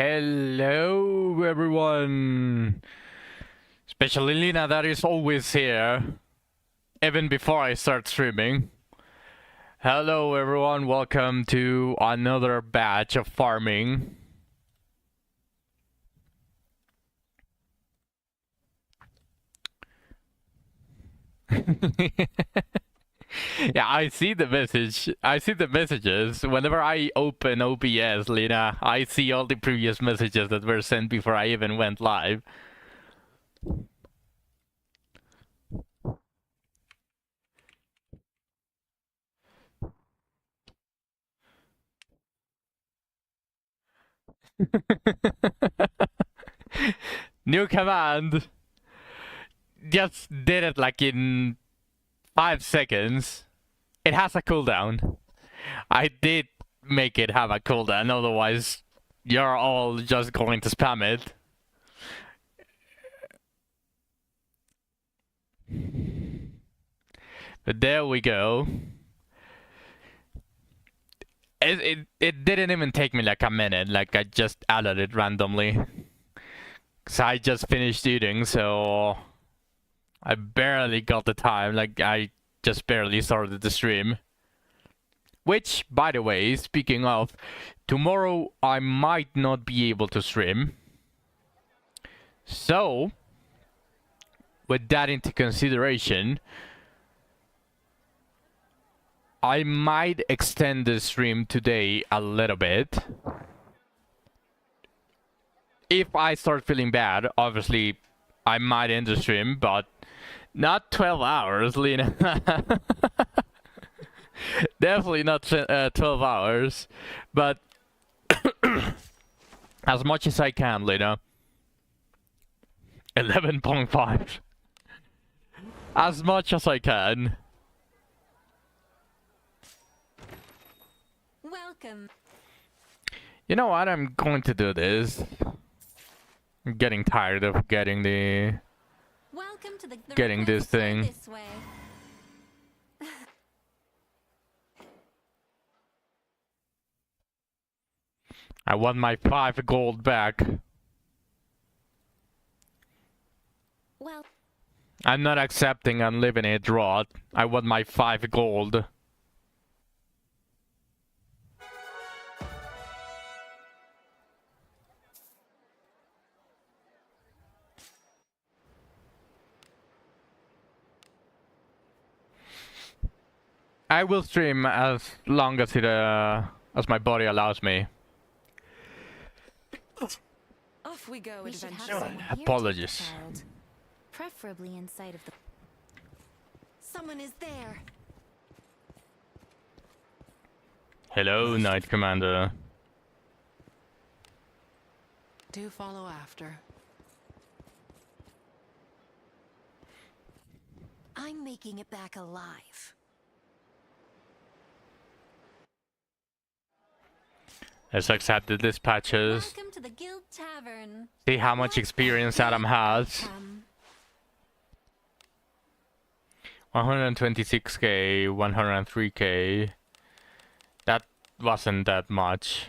Hello, everyone. Especially Lina, that is always here, even before I start streaming. Hello, everyone. Welcome to another batch of farming. Yeah, I see the message. I see the messages. Whenever I open OBS, Lina, I see all the previous messages that were sent before I even went live. New command. Just did it like in 5 seconds. It has a cooldown. I did make it have a cooldown, otherwise you're all just going to spam it. But there we go. It didn't even take me like a minute, like I just added it randomly. Cause I just finished eating, so I barely got the time, like I just barely started the stream. Which, by the way, speaking of, tomorrow I might not be able to stream. So, with that into consideration, I might extend the stream today a little bit. If I start feeling bad, obviously I might end the stream, but not 12 hours, Lena. Definitely not 12 hours, but as much as I can, Lena. 11.5. As much as I can. Welcome. You know what? I'm going to do this. I'm getting tired of getting the Welcome to the getting this thing. This way. I want my 5 gold back. Well, I'm not accepting unlimited drought. I want my 5 gold. I will stream as long as as my body allows me. off we go, adventure. Apologies. Preferably inside of the. Someone is there. Hello, Knight Commander. Do follow after. I'm making it back alive. Let's accept the dispatches. Welcome to the Guild Tavern. See how much experience Adam has. 126k, 103k. That wasn't that much.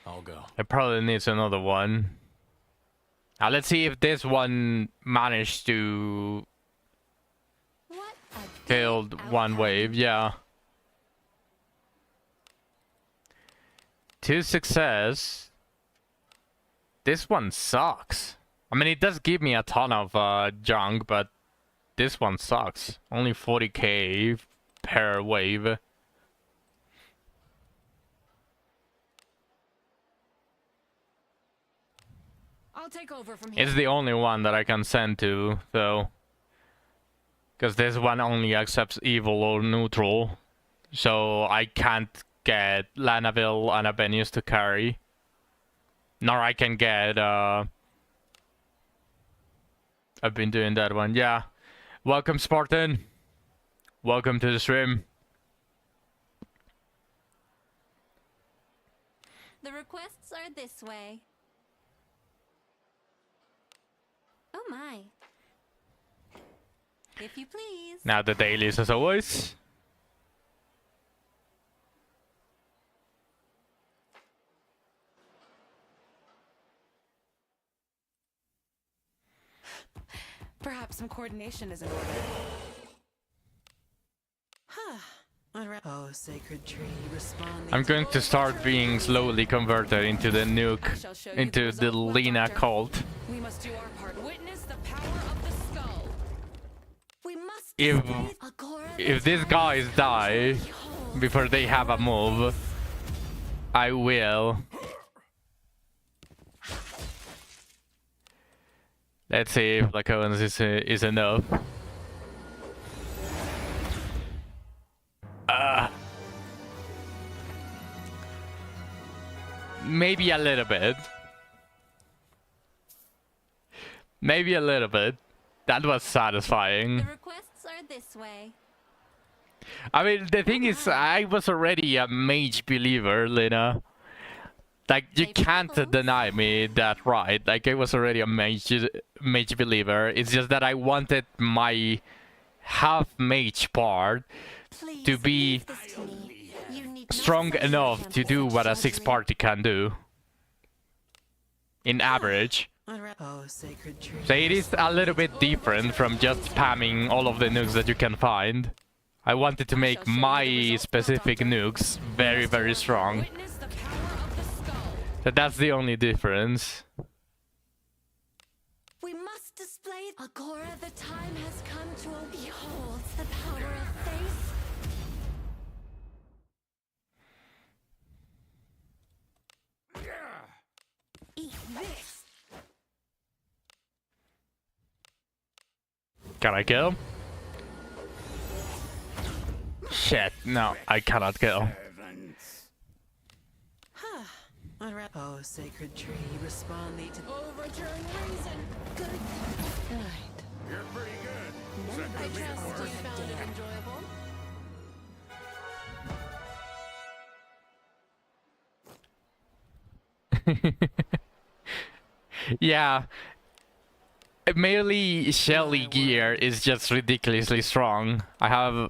I'll go. It probably needs another one. Now let's see if this one managed to killed one wave. Yeah. 2 success. This one sucks. I mean, it does give me a ton of junk, but this one sucks. Only 40k per wave. I'll take over from here. It's the only one that I can send to, though. Because this one only accepts evil or neutral. So I can't get Lanaville and Abenius to carry. Nor I can get, I've been doing that one, yeah. Welcome, Spartan. Welcome to the stream. The requests are this way. Oh my. If you please. Now the dailies as always. Perhaps some coordination is in order. Oh, sacred tree, respond. I'm going to start being slowly converted into the I nuke, shall show you into the result. Well, Lena Doctor, cult. we must do our part. Witness the power of the skull. We must If display Agora the if these time guys has come die to behold before they have a move, I will. Let's see if Lacones is enough. Maybe a little bit. Maybe a little bit. That was satisfying. The requests are this way. I mean, the thing is, I was already a mage believer, Lena. Like, you Hey, can't Bubbles. deny me that, right? Like, I was already a mage believer. It's just that I wanted my half mage part Please to be leave this to me. You need not strong sully your enough hands to with do such what a 6 drudgery. party can do. In average. Oh, sacred tree. So it is a little bit different from just spamming all of the nukes that you can find. I wanted to make my specific nukes very, very strong. Witness the power of the skull. So that's the only difference. We must display Agora. The time has come to behold the power of faith. Eat this. Can I kill? Shit, no, I cannot kill. Oh, sacred tree, respond thee to. Overturn reason. Good. Right. You're pretty good. I trust you found it enjoyable. Yeah. Merely Shelly gear is just ridiculously strong. I have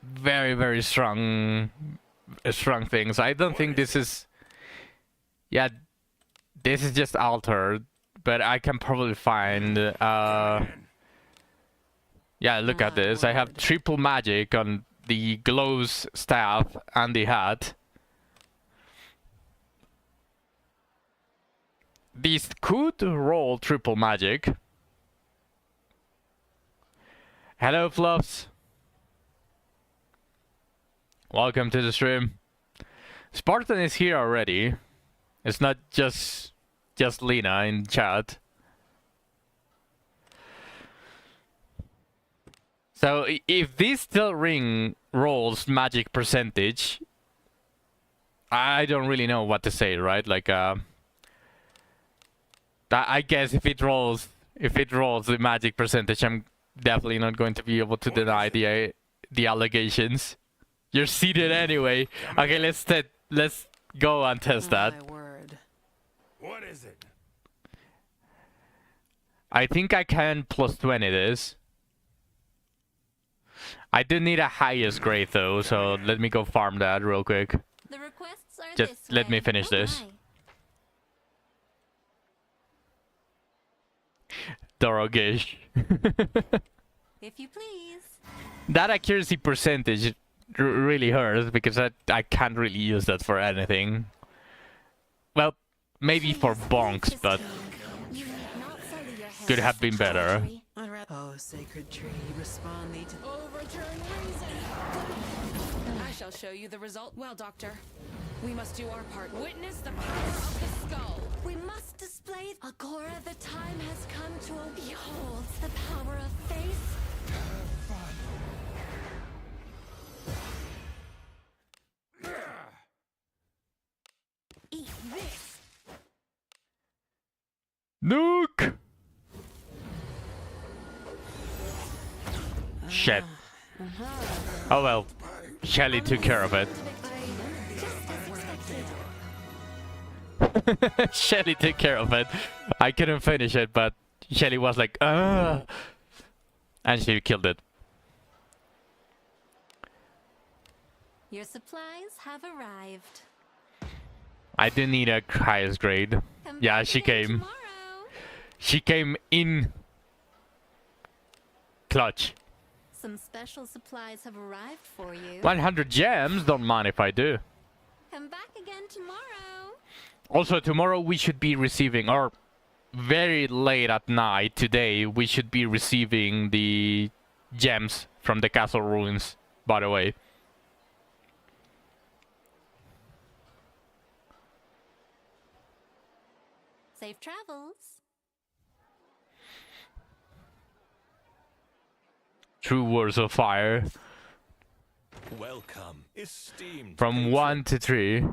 very, very strong things. I don't think this is... Yeah, this is just altered, but I can probably find... Yeah, look at this. I have triple magic on the glows staff and the hat. These could roll triple magic. Hello, Fluffs. Welcome to the stream. Spartan is here already. It's not just Lena in chat. So if this still ring rolls magic percentage, I don't really know what to say, right? Like I guess if it rolls the magic percentage, I'm definitely not going to be able to deny the allegations. You're seated anyway. Okay, let's go and test that. My word. What is it? I think I can plus 20 this. I do need a highest grade though, so let me go farm that real quick. The requests are Just this let way. me finish Oh this. my. Dorogish. If you please. That accuracy percentage really hurts because I can't really use that for anything. Well, maybe for Please bonks, leave but this to me. You need not sully your hands could have with been better. drudgery. Oh, sacred tree, respond thee to. Overturn reason. I shall show you the result. Well, Doctor, we must do our part. Witness the power of the skull. We must display Agora. The time has come to behold the power of faith. Eat this. Nuke! Shit. Oh well, Shelly took care of it. Just as expected. Shelly took care of it. I couldn't finish it, but Shelly was like, and she killed it. Your supplies have arrived. I do need a highest grade. Come Yeah, back she again came. tomorrow. She came in clutch. Some special supplies have arrived for you. 100 gems, don't mind if I do. Come back again tomorrow. Also, tomorrow we should be receiving, or very late at night today, we should be receiving the gems from the castle ruins, by the way. Safe travels. True words of fire. Welcome, esteemed. From patron. 1 to 3.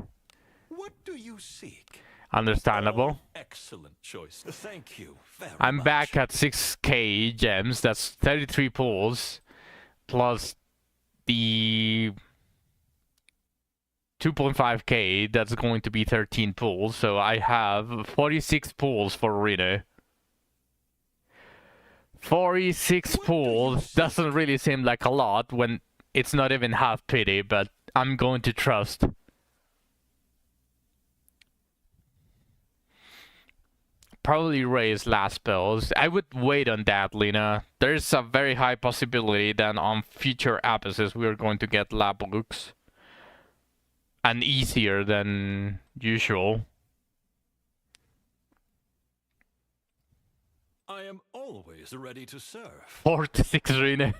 What do you seek? Understandable. Oh, excellent choice. Thank you very I'm much. back at 6k gems. That's 33 pulls. Plus the 2.5k. That's going to be 13 pulls. So I have 46 pulls for Reno. 46 pulls doesn't really seem like a lot when it's not even half pity, but I'm going to trust. Probably raise last spells. I would wait on that, Lena. There's a very high possibility that on future episodes we're going to get lab looks. And easier than usual. I am always ready to serve. 4 to 6 Rene.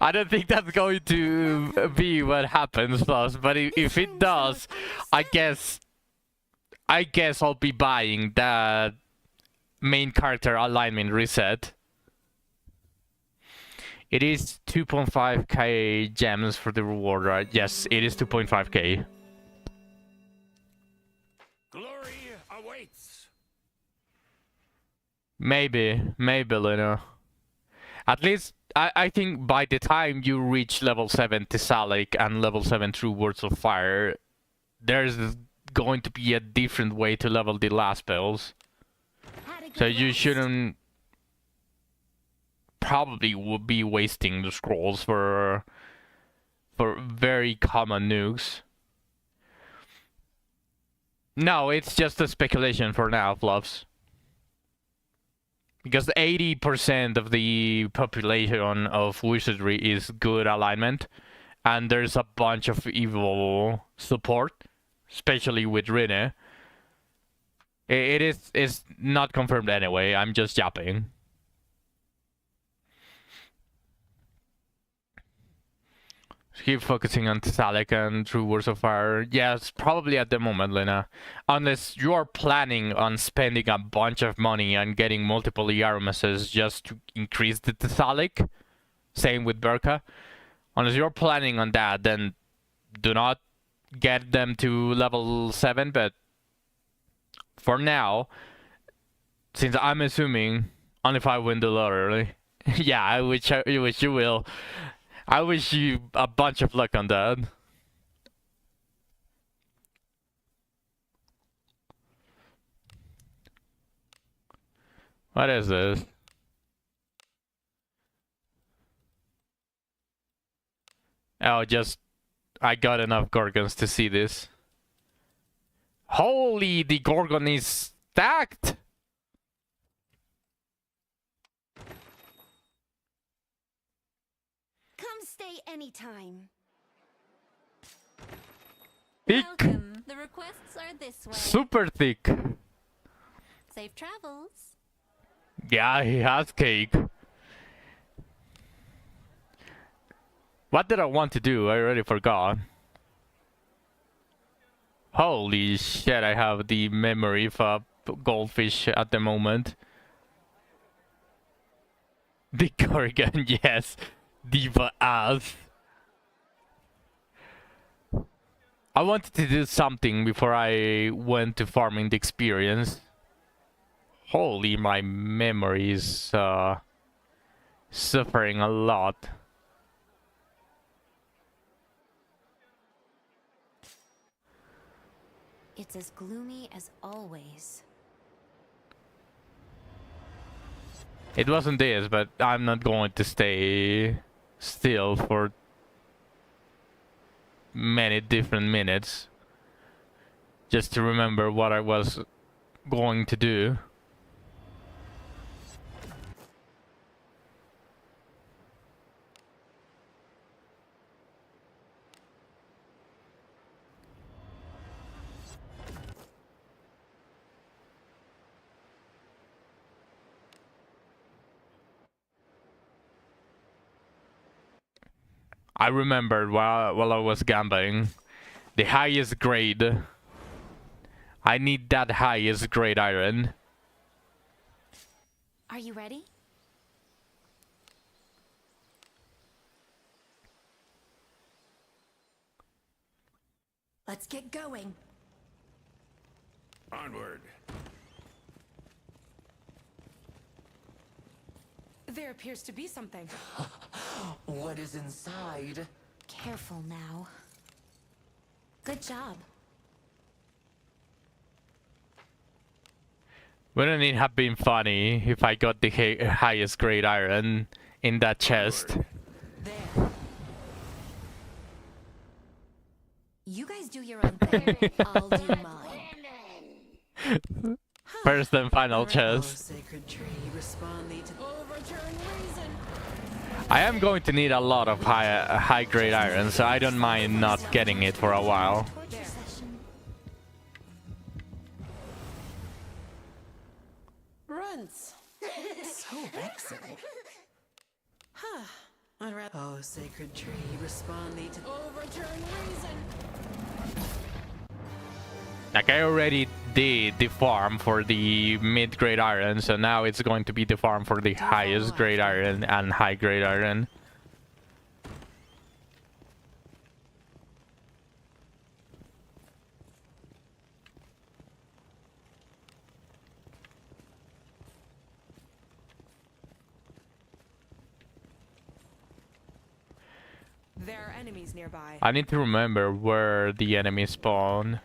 I don't think that's going to be what happens first, but if it does, I guess I'll be buying that main character alignment reset. It is 2.5k gems for the reward, right? Yes, it is 2.5k. Glory awaits. Maybe, Lena. At least, I think by the time you reach level 7 Thessalic and level 7 True Words of Fire, there's going to be a different way to level the last spells. So you shouldn't probably would be wasting the scrolls for very common nukes. No, it's just a speculation for now, Fluffs. Because 80% of the population of wizardry is good alignment, and there's a bunch of evil support, especially with Rene. It's not confirmed anyway, I'm just yapping. Keep focusing on Thessalic and True Words of Fire. Yes, probably at the moment, Lena. Unless you are planning on spending a bunch of money and getting multiple Yarmuses just to increase the Thessalic. Same with Berka. Unless you're planning on that, then do not get them to level 7. But for now, since I'm assuming, only if I win the lottery. Yeah, I wish you will. I wish you a bunch of luck on that. What is this? Oh, I got enough Gorgons to see this. Holy, the Gorgon is stacked! Stay anytime. Thick. Welcome. The requests are this way. Super thick. Safe travels. Yeah, he has cake. What did I want to do? I already forgot. Holy shit, I have the memory of a goldfish at the moment. The Gorgon, yes. Diva ass. I wanted to do something before I went to farming the experience. Holy, my memory is suffering a lot. It's as gloomy as always. It wasn't this, but I'm not going to stay still for many different minutes just to remember what I was going to do. I remembered while I was gambling. The highest grade. I need that highest grade iron. Are you ready? Let's get going. Onward. There appears to be something. What is inside? Careful now. Good job. Wouldn't it have been funny if I got the highest grade iron in that chest? There. You guys do your own thing. I'll do mine. First and final Oh, chest. sacred tree, respond thee to Overturn reason. I am going to need a lot of high grade iron, so I don't mind not getting it for a while. Torture session. Runts. so vexing. Oh, sacred tree, respond thee to Overturn reason. Like I already did the farm for the mid-grade iron, so now it's going to be the farm for the highest grade iron and high-grade iron. There are enemies nearby. I need to remember where the enemies spawn.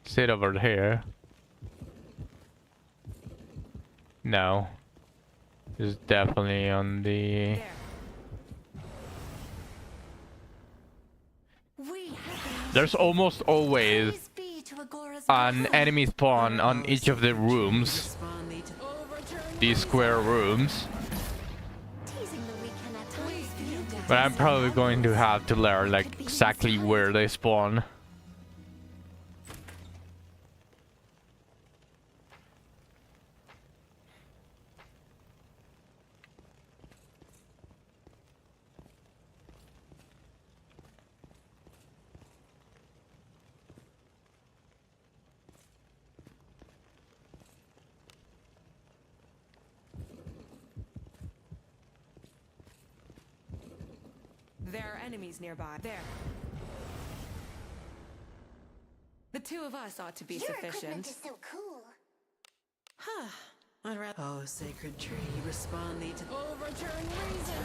Sit over here. No. It's definitely on the... There. We have There's almost always Praise be to Agora's an will. enemy spawn on each of the rooms. respond thee to Overturn These square rooms. Teasing the weak can at times be a good But I'm thing. probably going to have to learn like exactly where they spawn. There are enemies nearby. There. The two of us ought to be Your equipment sufficient. is so cool. Oh, sacred tree, respond thee to Overturn reason.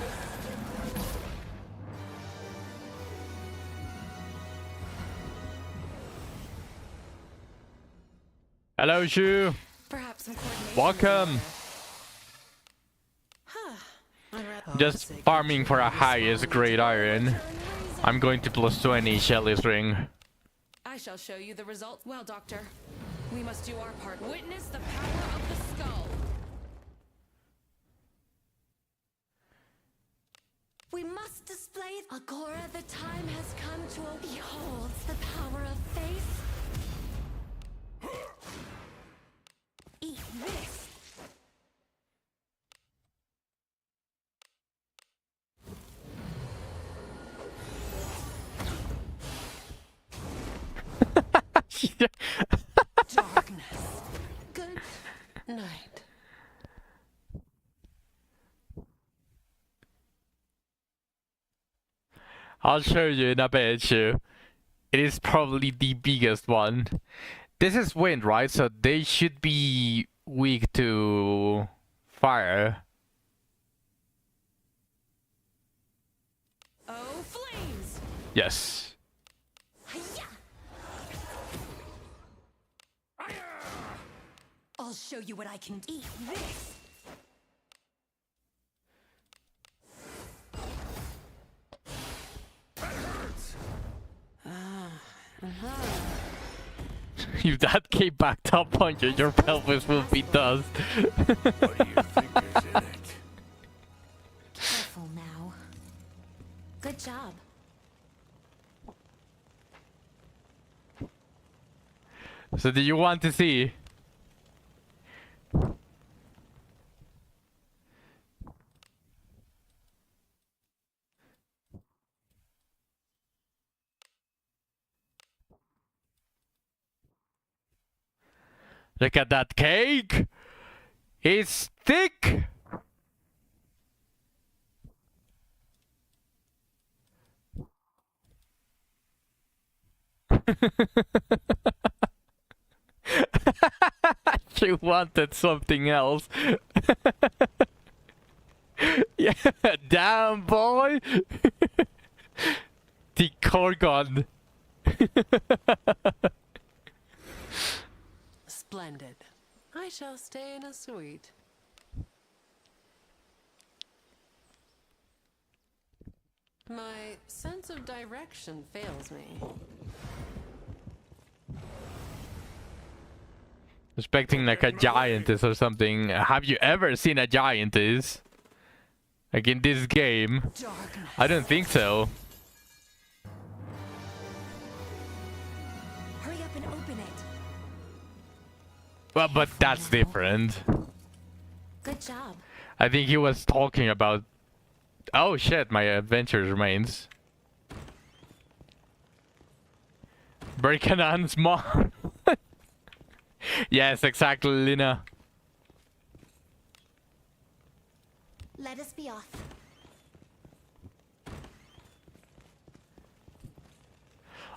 Hello, Shu. Perhaps some coordination. Welcome. oh, Just sacred farming for a tree, highest grade iron. Overturn reason. I'm going to plus 20 Shelly's ring. I shall show you the result. Well, Doctor, we must do our part. Witness the power of the skull. We must display Agora. The time has come to behold the power of faith. Eat this. darkness. Good night. I'll show you in a bit, Shu. It is probably the biggest one. This is wind, right? So they should be weak to fire. Oh, flames! Yes. Hiya! I'll show you what I can eat. This. If that came back up on you, your pelvis will be dust. What do you think is in it? Careful now. Good job. So do you want to see? Look at that cake! It's thick! She wanted something else. Yeah, damn boy! The Corgon. Splendid. I shall stay in a suite. My sense of direction fails me. Expecting like a giantess or something. Have you ever seen a giantess? Like in this game? Darkness. I don't think so. Hurry up and open it. Well, but that's different. Good job. I think he was talking about... Oh shit, my adventure remains. Berkanan's mom. Yes, exactly, Lina. Let us be off.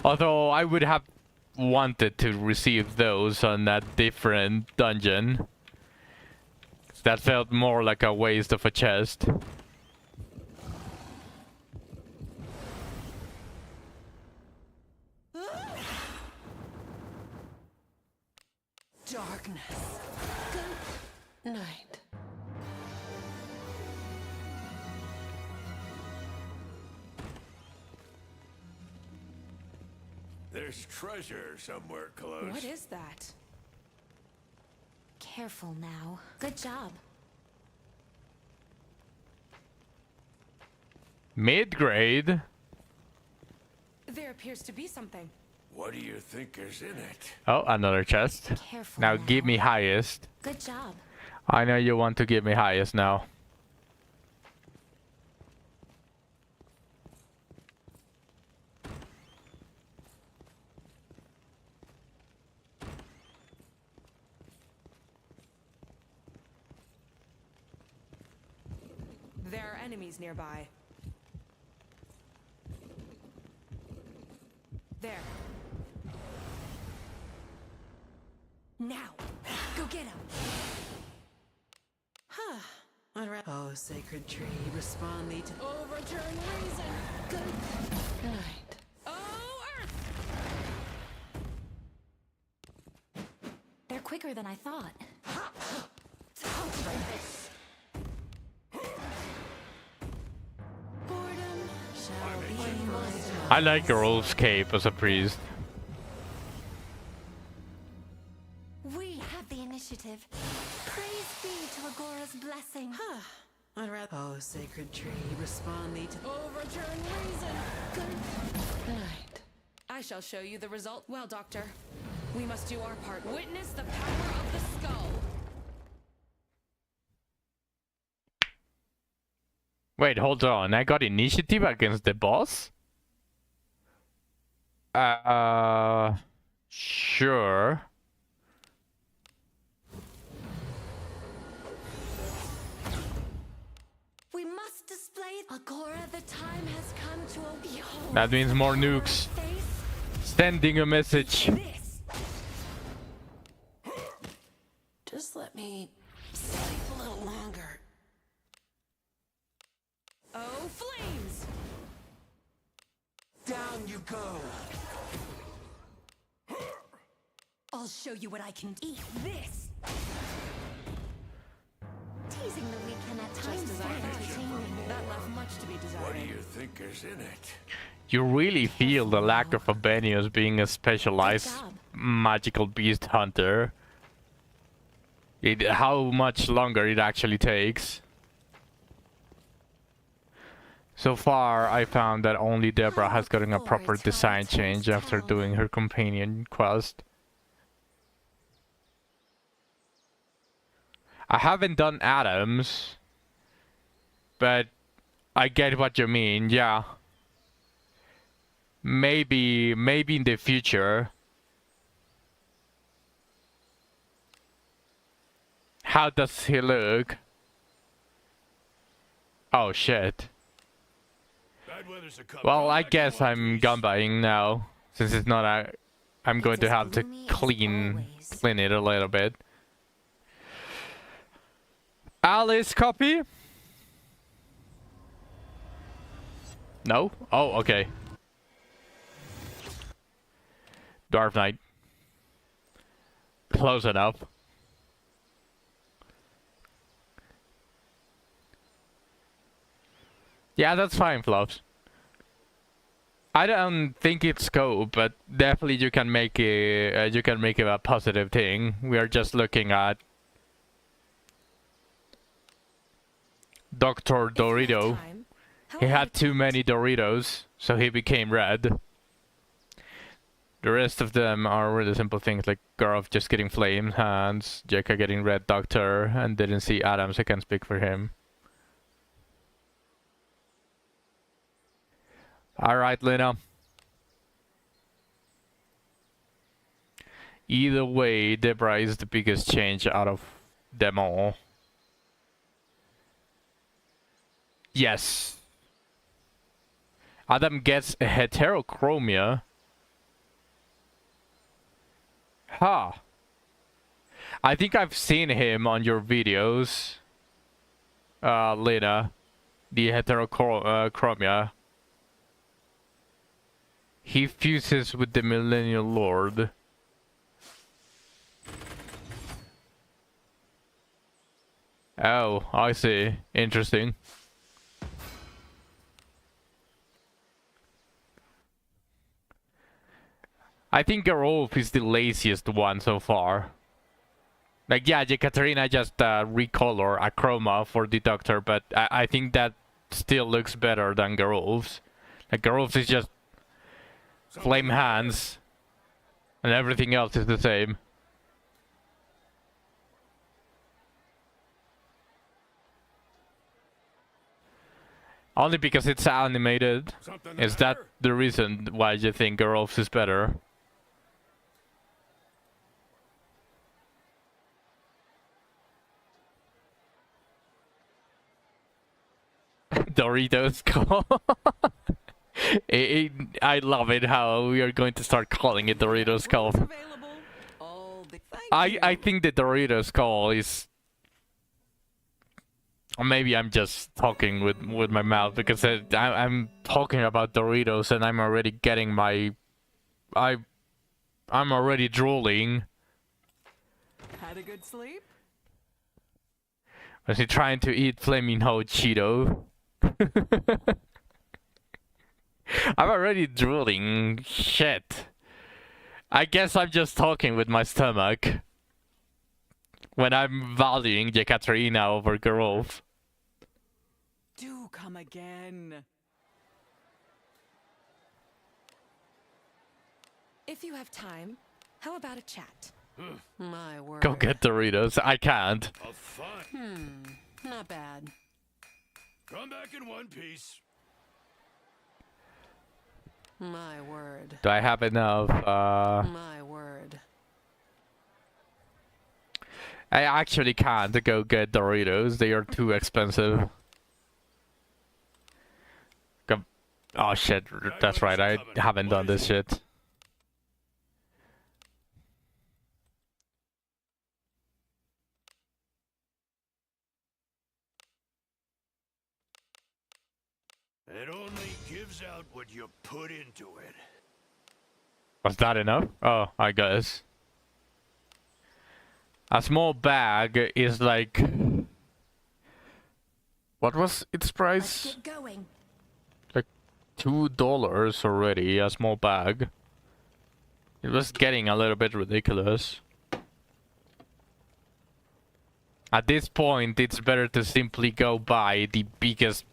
Although I would have wanted to receive those on that different dungeon. That felt more like a waste of a chest. Darkness. Good night. There's treasure somewhere close. What is that? Careful now. Good job. Mid-grade? There appears to be something. What do you think is in it? Oh, another chest. Careful Now give me highest. Good job. I know you want to give me highest now. There are enemies nearby. There. Now, go get him. Oh, sacred tree, respond thee to Overturn reason. Good. night. Oh, Earth! They're quicker than I thought. Boredom shall be my I like Rolf's cape as a priest. We have the initiative. Praise be to Agora's blessing. Oh, sacred tree, respond thee to Overturn reason. night. I shall show you the result. Well, Doctor, we must do our part. Witness the power of the skull. Wait, hold on. I got initiative against the boss? Sure. We must display Agora. The time has come to behold. That means more nukes. Face Sending a message. this. Just let me sleep a little longer. Oh, flames! Down you go. I'll show you what I can eat. This. Teasing the weak can at times Just as be I imagined. entertaining. That left much to be What do desired. you think is in it? You really feel the lack of Abenius being a specialized Good job. magical beast hunter. How much longer it actually takes. So far, I found that only Deborah has gotten a proper design change after doing her companion quest. I haven't done Adams, but I get what you mean, yeah. Maybe in the future. How does he look? Oh shit. Bad weather's a cup. Well, Come I back in guess one I'm piece. gun buying now, since it's not a. I'm going It's to as have to gloomy as clean always. it a little bit. Alice copy? No? Oh, okay. Dwarf Knight. Close enough. Yeah, that's fine, Flops. I don't think it's scope, but definitely you can make it. You can make it a positive thing. We are just looking at Doctor If you have Dorito. time, how He about had a too chat? many Doritos, so he became red. The rest of them are really simple things like Garov just getting flame hands, Jekka getting red doctor, and didn't see Adams. I can speak for him. Alright, Lena. Either way, Debra is the biggest change out of them all. Yes. Adam gets a heterochromia. Huh. I think I've seen him on your videos, Lena. The heterochromia. He fuses with the Millennial Lord. Oh, I see. Interesting. I think Gerolf is the laziest one so far. Like, yeah, Katarina just recolor a chroma for the Doctor, but I think that still looks better than Gerolf's. Like, Gerolf's is just flame hands, and everything else is the same. Only because it's animated. Something Is the that matter? the reason why you think Gerolf's is better? Doritos call. I love it how we are going to start calling it Doritos call. Available. All the thank you. I think the Doritos call is. Or maybe I'm just talking with my mouth because I'm talking about Doritos and I'm already getting my. I'm already drooling. Had a good sleep? Was he trying to eat flaming hot Cheeto? I'm already drooling. Shit. I guess I'm just talking with my stomach. When I'm valuing Yekaterina over Gerolf. Do come again. If you have time, how about a chat? My word. Go get Doritos. I can't. A fun. Not bad. Come back in one piece. My word. Do I have enough? My word. I actually can't go get Doritos. They are too expensive. Oh shit, that's right. I haven't done this shit. It only gives out what you put into it. Was that enough? Oh, I guess. A small bag is like... What was its Let's price? get going. Like $2 already, a small bag. It was getting a little bit ridiculous. At this point, it's better to simply go buy the biggest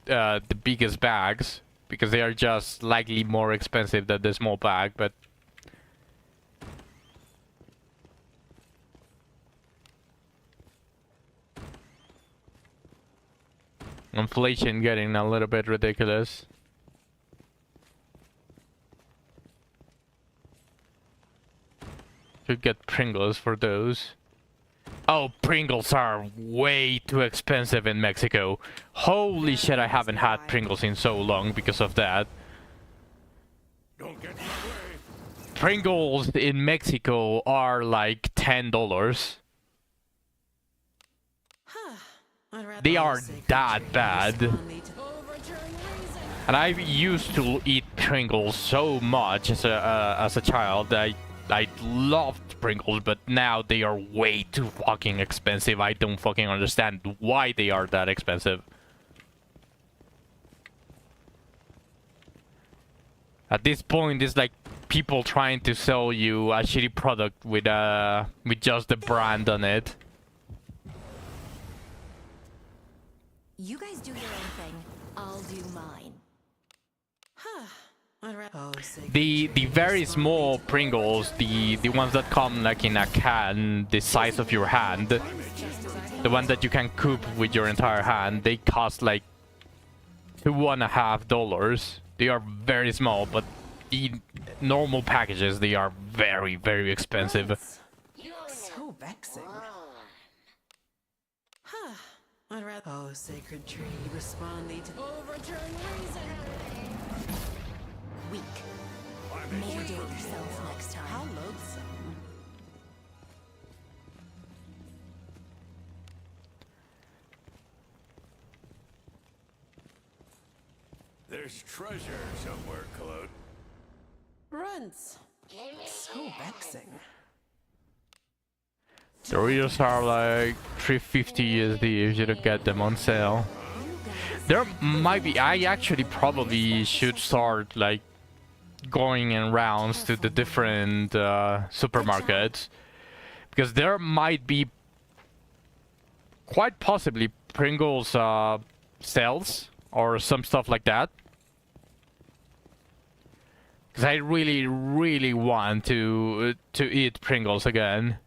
bags, because they are just slightly more expensive than the small bag, but inflation getting a little bit ridiculous. Should get Pringles for those. Oh, Pringles are way too expensive in Mexico. Holy shit, I haven't had Pringles in so long because of that. Don't get in the way. Pringles in Mexico are like $10. They are that bad. And I used to eat Pringles so much as a child. I loved Pringles, but now they are way too fucking expensive. I don't fucking understand why they are that expensive. At this point, it's like people trying to sell you a shitty product with just the brand on it. You guys do your own thing. I'll do mine. The very small Pringles, the ones that come like in a can the size of your hand, the one that you can coop with your entire hand, they cost like $2.50. They are very small, but the normal packages, they are very, very expensive. So vexing. Oh, sacred tree, respond thee to Overturn reason. Weak. Motivate yourselves next how time. loathsome. There's treasure somewhere, Claude. Runts. So vexing. Doritos are like 350 USD if you don't get them on sale. There might be, I actually probably should start like going in rounds to the different supermarkets, because there might be quite possibly Pringles sales or some stuff like that. Because I really, really want to eat Pringles again.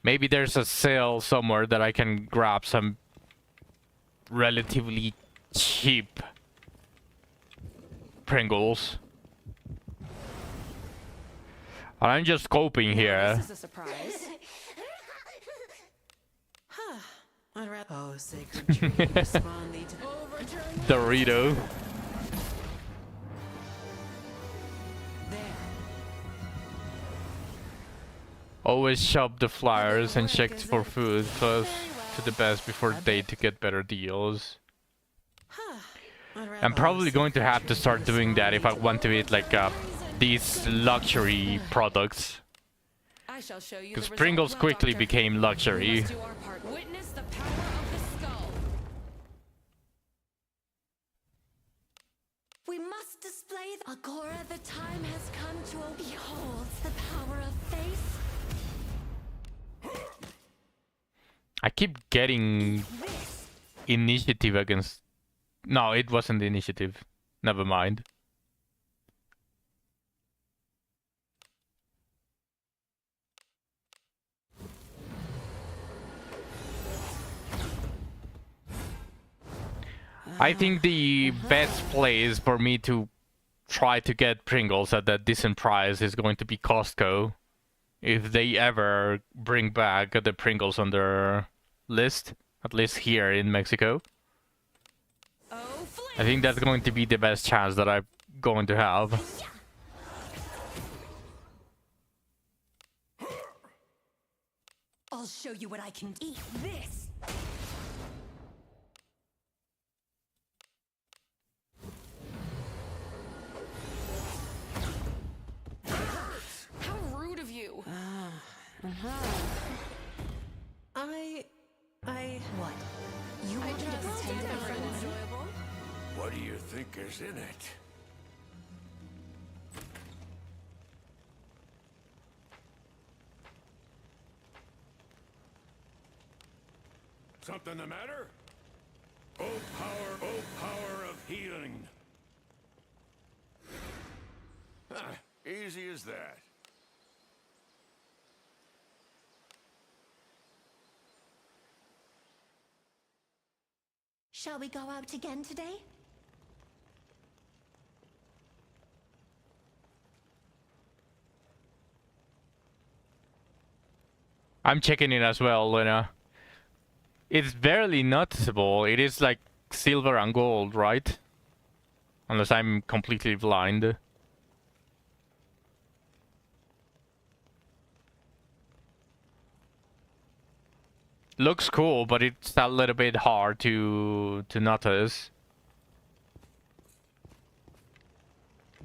Maybe there's a sale somewhere that I can grab some relatively cheap Pringles. I'm just scoping here. This is a surprise. Oh, sacred tree, respond thee to Overturn Dorito. there. Always shop the flyers and check for food close to the best before date to get better deals. I'm probably going to have to start doing that if I want to eat like these luxury products. I shall show you the Because result. Pringles Well, quickly Doctor, became we luxury. must do our part. Witness the power of the skull. We must display Agora, the time has come to behold the power of faith. I keep getting This. initiative against... No, it wasn't the initiative. Never mind. I think the best place for me to try to get Pringles at that decent price is going to be Costco. If they ever bring back the Pringles on their list, at least here in Mexico. Oh, I think that's going to be the best chance that I'm going to have. I'll show you what I can eat. This. how rude of you. What? You want me to pretend to be friends? Enjoyable. What do you think is in it? Something the matter? Oh power of healing. Ah, easy as that. Shall we go out again today? I'm checking it as well, you know. It's barely noticeable. It is like silver and gold, right? Unless I'm completely blind. Looks cool, but it's a little bit hard to notice.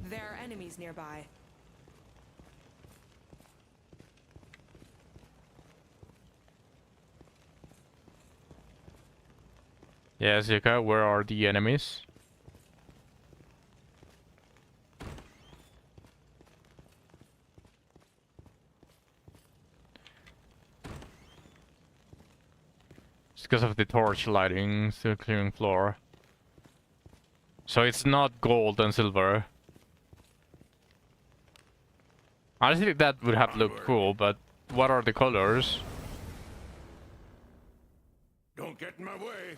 There are enemies nearby. Yes, Yuka, where are the enemies? It's because of the torch lighting, still clearing floor. So it's not gold and silver. Honestly, that would have looked cool, but what are the colors? Don't get in my way.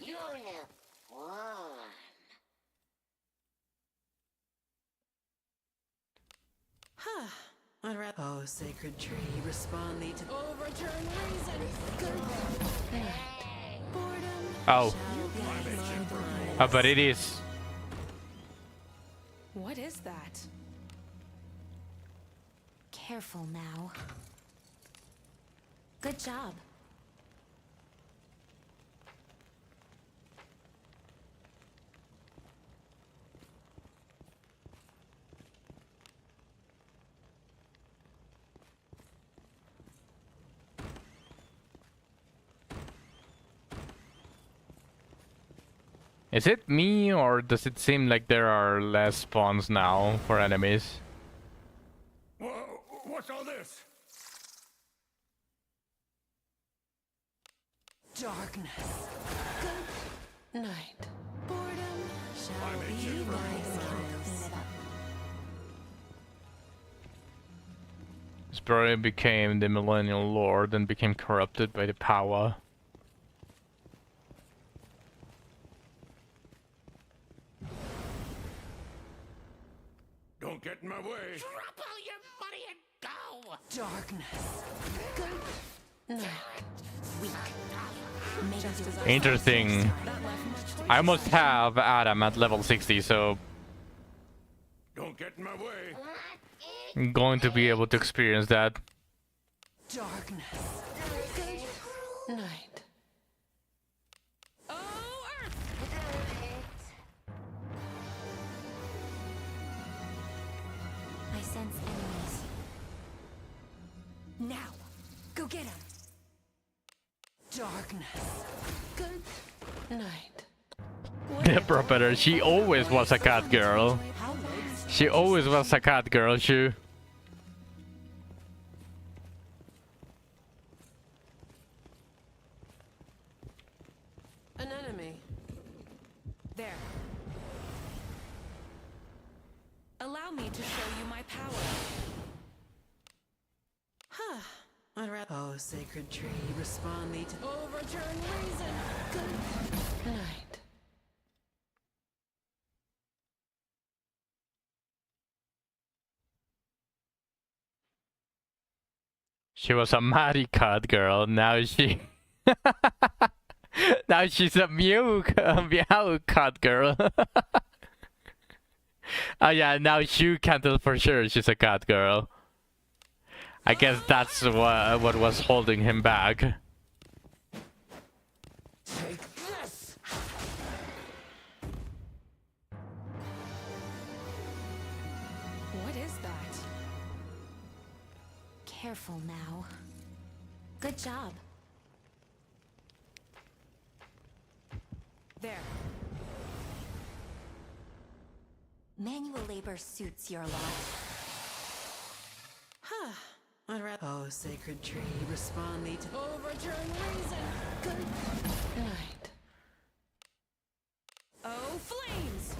Oh, sacred tree, respond thee to Overturn reason. boredom. Oh. Shall be my blind. Oh, but it is. What is that? Careful now. Good job. Is it me, or does it seem like there are less spawns now for enemies? Whoa, what's all this? Darkness. Good night. Boredom shall I'm be itching for my Clean solace. it up. This brother became the Millennial Lord and became corrupted by the power. Don't get in my way. Drop all your money and go! Darkness. Good night. Just as I Interesting. that left much choice. I almost have Adam at level 60, so Don't get in my way. I'm going to be able to experience that. Darkness. Good night. Oh, Earth! I sense enemies. Now, go get him. Darkness. Good night. Deborah better. She always was a cat girl. She always was a cat girl, she. An enemy. There. Allow me to show you my power. Oh, sacred tree, respond thee to Overturn reason. good night. She was a Mary cat girl. Now she. Now she's a meow cat girl. Oh yeah, now you can tell for sure she's a cat girl. I guess that's what was holding him back. Take this. What is that? Careful now. Good job. There. Manual labor suits your lot. Oh, sacred tree, respond thee to Overturn reason. good night. Oh, flames!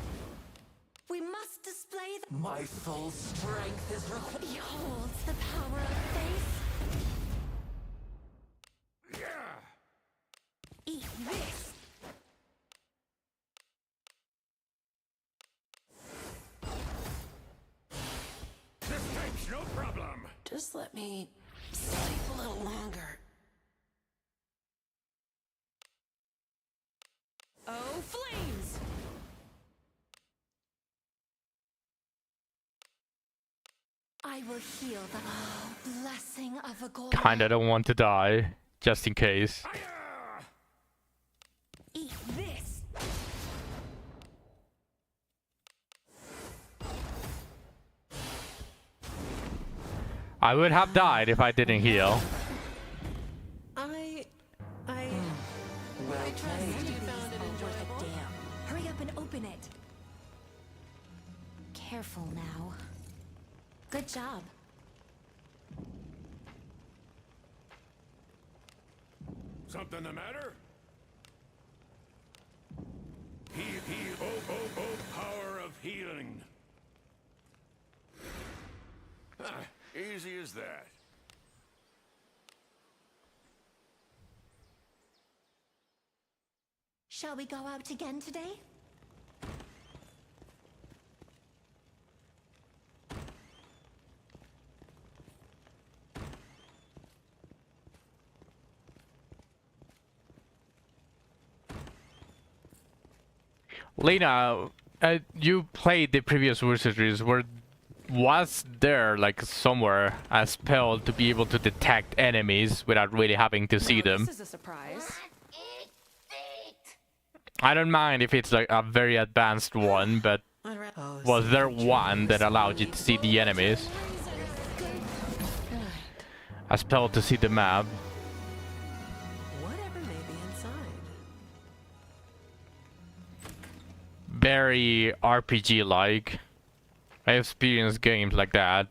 We must display the... My full strength is required. Behold the power of faith. Yeah. Eat this. This tank's no problem. Just let me sleep a little longer. I will heal the blessing of Agora. Kinda don't want to die, just in case. Eat this. I would have died if I didn't heal. I trust you These found it are worth enjoyable. a damn. Hurry up and open it. Careful now. Good job. Something the matter? Power of healing. Easy as that. Shall we go out again today? Lena, you played the previous World Series. Was there like somewhere a spell to be able to detect enemies without really having to see Now, them? This is a surprise. I don't mind if it's like a very advanced one, but Oh, was there sacred tree, one that allowed you to see the enemies? A spell to see the map. whatever may be inside. Very RPG-like. I experienced games like that.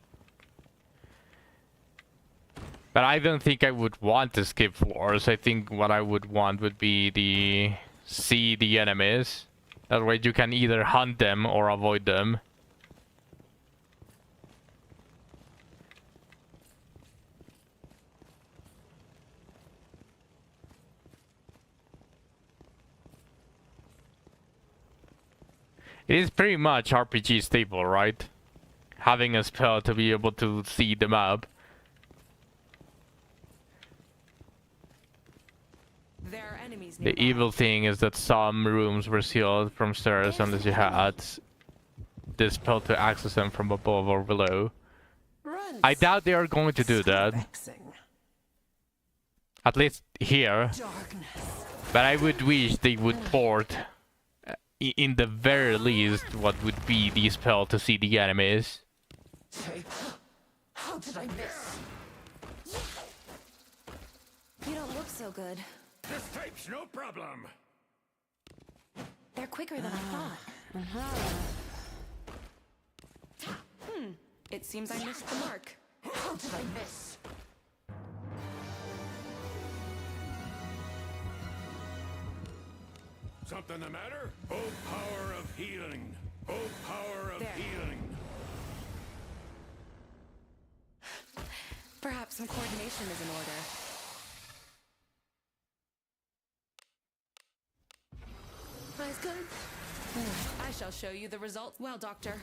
But I don't think I would want to skip floors. I think what I would want would be the see the enemies. That way you can either hunt them or avoid them. It is pretty much RPG stable, right? Having a spell to be able to see the map. There are enemies The nearby. evil thing is that some rooms were sealed from stairs unless you had this spell to access them from above or below. Runs. I doubt they are going to do that, Vexing. at least here. Darkness. But I would wish they would port, in the very least, what would be the spell to see the enemies. How did I miss? You don't look so good. This tape's no problem. They're quicker than I thought. It seems I missed the mark. How did I miss? Something the matter? Oh, power of healing. Oh, power of There. healing. Perhaps some coordination is in order. Eyes good? I shall show you the result. Well, Doctor,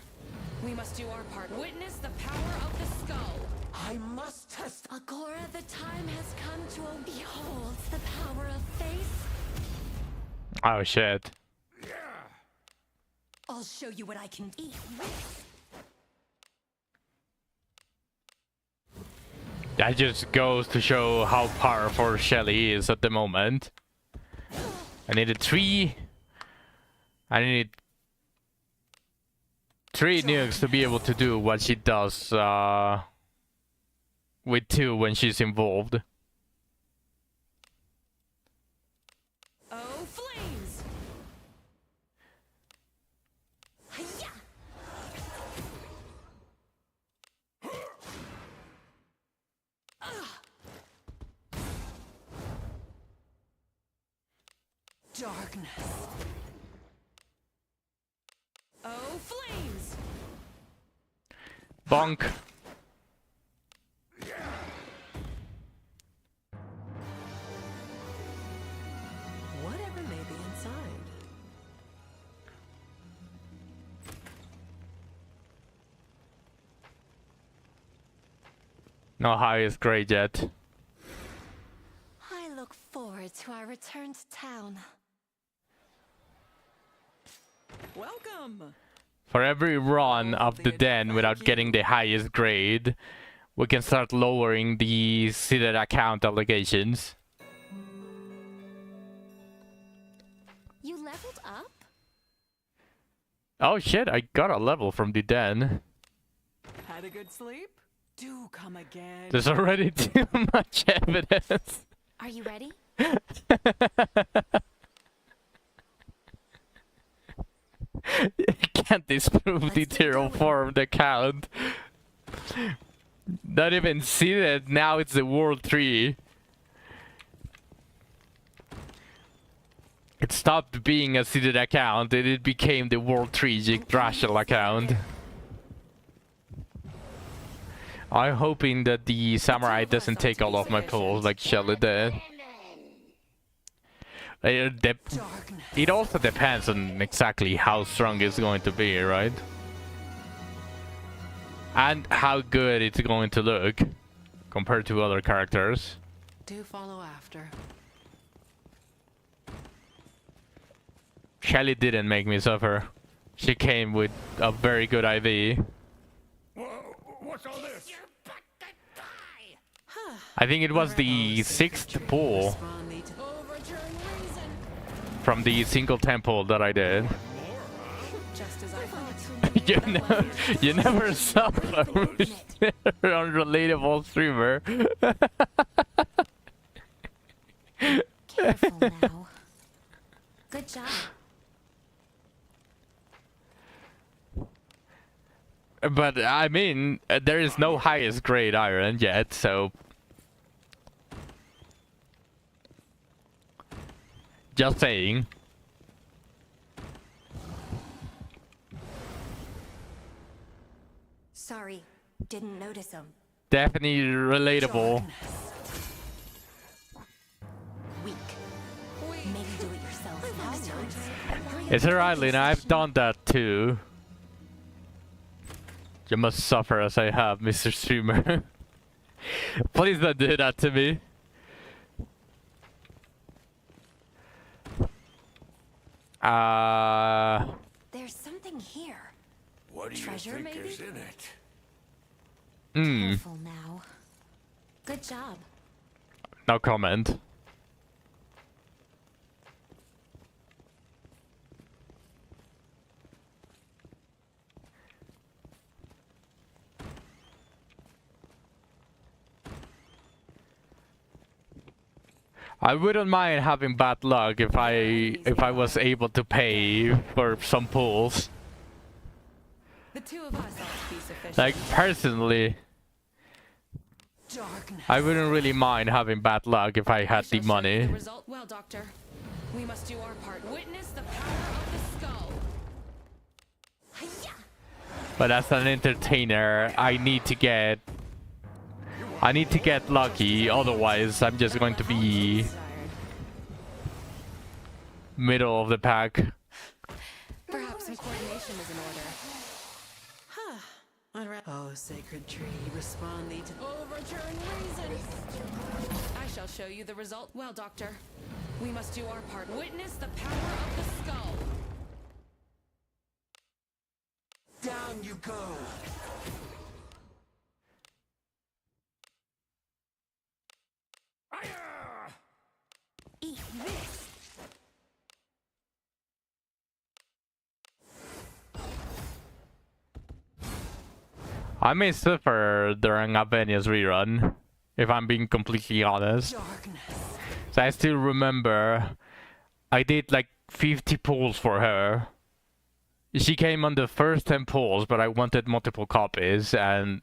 we must do our part. Witness the power of the skull. I must test. Agora, the time has come to behold the power of faith. Oh shit. I'll show you what I can eat with. That just goes to show how powerful Shelly is at the moment. I need a 3. I need 3 nukes to be able to do what she does with 2 when she's involved. Oh, flames! Hiya! Darkness. Oh, flames! Bonk. Whatever may be inside. No highest grade yet. I look forward to our return to town. Welcome. For every run of the den without getting the highest grade, we can start lowering the seeded account obligations. You leveled up? Oh shit, I got a level from the den. Had a good sleep? Do come again. There's already too much evidence. Are you ready? Can't disprove the terraformed account. Not even seeded, now it's the World 3. It stopped being a seeded account and it became the World 3 Yggdrasil account. I'm hoping that the samurai doesn't take all of my pulls like Shelly did. It also depends on exactly how strong it's going to be, right? And how good it's going to look compared to other characters. Do follow after. Shelly didn't make me suffer. She came with a very good IV. Whoa, what's all this? I think it was the 6th pull Respond thee to Overturn reason. from the single temple that I did. Just as I thought. You never suffer. Unrelatable streamer. Careful now. Good job. But I mean, there is no highest grade iron yet, so just saying. Sorry, didn't notice him. Definitely relatable. Weak. Maybe do it yourself next time. It's alright, Lena. I've done that too. You must suffer as I have, Mr. Streamer. Please don't do that to me. There's something here. What do you Treasure, think maybe? is in it? Careful now. Good job. No comment. I wouldn't mind having bad luck if I was able to pay for some pulls. The two of us ought to be sufficient. Like personally, darkness. I wouldn't really mind having bad luck if I had the shall show you money. the result. Well, Doctor, we must do our part. Witness the power of the skull. Hi-ya! But as an entertainer, I need to get lucky, otherwise I'm just going to be Desired. middle of the pack. Perhaps some coordination is in order. Oh, sacred tree, respond thee to Overturn reason. I shall show you the result. Well, Doctor, we must do our part. Witness the power of the skull. Down you go! Eat this! I may suffer during Avenia's rerun, if I'm being completely honest. darkness. So I still remember I did like 50 pulls for her. She came on the first 10 pulls, but I wanted multiple copies, and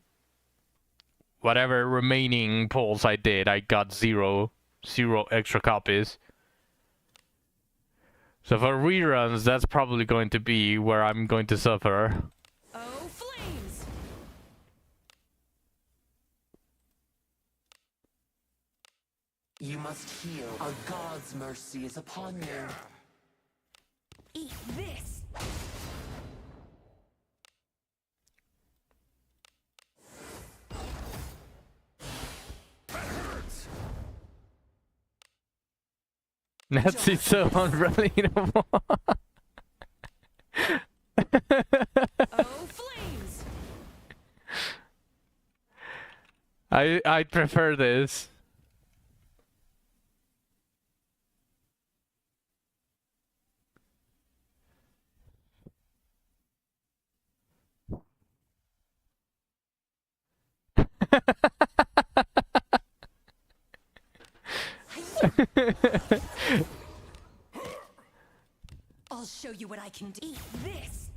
whatever remaining pulls I did, I got zero extra copies. So for reruns, that's probably going to be where I'm going to suffer. Oh, flames! You must heal. A god's mercy is upon you. Eat this! That's so unrelatable. I prefer this. I'll show you what I can do. Eat this.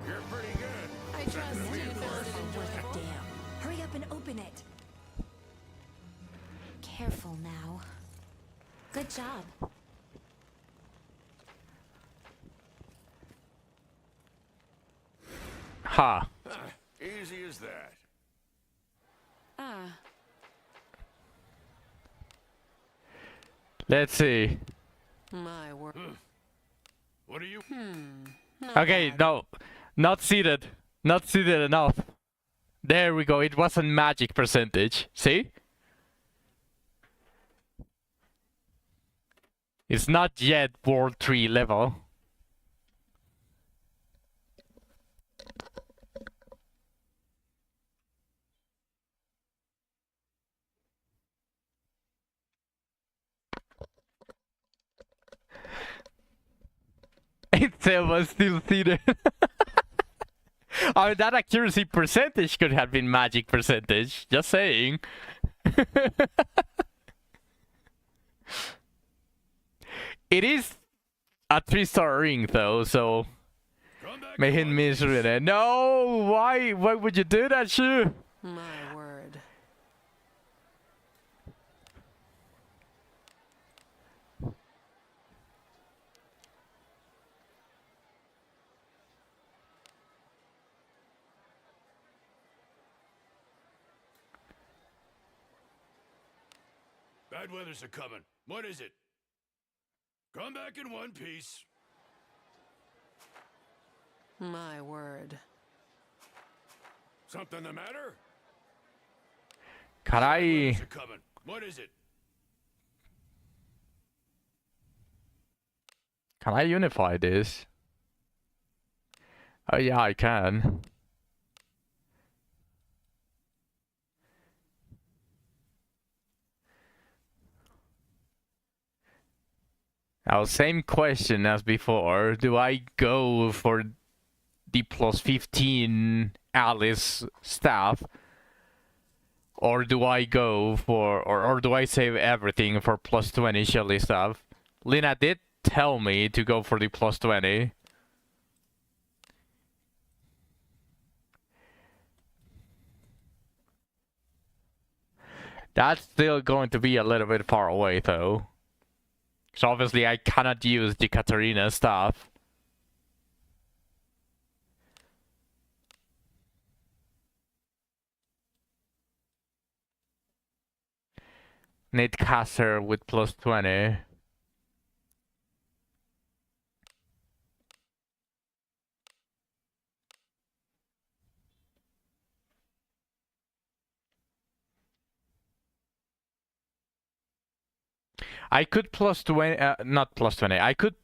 You're pretty good. I trust you found it enjoyable. Damn. Hurry up and open it. Careful now. Good job. Ha. Easy as that. Ah, Let's see. My word. What are you? Okay, no. Not seated. Not seated enough. There we go. It wasn't magic percentage. See? It's not yet World 3 level. It was still seated. I mean, that accuracy percentage could have been magic percentage. Just saying. It is a 3-star ring though, so Come back. may him misery it. No, why would you do that, Shu? My word. Bad weather's a coming. What is it? Come back in one piece. My word. Something the matter? Can I? Weather's a coming. What is it? Can I unify this? Oh yeah, I can. Now, same question as before. Do I go for the plus 15 Alice staff? Or do I go for, or do I save everything for plus 20 Shelly staff? Lina did tell me to go for the plus 20. That's still going to be a little bit far away though. So obviously I cannot use the Katarina stuff. Need caster with plus 20. I could plus 20, not plus 20, I could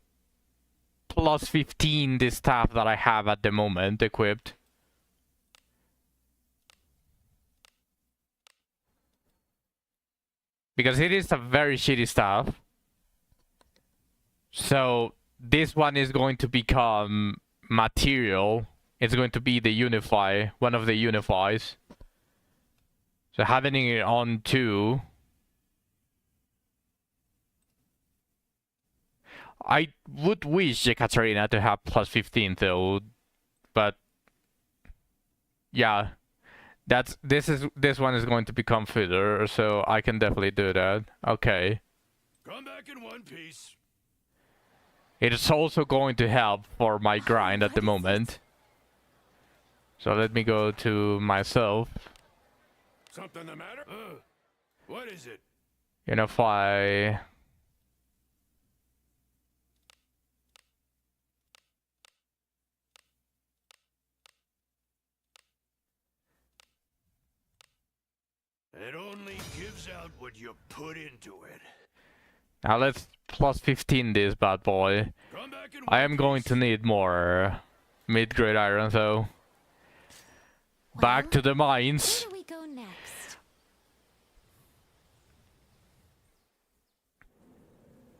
plus 15 this staff that I have at the moment equipped. Because it is a very shitty staff. So this one is going to become material. It's going to be the unify, one of the unifies. So having it on 2. I would wish Katarina to have plus 15 though, but yeah, this one is going to become filler, so I can definitely do that. Okay. Come back in one piece. It is also going to help for my grind at the moment. So let me go to myself. Something the matter? What is it? Unify. It only gives out what you put into it. Now let's plus 15 this bad boy. Come back in I one am going piece. to need more mid-grade iron though. Back to the mines. Where do we go next?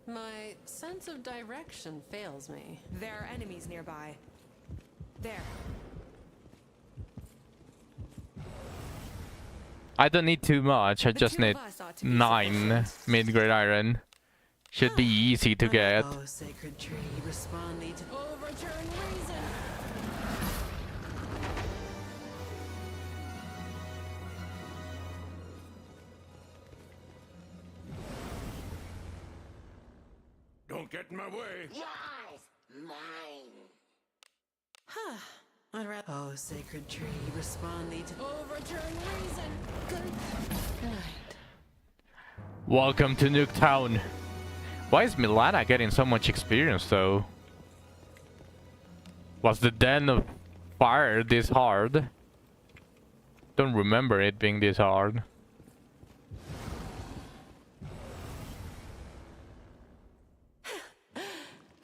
My sense of direction fails me. There are enemies nearby. There. I don't need too much. I The just two of need us ought to be 9 sufficient. mid-grade iron. Should be easy to get. Oh, sacred tree, respond thee to Overturn reason. Don't get in my way. Yours, mine. I'd rather. Oh, sacred tree, respond thee to Overturn reason. good night. Welcome to Nuketown. Why is Milana getting so much experience though? Was the Den of Fire this hard? Don't remember it being this hard.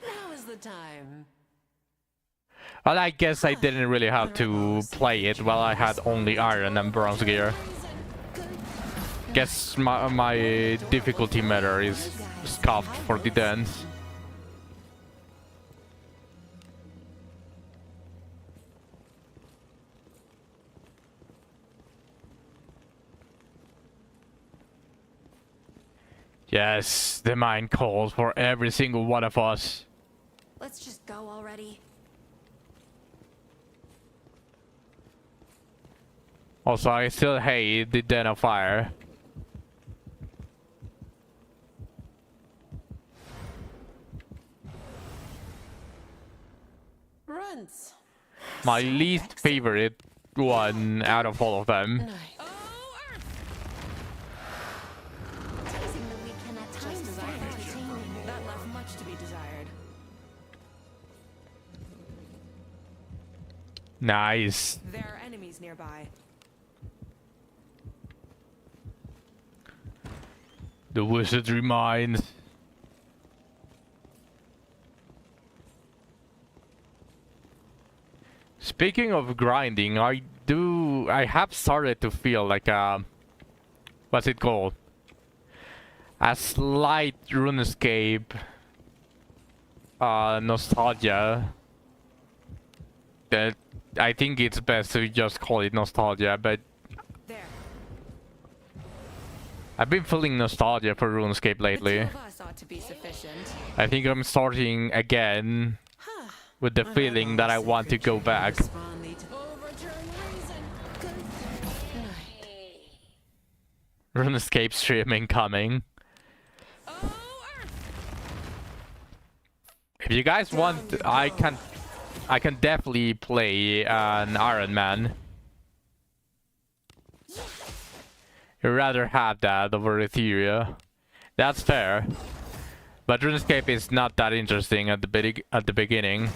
Now is the time. Well, I guess I didn't really have to play it while I had only iron and bronze gear. Guess my difficulty meter is scuffed for the dance. Yes, the mine calls for every single one of us. Let's just go already. Also, I still hate the Den of Fire. Runts. My least favorite one out of all of them. Night. Oh, Earth! Teasing the weak can at times Just as be I entertaining. That left much to be desired. Nice. There are enemies nearby. The wizardry mines. Speaking of grinding, I have started to feel like what's it called? A slight RuneScape nostalgia. That I think it's best to just call it nostalgia, but There. I've been feeling nostalgia for RuneScape The lately. two of us ought to be sufficient. I think I'm starting again with the I'd feeling rather that I sacred want to go tree, back. respond thee to Overturn reason. night. RuneScape streaming coming. Oh, Earth! If you guys want, I can definitely play an Iron Man. I'd rather have that over Etheria. That's fair. But RuneScape is not that interesting at the beginning.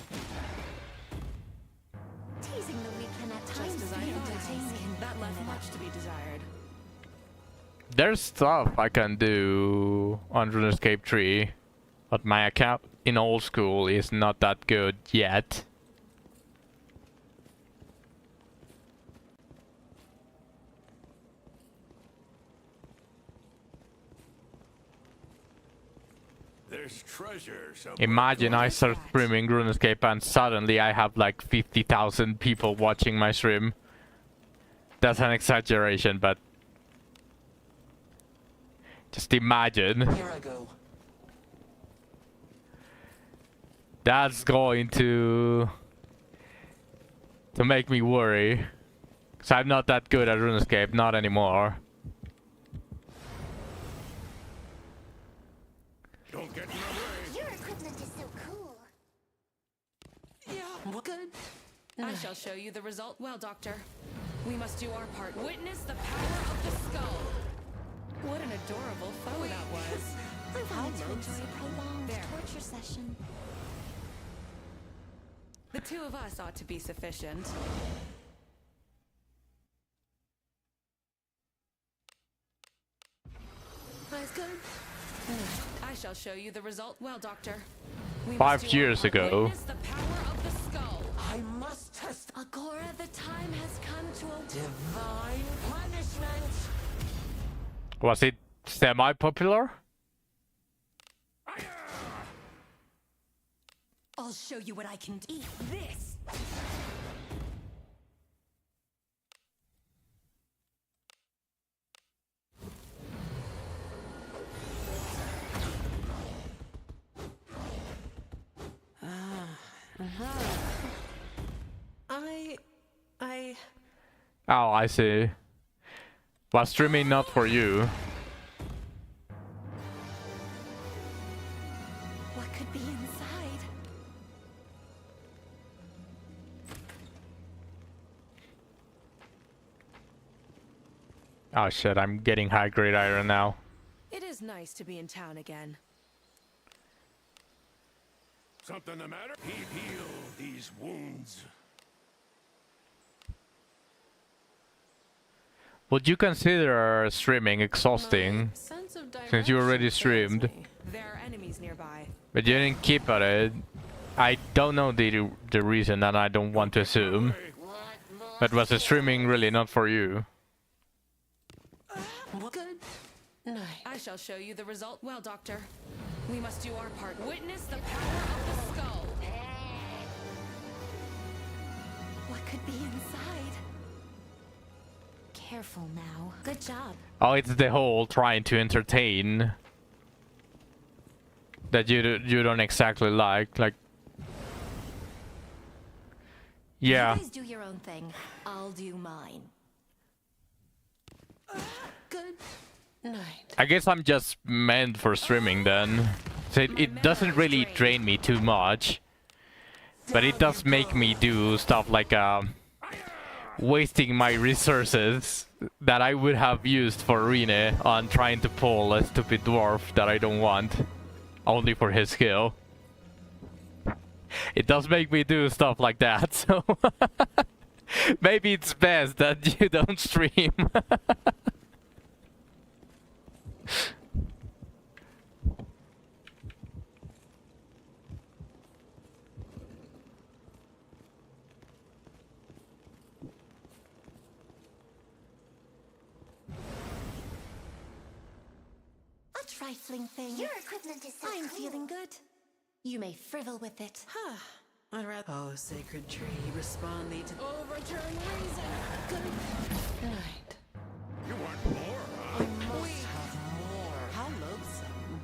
Teasing the weak can at Just times as I be thought. entertaining. That left much to be desired. There's stuff I can do on RuneScape 3, but my account in old school is not that good yet. There's treasure somewhere. Imagine I start streaming RuneScape and suddenly I have like 50,000 people watching my stream. That's an exaggeration, but just imagine. Here I go. That's going to make me worry. Cause I'm not that good at RuneScape, not anymore. Don't get in my way. Your equipment is so cool. What good? I shall show you the result. Well, Doctor, we must do our part. Witness the power of the skull. What an adorable foe that was. I wanted to enjoy a prolonged There. torture session. The two of us ought to be sufficient. Eyes good? I shall show you the result. Well, Doctor, we 5 must do our years part. ago. Witness the power of the skull. I I must test Agora, the time has come to divine punishment. Was it semi-popular? I'll show you what I can do. Eat this! I... Oh, I see. Was streaming not for you? What could be inside? Oh shit, I'm getting high grade iron now. It is nice to be in town again. Something the matter? Heal these wounds. Would you consider streaming exhausting? sense of Since you already direction fails streamed. me. There are enemies nearby. But you didn't keep at it. I don't know the reason, and I don't want to assume. But was the streaming really not for you? Good night. I shall show you the result. Well, Doctor, we must do our part. Witness the power of the skull. What could be inside? Careful now. Good job. Oh, it's the whole trying to entertain that you don't exactly like. Like, yeah. You guys do your own thing. I'll do mine. Good night. I guess I'm just meant for streaming then. So it doesn't really drain me too much, but it does make me do stuff like wasting my resources that I would have used for Rene on trying to pull a stupid dwarf that I don't want, only for his skill. It does make me do stuff like that, so maybe it's best that you don't stream. A trifling thing. Your equipment is so I'm cool. feeling good. You may frivol with it. I'd rather... Oh, sacred tree, respond thee to... Overturn reason. Good night. You want more, huh? How loathsome.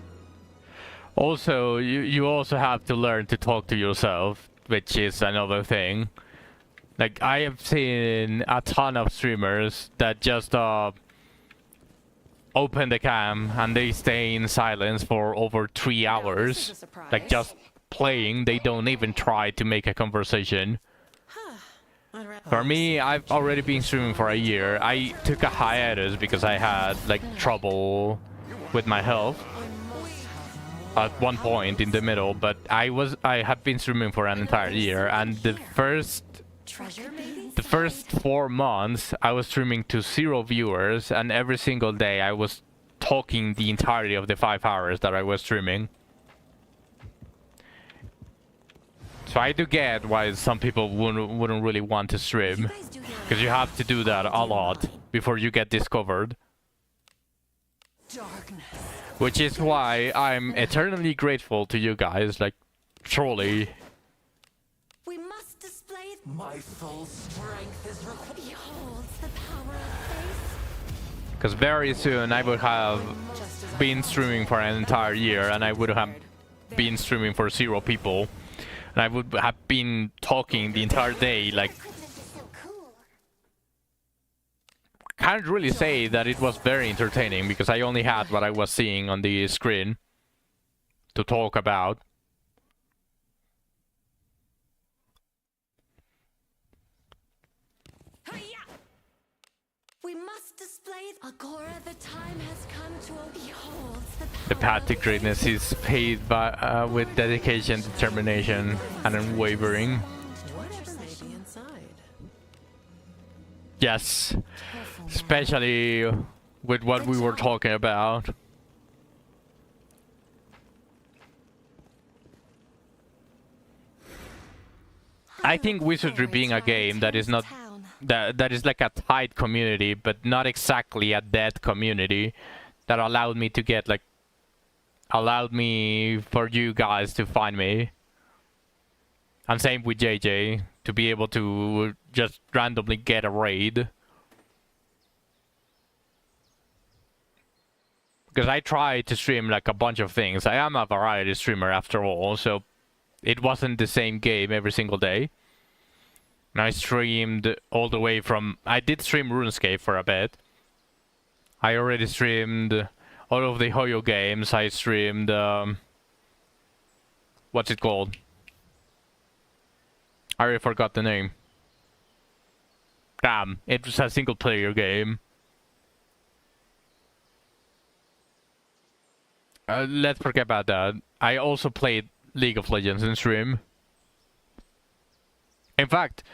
Also, you also have to learn to talk to yourself, which is another thing. Like, I have seen a ton of streamers that just open the cam and they stay in silence for over 3 Now, this is hours. a surprise. Like, just playing, they don't even try to make a conversation. I'd rather... For me, I've already been streaming for a year. I took a hiatus because I had, like, trouble with my health at one point in the middle, but I have been streaming for an entire year, and the first Treasure, maybe? 4 months I was streaming to 0 viewers, and every single day I was talking the entirety of the 5 hours that I was streaming. So I do get why some people wouldn't really want to stream, guys do your own because you have to do that a lot before you get discovered. Darkness. Which is why I'm eternally grateful to you guys, like, truly. We must display. My full strength is required. Beholds the power of Because very soon I would have been streaming for an entire year, and I would have been streaming for 0 people. And I would have been talking the entire day, like, Equipment is so cool. can't really say that it was very entertaining, because I only had what I was seeing on the screen to talk about. We must display. Agora, the time has come to beholds the power. The path to greatness is paid by with dedication, determination, and unwavering. Whatever may be inside. Yes, especially with what we were talking about. I think Wizardry being a game that is not that is like a tight community, but not exactly a dead community, that allowed me to get like allowed me for you guys to find me. And same with JJ, to be able to just randomly get a raid. Because I tried to stream like a bunch of things. I am a variety streamer after all, so it wasn't the same game every single day. And I streamed all the way from... I did stream RuneScape for a bit. I already streamed all of the Hoyo games. I streamed... what's it called? I already forgot the name. Damn, it was a single player game. Let's forget about that. I also played League of Legends in stream. In fact,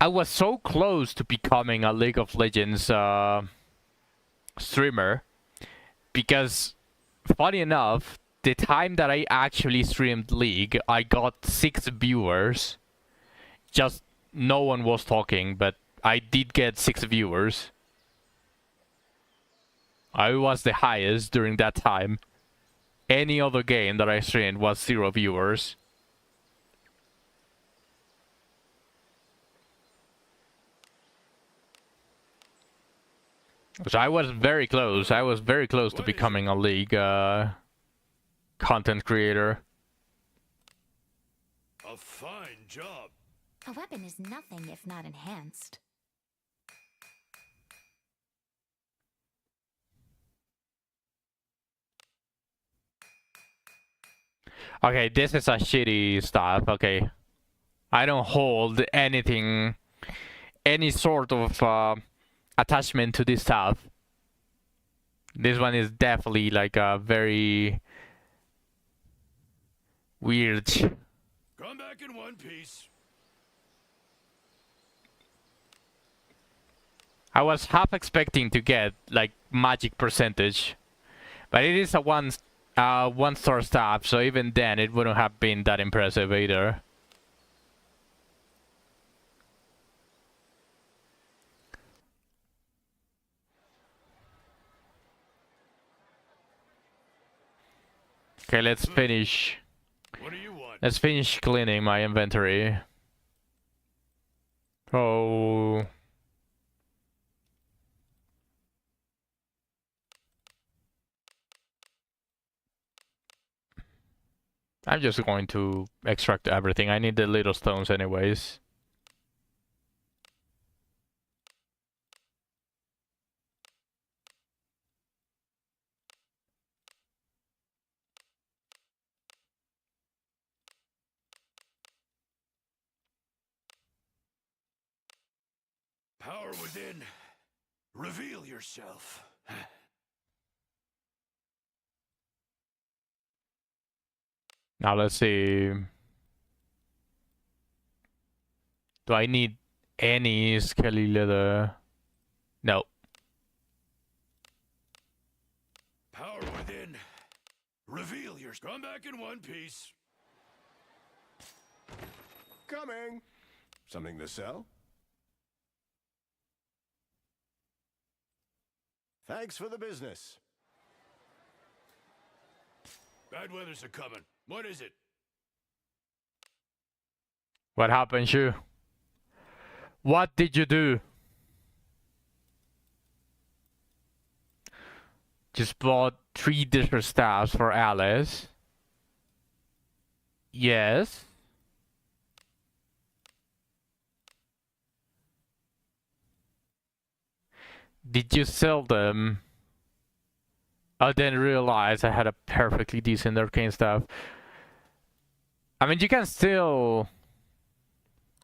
I was so close to becoming a League of Legends streamer, because funny enough, the time that I actually streamed League, I got 6 viewers. Just no one was talking, but I did get 6 viewers. I was the highest during that time. Any other game that I streamed was 0 viewers. So I was very close. I was very close to becoming a League content creator. A fine job. A weapon is nothing if not enhanced. Okay, this is a shitty stuff. Okay, I don't hold anything, any sort of attachment to this stuff. This one is definitely like a very weird. Come back in one piece. I was half expecting to get like magic percentage, but it is a one-star staff, so even then it wouldn't have been that impressive either. Okay, let's finish. What do you want? Let's finish cleaning my inventory. Oh. I'm just going to extract everything. I need the little stones anyways. Power within. Reveal yourself. Now let's see. Do I need any scaly leather? No. Power within. Reveal yourself. Come back in one piece. Coming. Something to sell? Thanks for the business. Bad weather's a-coming. What is it? What happened, Shu? What did you do? Just bought 3 different staffs for Alice. Yes. Did you sell them? I didn't realize I had a perfectly decent arcane staff. I mean, you can still...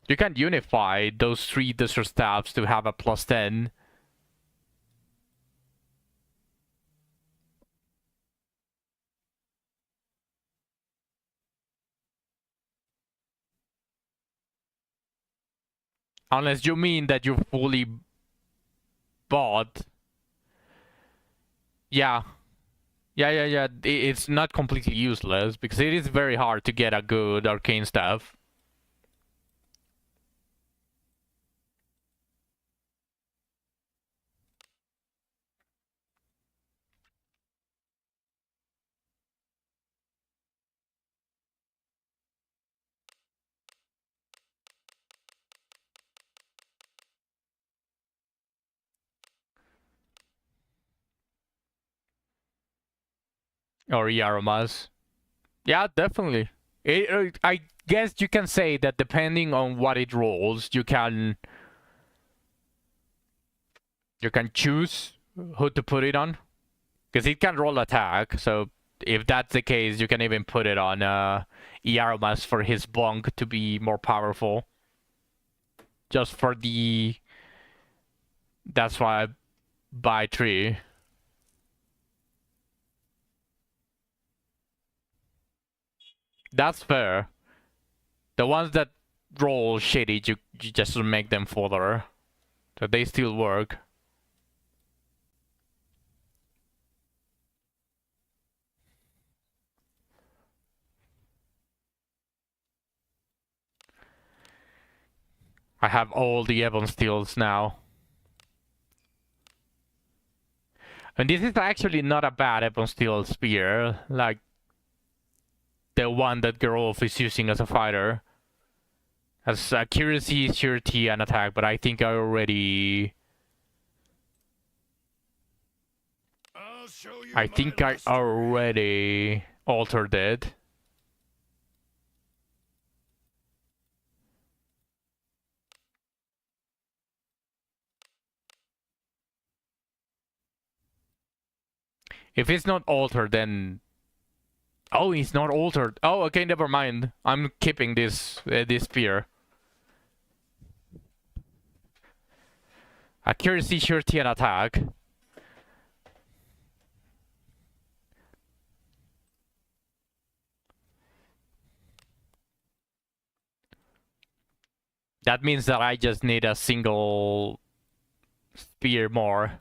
You can unify those 3 desert staffs to have a +10. Unless you mean that you fully bought. Yeah. Yeah. It's not completely useless, because it is very hard to get a good arcane staff. Or Yarumas. Yeah, definitely. I guess you can say that depending on what it rolls, you can choose who to put it on. Because it can roll attack, so if that's the case, you can even put it on Yarumas for his bonk to be more powerful. Just for the... That's why I buy 3. That's fair. The ones that roll shitty, you just make them fodder. So they still work. I have all the Ebon Steels now. And this is actually not a bad Ebon Steel spear, like the one that Gerolf is using as a fighter. Has accuracy, surety, and attack, but I think I already... I'll show you I my think I luster. already altered it. If it's not altered, then... Oh, it's not altered. Oh, okay, never mind. I'm keeping this spear. Accuracy, surety, and attack. That means that I just need a single spear more.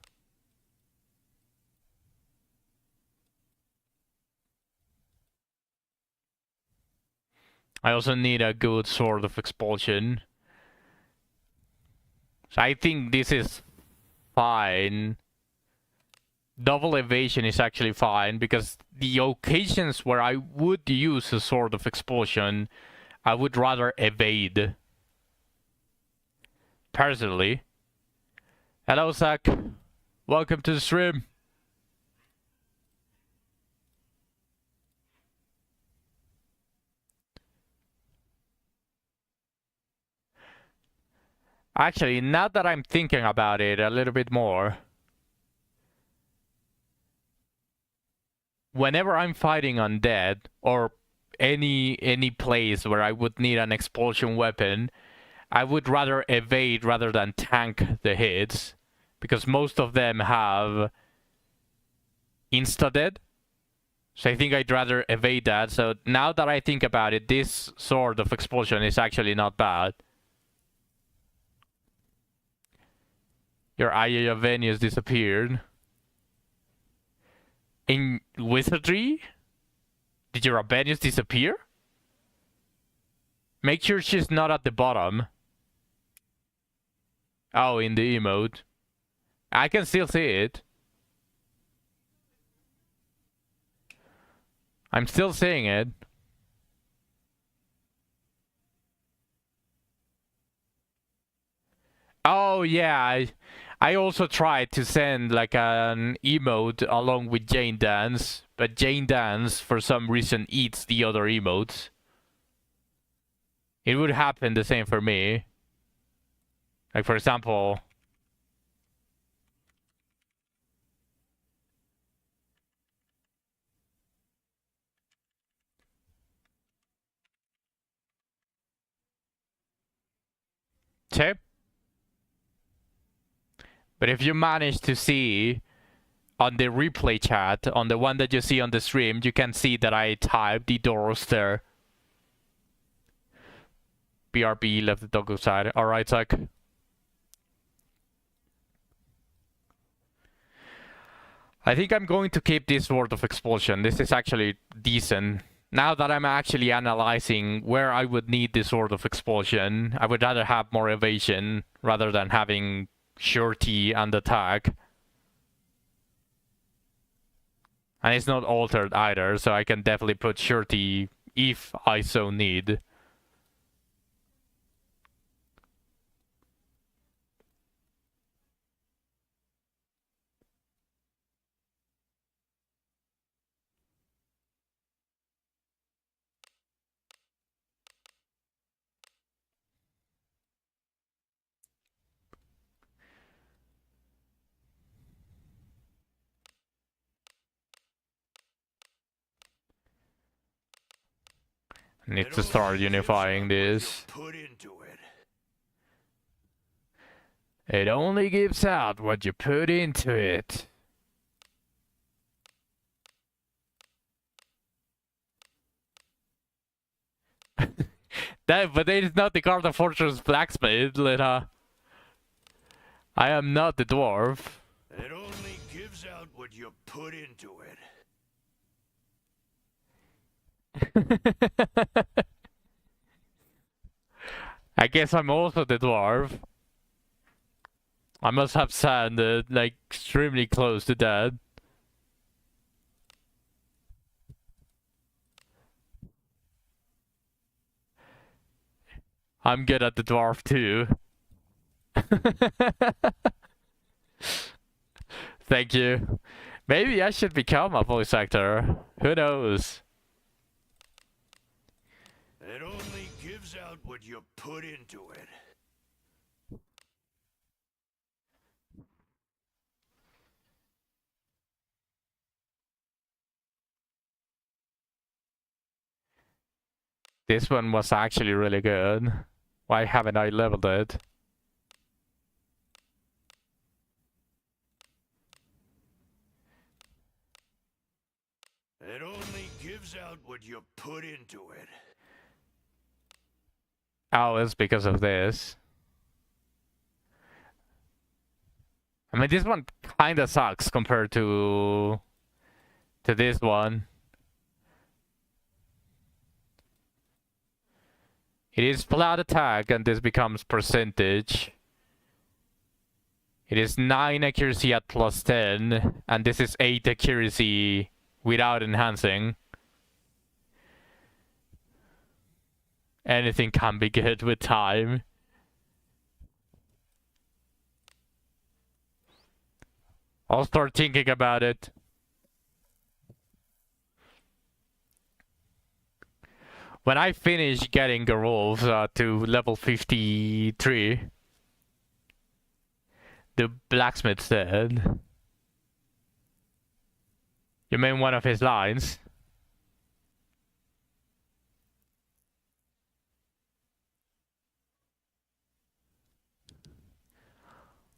I also need a good Sword of Expulsion. So I think this is fine. Double evasion is actually fine, because the occasions where I would use a Sword of Expulsion, I would rather evade. Personally. Hello, Zach. Welcome to the stream. Actually, now that I'm thinking about it a little bit more, whenever I'm fighting undead or any place where I would need an expulsion weapon, I would rather evade rather than tank the hits, because most of them have insta-dead. So I think I'd rather evade that. So now that I think about it, this Sword of Expulsion is actually not bad. Your Aya of Venus disappeared. In Wizardry? Did your Abenius disappear? Make sure she's not at the bottom. Oh, in the emote. I can still see it. I'm still seeing it. Oh yeah, I also tried to send like an emote along with Jane Dance, but Jane Dance for some reason eats the other emotes. It would happen the same for me. Like for example... Tip? But if you manage to see on the replay chat, on the one that you see on the stream, you can see that I typed the doors there. BRB left the doggo side. Alright, Zach. I think I'm going to keep this Sword of Expulsion. This is actually decent. Now that I'm actually analyzing where I would need this Sword of Expulsion, I would rather have more evasion rather than having surety and attack. And it's not altered either, so I can definitely put surety if I so need. Need to start unifying this. Put into it. It only gives out what you put into it. But it is not the Garden Fortress blacksmith, Lita. I am not the dwarf. It only gives out what you put into it. I guess I'm also the dwarf. I must have sounded like extremely close to that. I'm good at the dwarf too. Thank you. Maybe I should become a voice actor. Who knows? It only gives out what you put into it. This one was actually really good. Why haven't I leveled it? It only gives out what you put into it. Oh, it's because of this. I mean, this one kinda sucks compared to this one. It is flat attack and this becomes percentage. It is 9 accuracy at +10 and this is 8 accuracy without enhancing. Anything can be good with time. I'll start thinking about it. When I finish getting Gerolf to level 53, the blacksmith said, you mean one of his lines?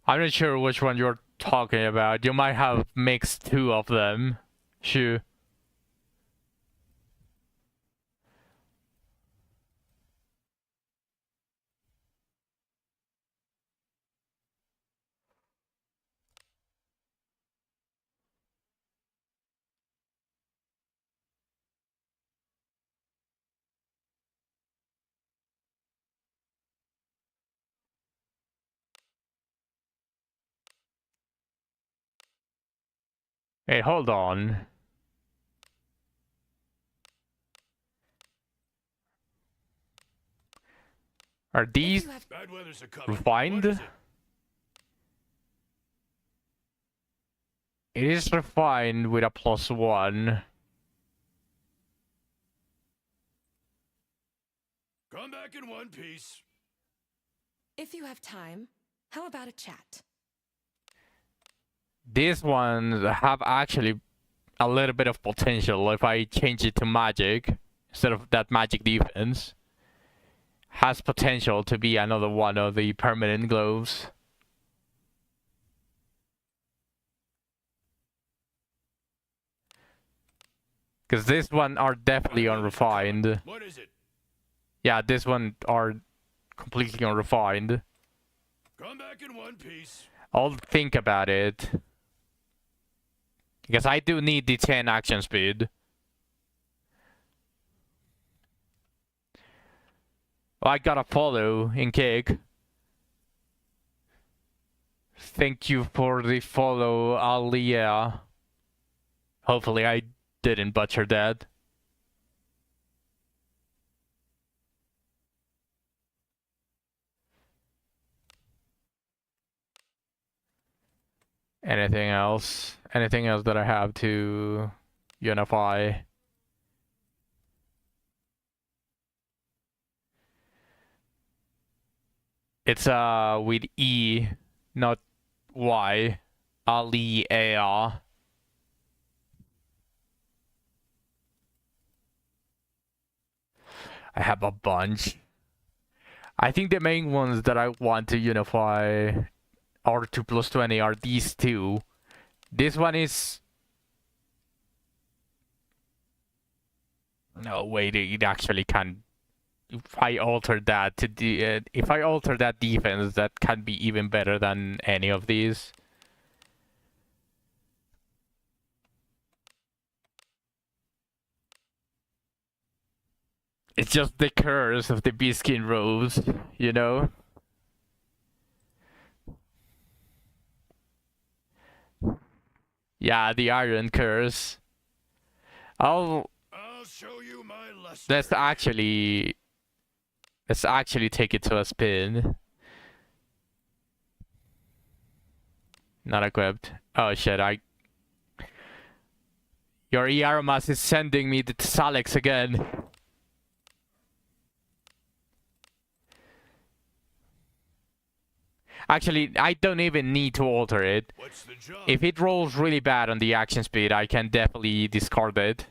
I'm not sure which one you're talking about. You might have mixed two of them. Sure. Hey, hold on. Are these Bad weather's a coming. refined? What is It is refined with a +1. Come back in one piece. If you have time, how about a chat? These ones have actually a little bit of potential if I change it to magic instead of that magic defense. Has potential to be another one of the permanent gloves. Because this one are definitely unrefined. What is it? Yeah, this one are completely unrefined. Come back in one piece. I'll think about it. Because I do need the 10 action speed. I got a follow in cake. Thank you for the follow, Alia. Hopefully I didn't butcher that. Anything else? Anything else that I have to unify? It's with E, not Y. Alia. I have a bunch. I think the main ones that I want to unify R2 plus 20 are these two. This one is... No, wait, it actually can... If I alter that to if I alter that defense, that can be even better than any of these. It's just the curse of the beeskin robes, you know? Yeah, the iron curse. I'll show you my lesson. Let's actually take it to a spin. Not equipped. Oh shit, Your Iaromas is sending me to Salix again. Actually, I don't even need to alter it. What's the job? If it rolls really bad on the action speed, I can definitely discard it.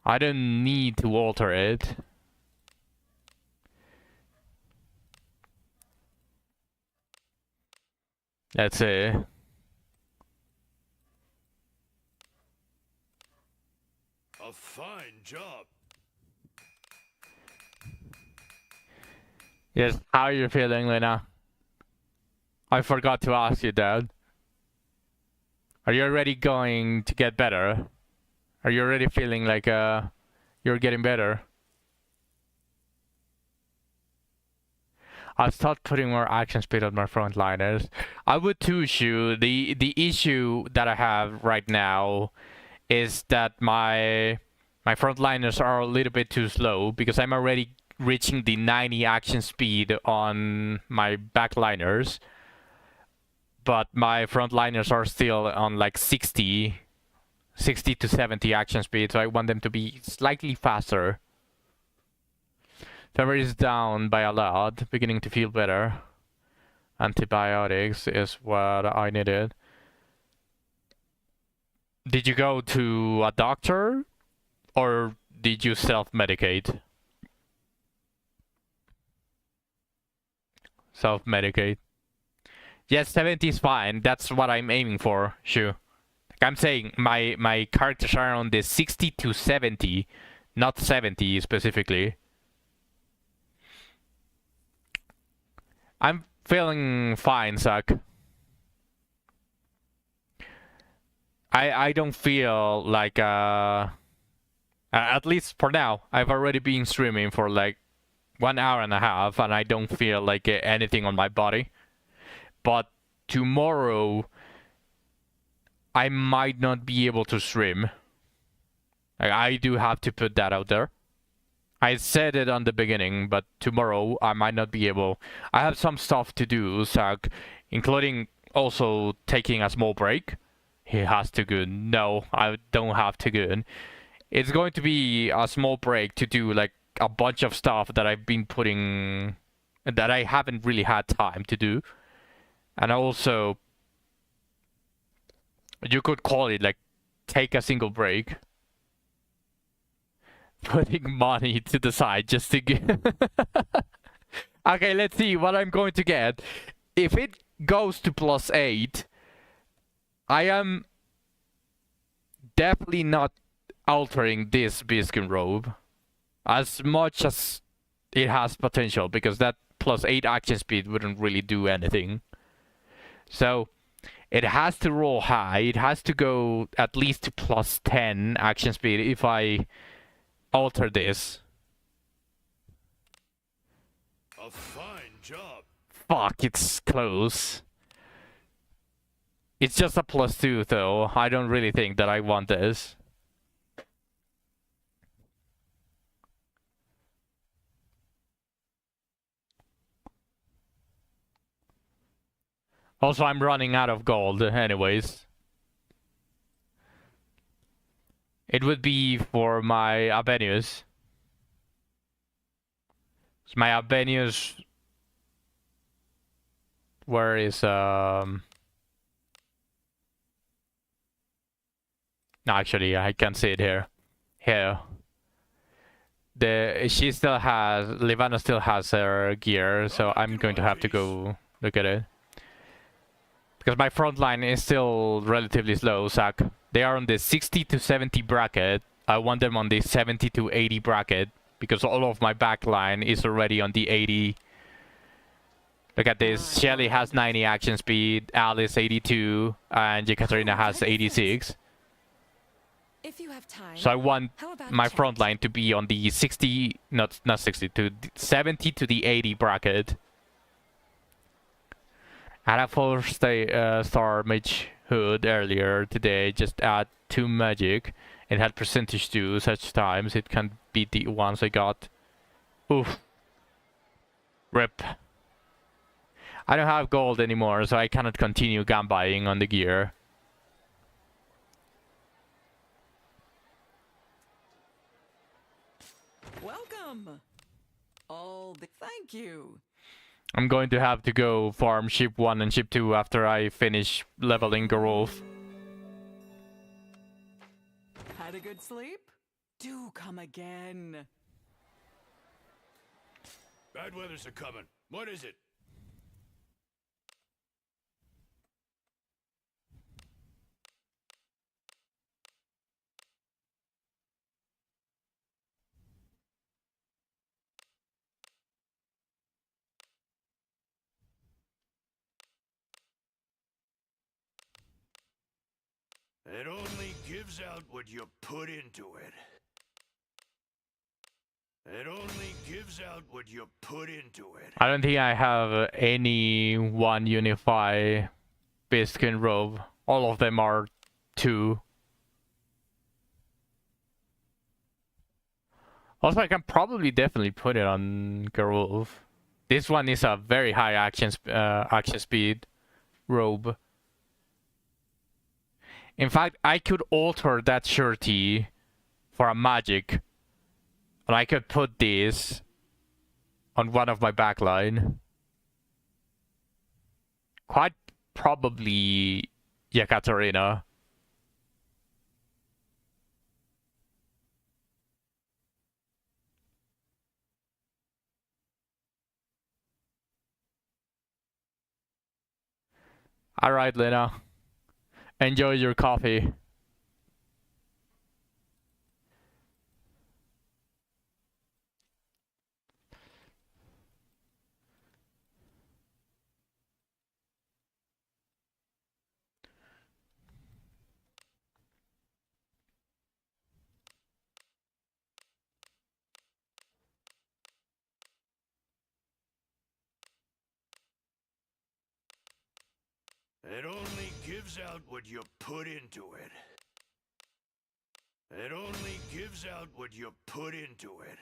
I don't need to alter it. That's it. A fine job. Yes, how are you feeling, Lena? I forgot to ask you that. Are you already going to get better? Are you already feeling like you're getting better? I'll start putting more action speed on my frontliners. I would too, Shu. The issue that I have right now is that my frontliners are a little bit too slow because I'm already reaching the 90 action speed on my backliners, but my frontliners are still on like 60 to 70 action speed, so I want them to be slightly faster. Fever is down by a lot, beginning to feel better. Antibiotics is what I needed. Did you go to a doctor or did you self-medicate? Self-medicate. Yes, 70 is fine. That's what I'm aiming for, sure. Like I'm saying, my characters are on the 60 to 70, not 70 specifically. I'm feeling fine, Zach. I don't feel like at least for now, I've already been streaming for like 1 hour and a half and I don't feel like anything on my body. But tomorrow I might not be able to stream. Like, I do have to put that out there. I said it on the beginning, but tomorrow I might not be able. I have some stuff to do, Zach, including also taking a small break. He has to go. No, I don't have to go. It's going to be a small break to do like a bunch of stuff that I've been putting, that I haven't really had time to do. And also, you could call it like take a single break. Putting money to the side just to get... Okay, let's see what I'm going to get. If it goes to +8, I am definitely not altering this bearskin robe as much as it has potential, because that +8 action speed wouldn't really do anything. So it has to roll high. It has to go at least to +10 action speed if I alter this. A fine job. Fuck, it's close. It's just a +2 though. I don't really think that I want this. Also, I'm running out of gold anyways. It would be for my Abenius. My Abenius... Where is... No, actually, I can see it here. here. Livana still has her gear, so I'm going to have to go look at it. Because my front line is still relatively slow, Zach. They are on the 60 to 70 bracket. I want them on the 70 to 80 bracket, because all of my back line is already on the 80. Look at this. Shelly has 90 action speed, Alice 82, and Yekaterina has 86. If you have time. So I want how about my a chat? front line to be on the 60, not 60, to 70 to the 80 bracket. I had a 4-star mage hood earlier today, just add 2 magic. It had percentage too, such times it can beat the ones I got. Oof. Rip. I don't have gold anymore, so I cannot continue gun buying on the gear. Welcome. Thank you. I'm going to have to go farm ship 1 and ship 2 after I finish leveling Garulf. Had a good sleep? Do come again. Bad weather's a-coming. What is it? It only gives out what you put into it. It only gives out what you put into it. I don't think I have any 1 Unify Biskin robe. All of them are 2. Also, I can probably definitely put it on Garulf. This one is a very high action speed robe. In fact, I could alter that shirty for a magic. And I could put this on one of my backline. Quite probably Yekaterina. Alright, Lena. Enjoy your coffee. It only gives out what you put into it. It only gives out what you put into it.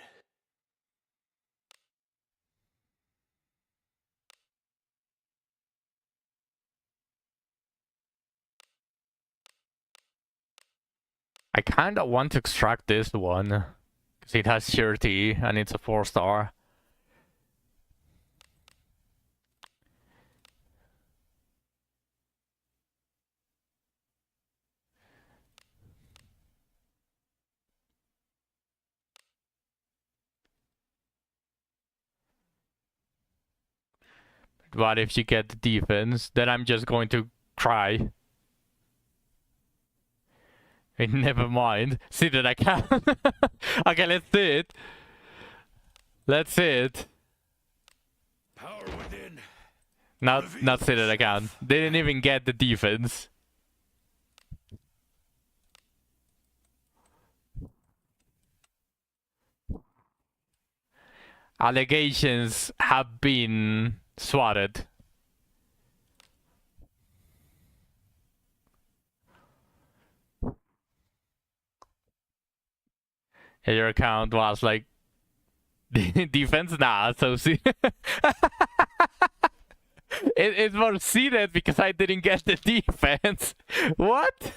I kinda want to extract this one. Because it has surety and it's a 4-star. But if you get the defense, then I'm just going to cry. Never mind. See that I can. Okay, let's do it. Let's see it. Power within. Not see that I can. They didn't even get the defense. Allegations have been swatted. And your account was like defense, nah. So see, it's more seated because I didn't get the defense. What?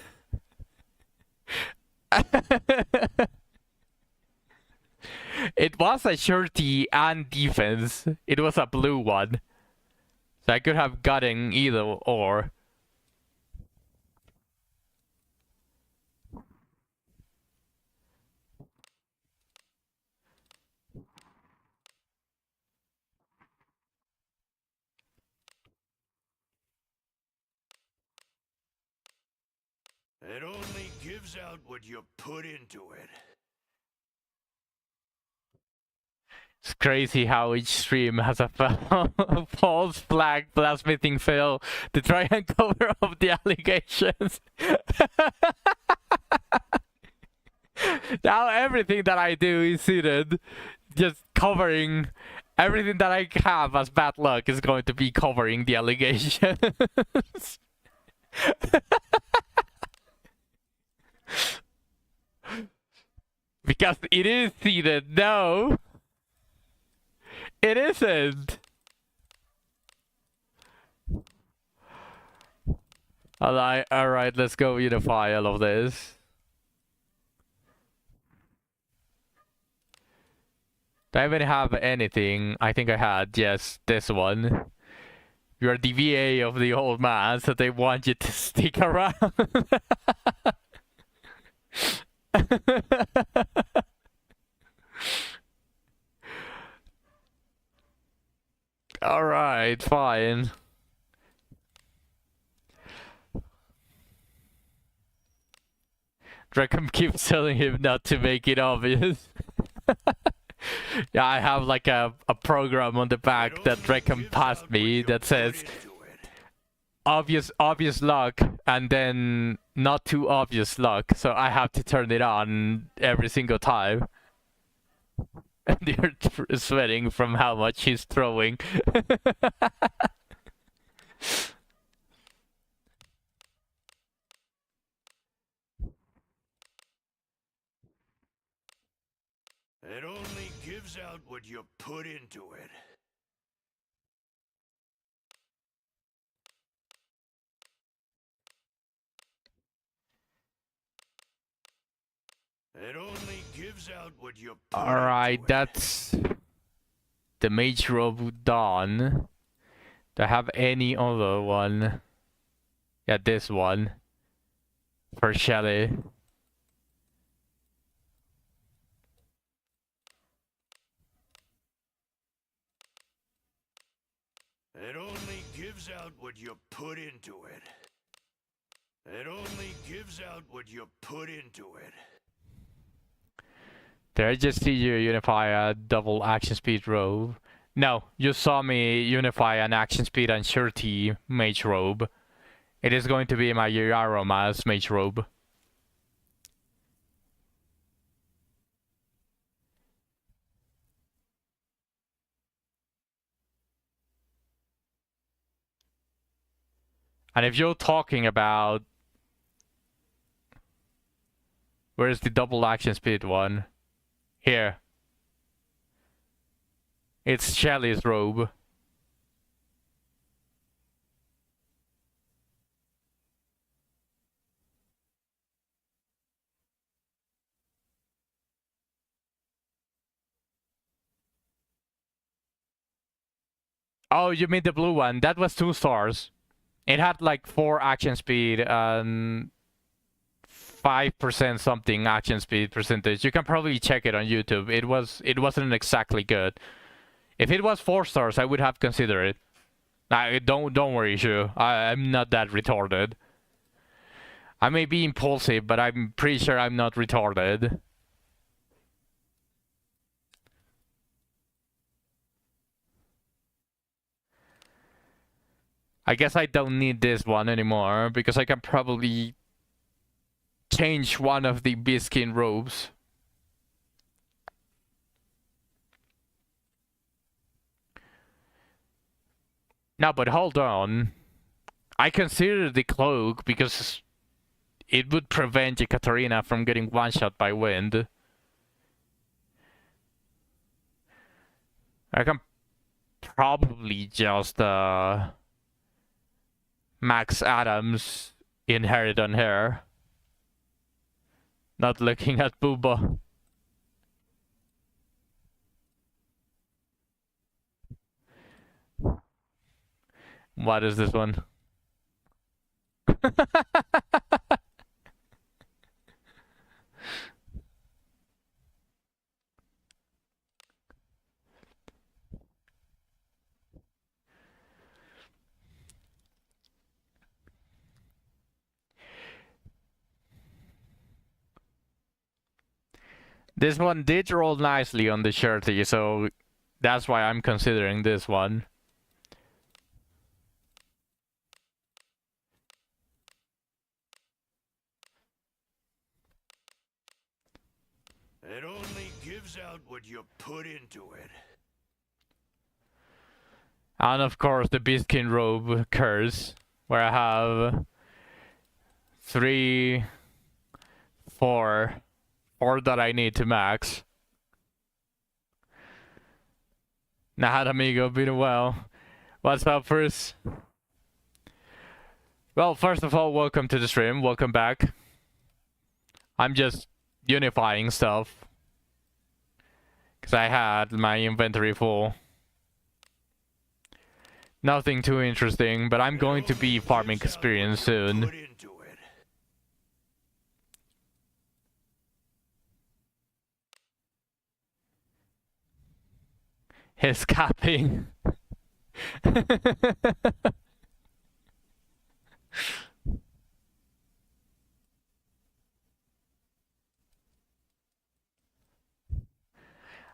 It was a surety and defense. It was a blue one. So I could have gotten either or. gives out what you put into it. It's crazy how each stream has a false flag blacksmithing fail to try and cover up the allegations. Now everything that I do is seated, just covering everything that I have as bad luck is going to be covering the allegations. Because it is seated, no! It isn't! Alright, let's go unify all of this. Do I even have anything? I think I had, yes, this one. You're the VA of the old man, so they want you to stick around. Alright, fine. Draken keeps telling him not to make it obvious. Yeah, I have like a program on the back that Draken passed me that says obvious luck and then not too obvious luck, so I have to turn it on every single time. And you're sweating from how much he's throwing. It only gives out what you put into it. It only gives out what you put Alright, into it. that's the Mage Robe done. Do I have any other one? Yeah, this one. For Shelly. It only gives out what you put into it. It only gives out what you put into it. Did I just see you unify a double action speed robe? No, you saw me unify an action speed and surety mage robe. It is going to be my Aroma's mage robe. And if you're talking about... Where's the double action speed one? Here. It's Shelly's robe. Oh, you mean the blue one? That was 2 stars. It had like 4 action speed and 5% something action speed percentage. You can probably check it on YouTube. It wasn't exactly good. If it was 4 stars, I would have considered it. Don't worry, Shu. I'm not that retarded. I may be impulsive, but I'm pretty sure I'm not retarded. I guess I don't need this one anymore, because I can probably change one of the beeskin robes. No, but hold on. I consider the cloak because it would prevent Ekaterina from getting one-shot by wind. I can probably just Max Adams inherit on her. Not looking at Booba. What is this one? This one did roll nicely on the shirty, so that's why I'm considering this one. It only gives out what you put into it. And of course the Beastkin robe curse, where I have 3, 4 that I need to max. Nah, amigo, been a while. What's up, Bruce? Well, first of all, welcome to the stream. Welcome back. I'm just unifying stuff, because I had my inventory full. Nothing too interesting, but I'm going to be farming experience soon. Put into it. Escaping.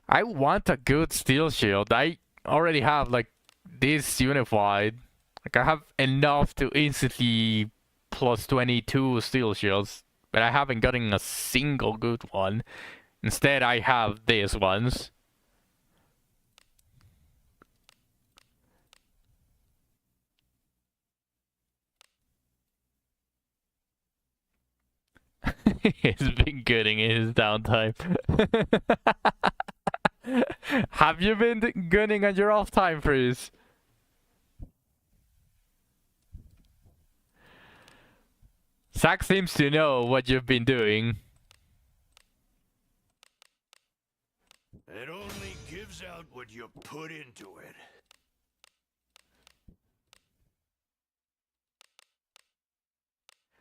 I want a good steel shield. I already have like this unified. Like I have enough to instantly plus 22 steel shields, but I haven't gotten a single good one. Instead, I have these ones. He's been gooding in his downtime. Have you been gunning on your off time, Freeze? Zach seems to know what you've been doing. It only gives out what you put into it.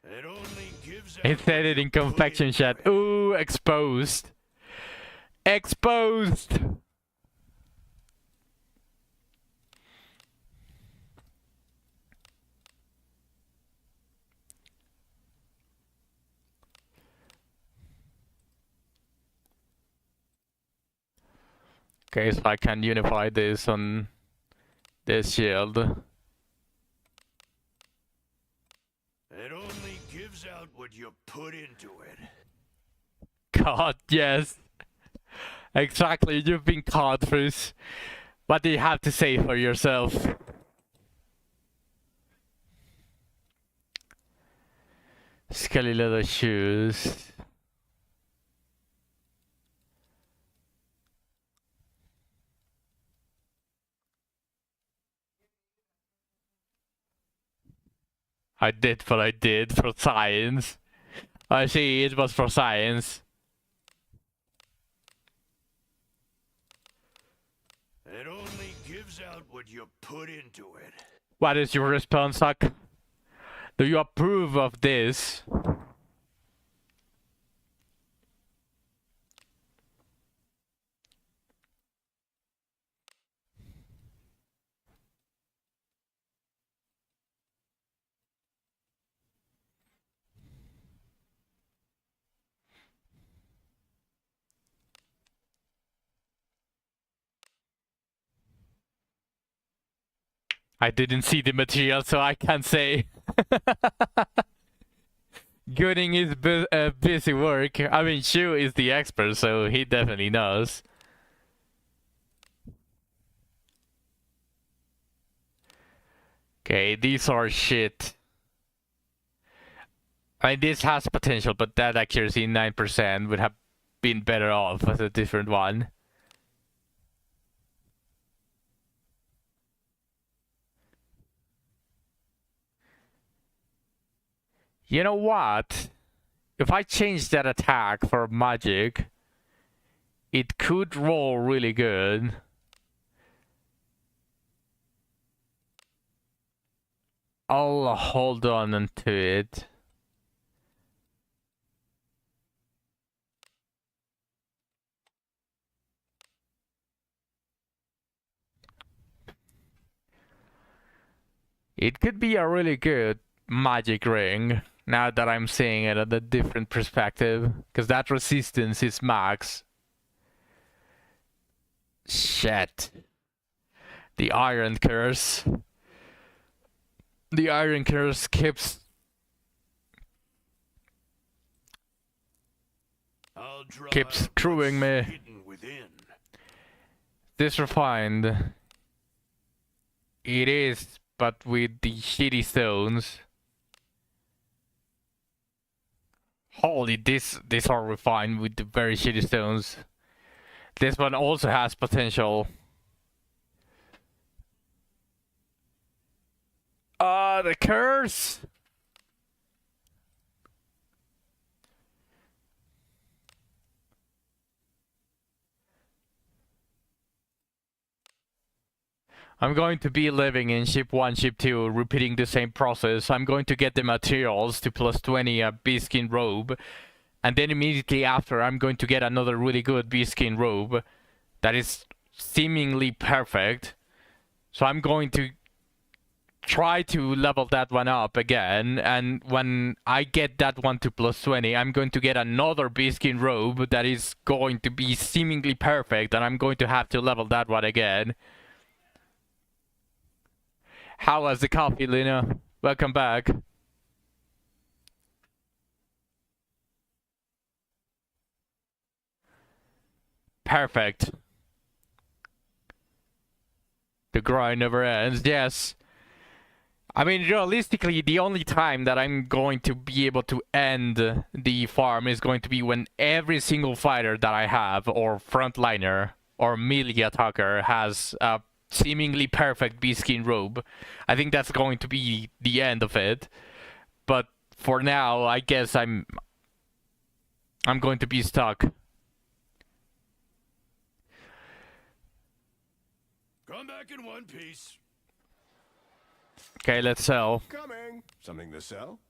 It only gives out. He said it in confection chat. Ooh, exposed. Exposed! Okay, so I can unify this on this shield. It only gives out what you put into it. God, yes. Exactly, you've been caught, Bruce. What do you have to say for yourself? Skelly leather shoes. I did what I did for science. I see, it was for science. It only gives out what you put into it. What is your response, Huck? Do you approve of this? I didn't see the material, so I can't say. Gooding is busy work. I mean, Shu is the expert, so he definitely knows. Okay, these are shit. I mean, this has potential, but that accuracy 9% would have been better off as a different one. You know what? If I change that attack for magic, it could roll really good. I'll hold on to it. It could be a really good magic ring, now that I'm seeing it at a different perspective, because that resistance is max Shit. The Iron Curse. The Iron Curse keeps... I'll draw keeps out screwing what's me. hidden within. This refined. It is, but with the shitty stones. Holy, these are refined with the very shitty stones. This one also has potential. The curse! I'm going to be living in ship 1, ship 2, repeating the same process. I'm going to get the materials to plus 20 a beeskin robe. And then immediately after, I'm going to get another really good beeskin robe that is seemingly perfect. So I'm going to try to level that one up again. And when I get that one to plus 20, I'm going to get another beeskin robe that is going to be seemingly perfect. And I'm going to have to level that one again. How was the coffee, Lena? Welcome back. Perfect. The grind never ends, yes. I mean, realistically, the only time that I'm going to be able to end the farm is going to be when every single fighter that I have, or frontliner, or melee attacker has a seemingly perfect beeskin robe. I think that's going to be the end of it. But for now, I guess I'm going to be stuck. Come back in one piece. Okay, let's sell. Coming. Something to sell?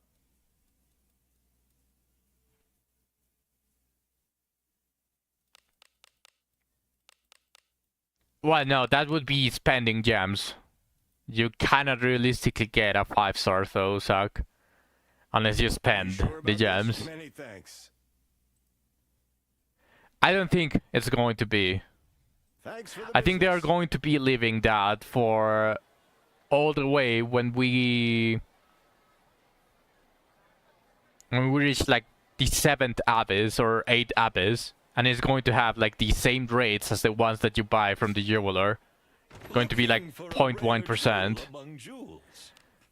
Well, no, that would be spending gems. You cannot realistically get a 5-star though, Suck. Unless you spend Sure the about this? gems. Many thanks. I don't think it's going to be. Thanks for the I think they are business. going to be leaving that for all the way when we reach like the 7th abyss or 8th abyss, and it's going to have like the same rates as the ones that you buy from the jeweler. Going to be like 0.1%.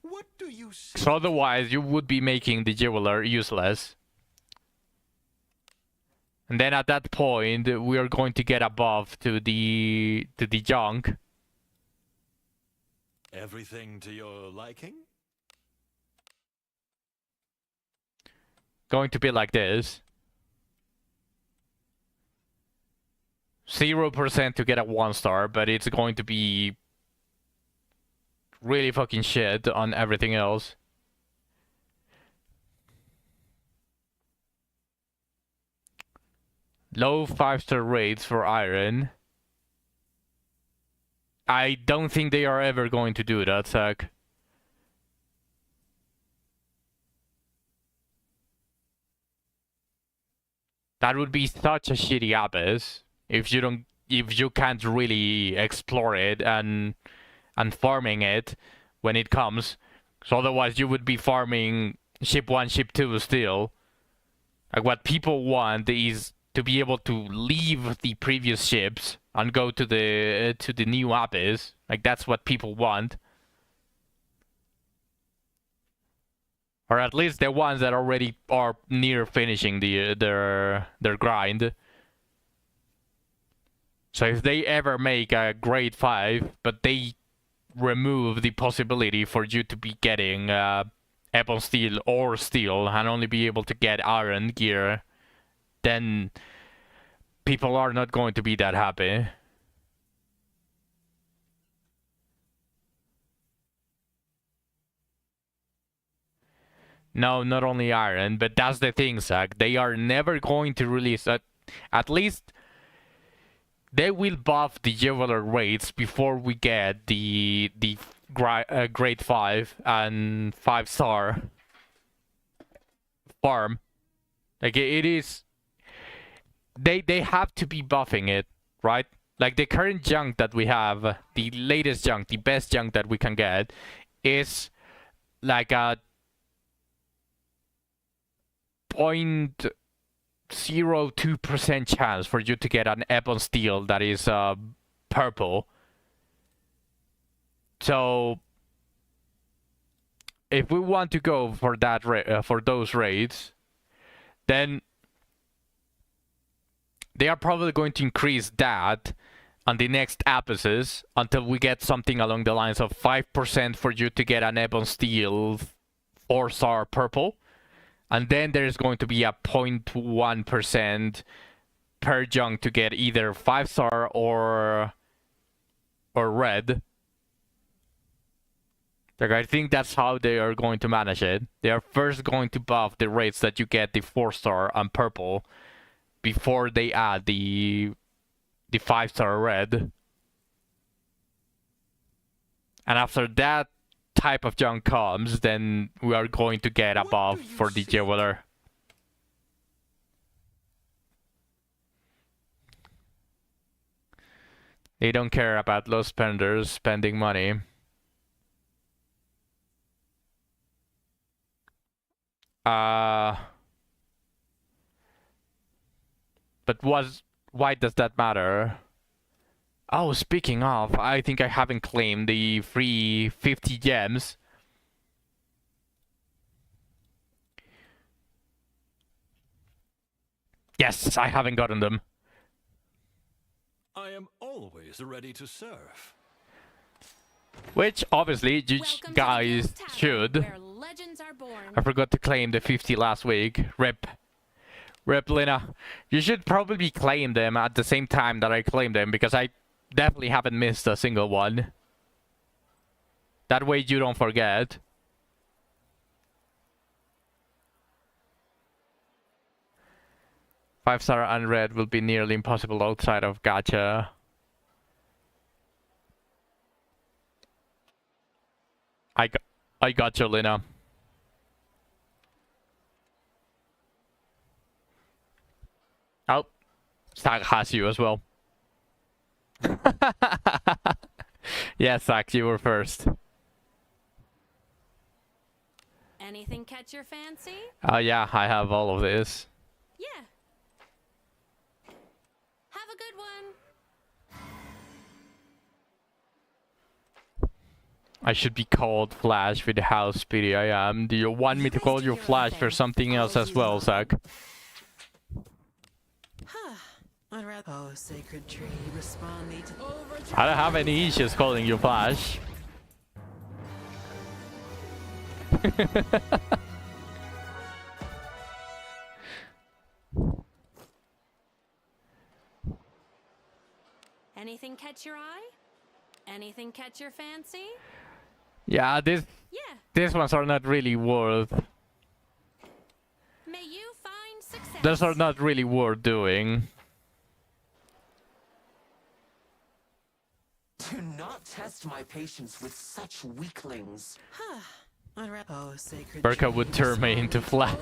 What do you see? So otherwise you would be making the jeweler useless. And then at that point we are going to get above to the junk. Everything to your liking? Going to be like this. 0% to get a 1-star, but it's going to be really fucking shit on everything else. Low 5-star rates for iron. I don't think they are ever going to do that, Zach. That would be such a shitty abyss if you can't really explore it and farming it when it comes. So otherwise you would be farming ship 1, ship 2 still. Like what people want is to be able to leave the previous ships and go to the new abyss. Like that's what people want. Or at least the ones that already are near finishing their grind. So if they ever make a grade 5, but they remove the possibility for you to be getting Ebon Steel or Steel and only be able to get Iron gear, then people are not going to be that happy. No, not only Iron, but that's the thing, Zach. They are never going to release at least they will buff the jeweler rates before we get the grade 5 and 5-star farm. Like it is, they have to be buffing it, right? Like the current junk that we have, the latest junk, the best junk that we can get, is like a 0.02% chance for you to get an Ebon Steel that is purple. So if we want to go for that for those raids, then they are probably going to increase that on the next episodes until we get something along the lines of 5% for you to get an Ebon Steel 4-star purple. And then there's going to be a 0.1% per junk to get either 5-star or red. Like, I think that's how they are going to manage it. They are first going to buff the rates that you get the 4-star and purple before they add the 5-star red. And after that type of junk comes, then we are going to get a buff for the jeweler. They don't care about low spenders spending money. But why does that matter? Oh, speaking of, I think I haven't claimed the free 50 gems. Yes, I haven't gotten them. I am always ready to serve. Which, obviously, you Welcome guys to the Guild Tavern, should. where legends are born. I forgot to claim the 50 last week. Rip. Rip, Lina. You should probably claim them at the same time that I claim them, because I definitely haven't missed a single one. That way you don't forget. Five-star unread will be nearly impossible outside of gacha. I got you, Lina. Oh, Zach has you as well. Yeah, Zach, you were first. Anything catch your fancy? Oh yeah, I have all of this. Yeah. Have a good one. I should be called Flash with how speedy I am. Do you want me to call you Flash for something else as well, Zach? I'd rather. Oh, sacred tree, respond me to. I don't have any issues calling you Flash. Anything catch your eye? Anything catch your fancy? Yeah, Yeah. these ones are not really worth. May you find success. Those are not really worth doing. Do not test my patience with such weaklings. I'd rather. Oh, sacred Berka tree, would turn me respond into Flash.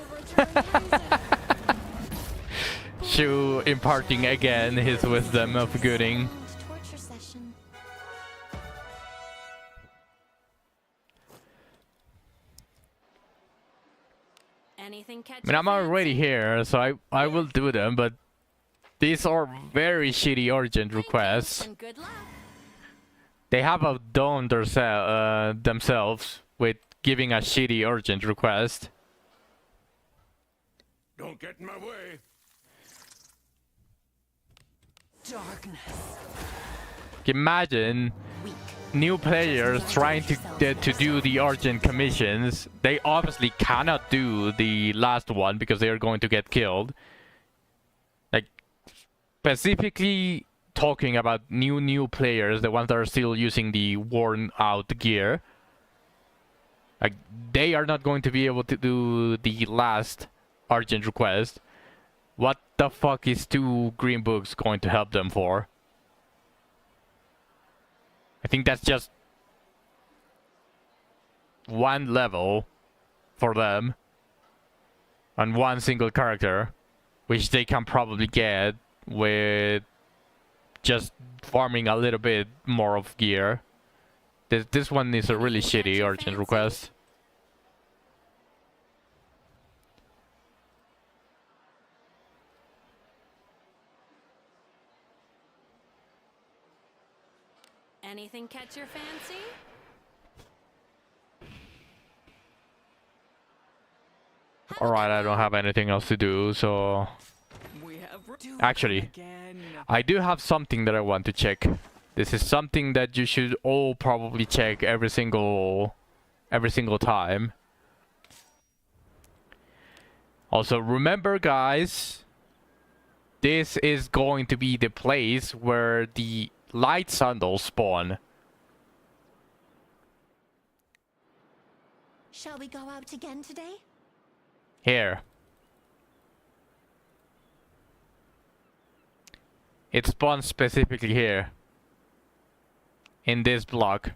Shu imparting again his wisdom of gooding. Torture session. Anything catch I mean, your I'm already fancy? here, so I will do them, but these are very shitty urgent Thank you, requests. and good luck. They have outdone themselves with giving a shitty urgent request. Don't get in my way. darkness. Imagine new players trying to do the urgent commissions. They obviously cannot do the last one because they are going to get killed. Like, specifically talking about new players, the ones that are still using the worn out gear. Like, they are not going to be able to do the last urgent request. What the fuck is 2 green books going to help them for? I think that's just one level for them on one single character, which they can probably get with just farming a little bit more of gear. This one is a really shitty urgent request. Anything catch your fancy? Alright, I don't have anything else to do, so... We have Actually, again. I do have something that I want to check. This is something that you should all probably check every single time. Also, remember guys, this is going to be the place where the light sandals spawn. Shall we go out again today? Here. It spawns specifically here. In this block.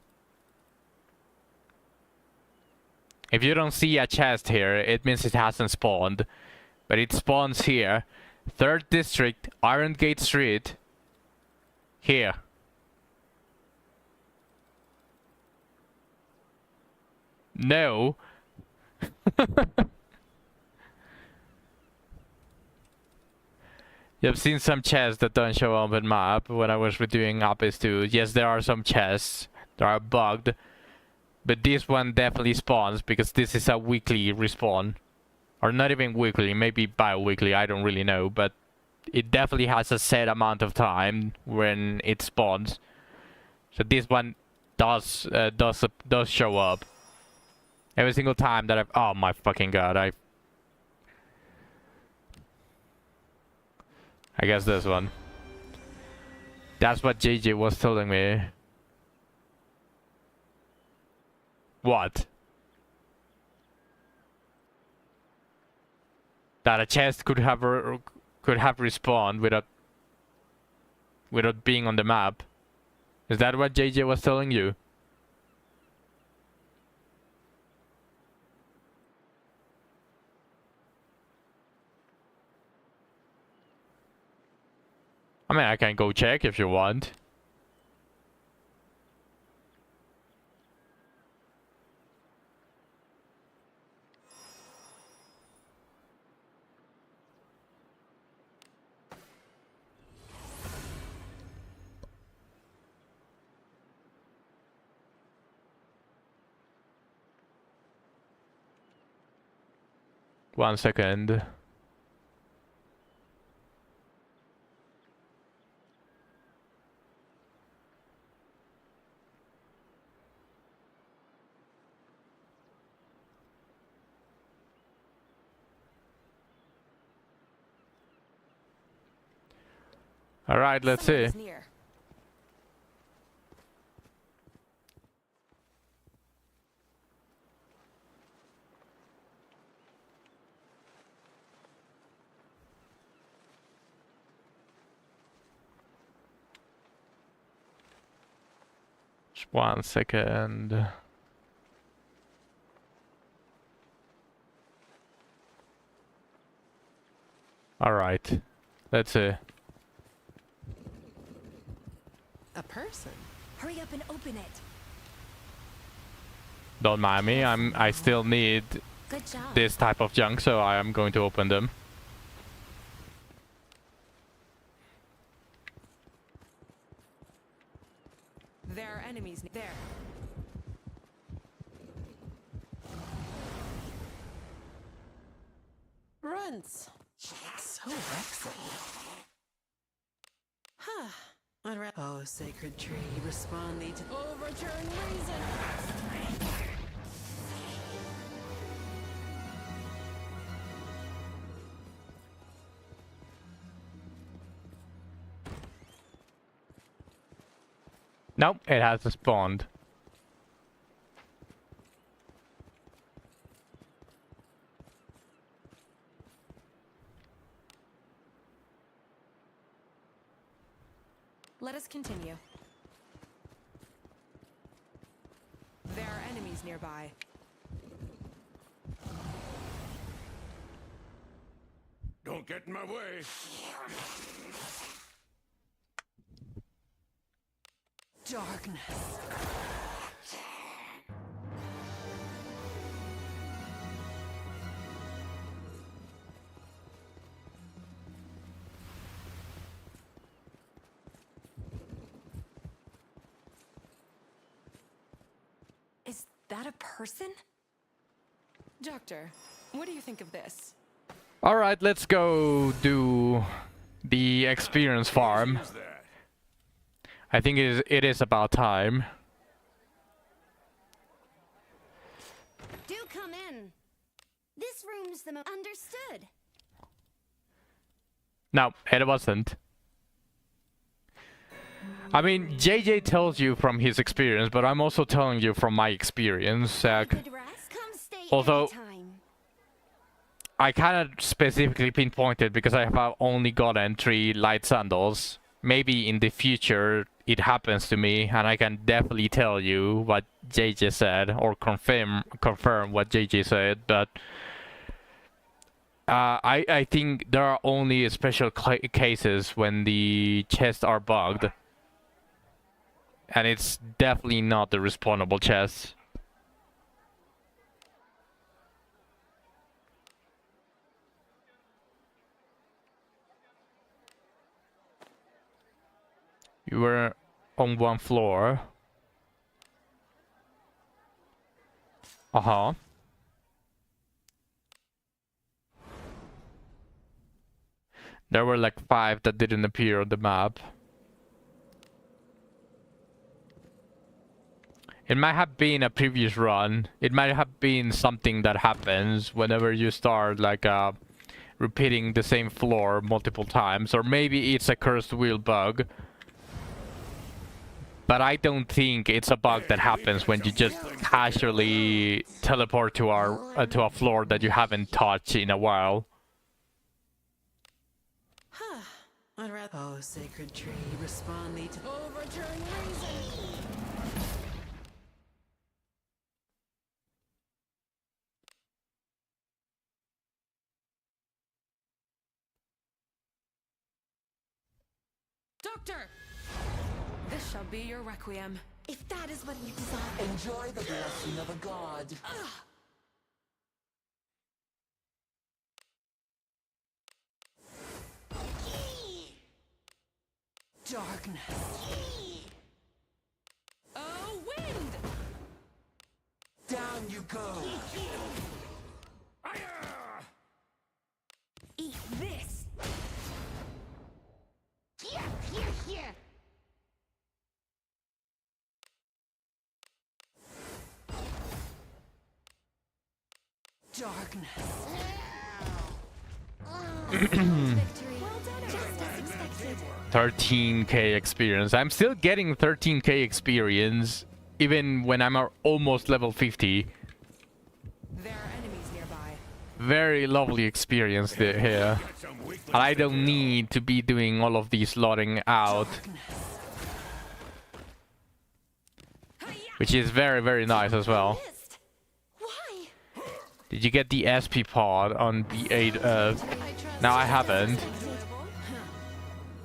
If you don't see a chest here, it means it hasn't spawned. But it spawns here. 3rd District, Iron Gate Street. Here. No. You've seen some chests that don't show up in map when I was redoing Apis 2. Yes, there are some chests that are bugged. But this one definitely spawns because this is a weekly respawn. Or not even weekly, maybe bi-weekly, I don't really know. But it definitely has a set amount of time when it spawns. So this one does show up. Every single time that I've... Oh my fucking god, I guess this one. That's what JJ was telling me. What? That a chest could have respawned without being on the map. Is that what JJ was telling you? I mean, I can go check if you want. One second. All right, let's see. Someone is near. Just 1 second. All right, let's see. A person. Hurry up and open it. Don't mind me. I still need Good job. this type of junk, so I am going to open them. There are enemies there. Runts. So vexing. Huh. Oh, sacred tree, respond thee to Overturn reason. Nope, it has spawned. Let us continue. There are enemies nearby. Don't get in my way. Darkness. Is that a person? Doctor, what do you think of this? All right, let's go do the experience farm. Use that. I think it is about time. Do come in. This room's the most understood. No, it wasn't. I mean, JJ tells you from his experience, but I'm also telling you from my experience. Good rest. Come stay Although- anytime. I kind of specifically pinpointed because I have only gotten 3 light sandals. Maybe in the future it happens to me, and I can definitely tell you what JJ said or confirm what JJ said. But I think there are only special cases when the chests are bugged, and it's definitely not the respawnable chest. You were on 1 floor. Uh-huh. There were like 5 that didn't appear on the map. It might have been a previous run. It might have been something that happens whenever you start like repeating the same floor multiple times. Or maybe it's a cursed wheel bug. But I don't think it's a bug that happens when you just casually teleport to a floor that you haven't touched in a while. Unwrap. Oh, sacred tree, respond thee to. Overturn reason! Doctor! This shall be your requiem. If that is what you desire. Enjoy the blessing of a god. Darkness. Oh, wind! Down you go. Eat this. Here, here, here. Darkness. Victory. Well done, just as expected. 13k experience. I'm still getting 13k experience even when I'm almost level 50. There are enemies nearby. Very lovely experience here. And I don't need to be doing all of these loading out, which is very, very nice as well. Missed. Why? Did you get the SP pod on B8? No, I haven't.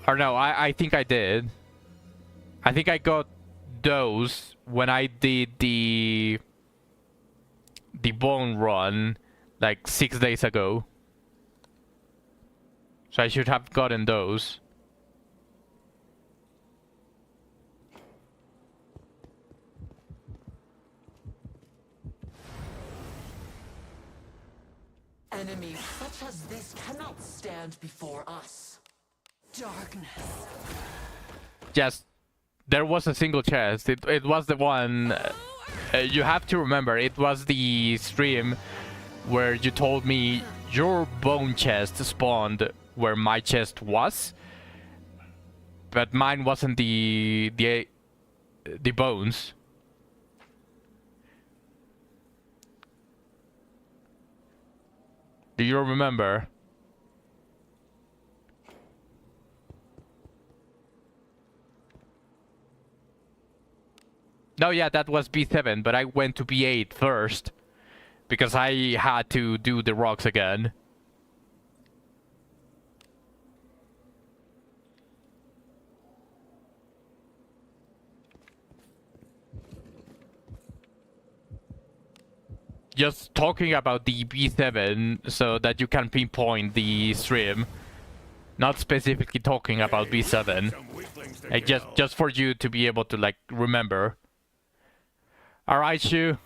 Or no, I think I did. I think I got those when I did the bone run like 6 days ago. So I should have gotten those. Enemies such as this cannot stand before us. Darkness. Just there was a single chest. It was the one. You have to remember, it was the stream where you told me your bone chest spawned where my chest was, but mine wasn't the bones. Do you remember? No, yeah, that was B7, but I went to B8 first because I had to do the rocks again. just talking about the B7 so that you can pinpoint the stream. Not specifically talking about B7. Some weaklings to Like, kill. just for you to be able to, like, remember. Alright, Shu.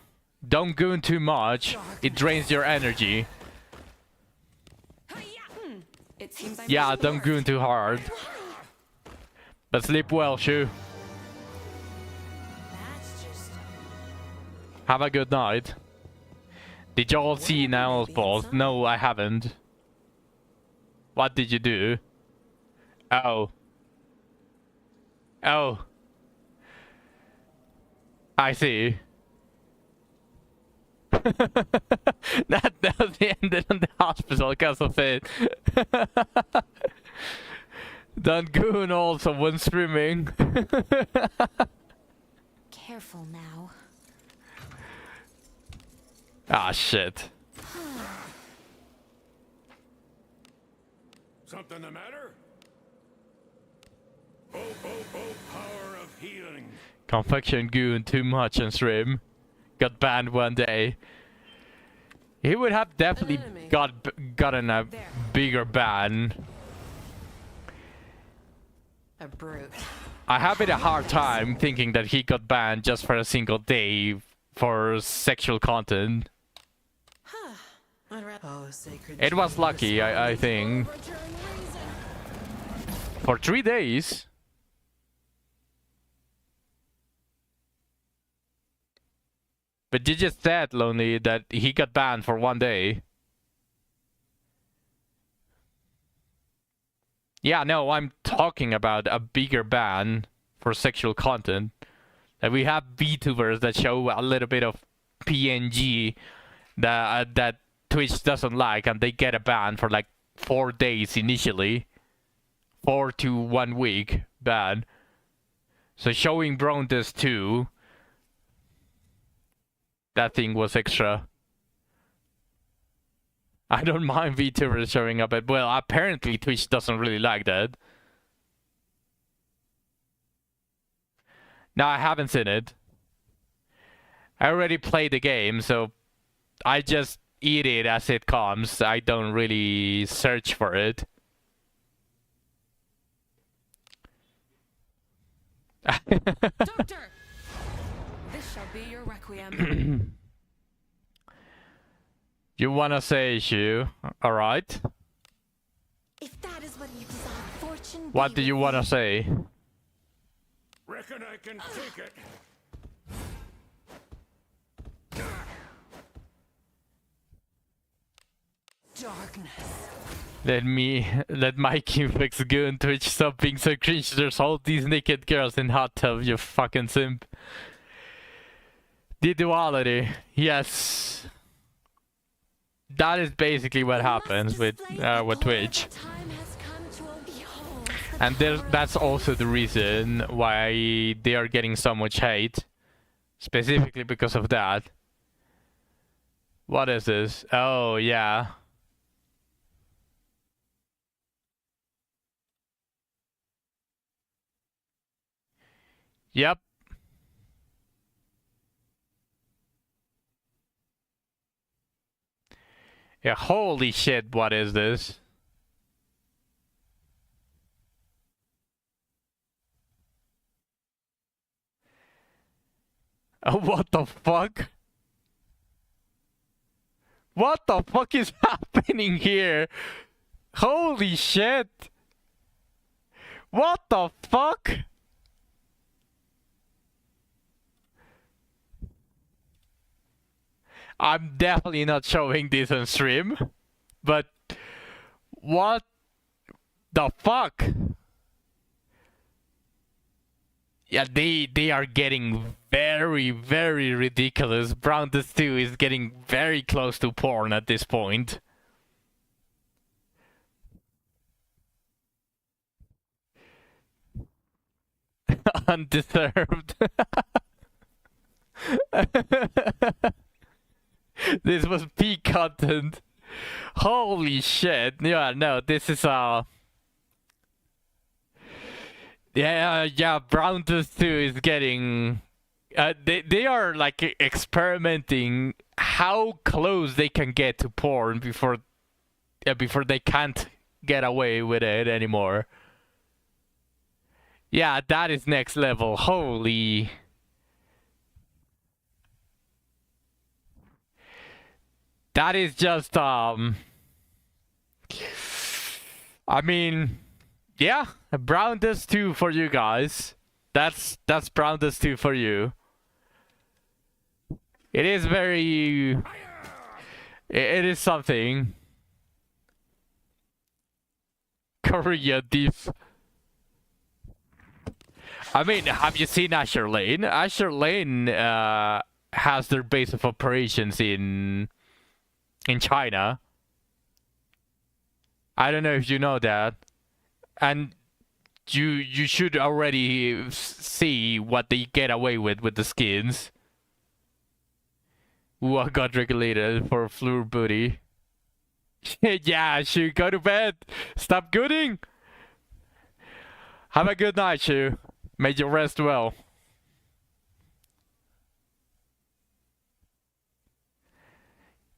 Don't goon too much. It drains your energy. It seems I'm Yeah, being don't warned. goon too hard. But sleep well, Shu. That's just Have a good night. Did y'all see Niall's balls? No, I haven't. What did you do? Oh. Oh. I see. that was the end in the hospital because of it. Don't goon also when streaming. Careful now. Ah, shit. Something the matter? Oh, power of healing. Confection goon too much on stream. Got banned one day. He would have definitely enemy. gotten a bigger ban. A brute. I have it a hard time thinking that he got banned just for a single day for sexual content. Oh, sacred It was tree, lucky, I think. return reason. For 3 days. But you just said, Lonely, that he got banned for 1 day. Yeah, no, I'm talking about a bigger ban for sexual content. That we have VTubers that show a little bit of PNG that Twitch doesn't like, and they get a ban for like 4 days initially. 4 to 1 week ban. So showing Brontes too. That thing was extra. I don't mind VTubers showing up, but well, apparently Twitch doesn't really like that. No, I haven't seen it. I already played the game, so I just eat it as it comes. I don't really search for it. Doctor! This shall be your requiem. You wanna say Shu? Alright. If that is what you desire, fortune. What be do you with wanna say? Reckon I can take it. darkness. Let Mikey fix goon Twitch stop being so cringe. There's all these naked girls in hot tub, you fucking simp. The duality, yes. That is basically what happens with Twitch. And that's also the reason why they are getting so much hate. Specifically because of that. What is this? Oh, yeah. Yep. Yeah, holy shit, what is this? Oh, what the fuck? What the fuck is happening here? Holy shit! What the fuck? I'm definitely not showing this on stream, but what the fuck? Yeah, they are getting very, very ridiculous. Brownless 2 is getting very close to porn at this point. Undeserved. This was peak content. Holy shit. Yeah, no, this is yeah, Brownless 2 is getting they are like experimenting how close they can get to porn before they can't get away with it anymore. Yeah, that is next level. Holy. That is just I mean, yeah, Brown does 2 for you guys. That's Brown does 2 for you. It is very it is something. Korea deep. I mean, have you seen Asher Lane? Asher Lane has their base of operations in China. I don't know if you know that. And you should already see what they get away with the skins. Ooh, I got regulated for floor booty. Yeah, Shu, go to bed. Stop gooding. Have a good night, Shu. May you rest well.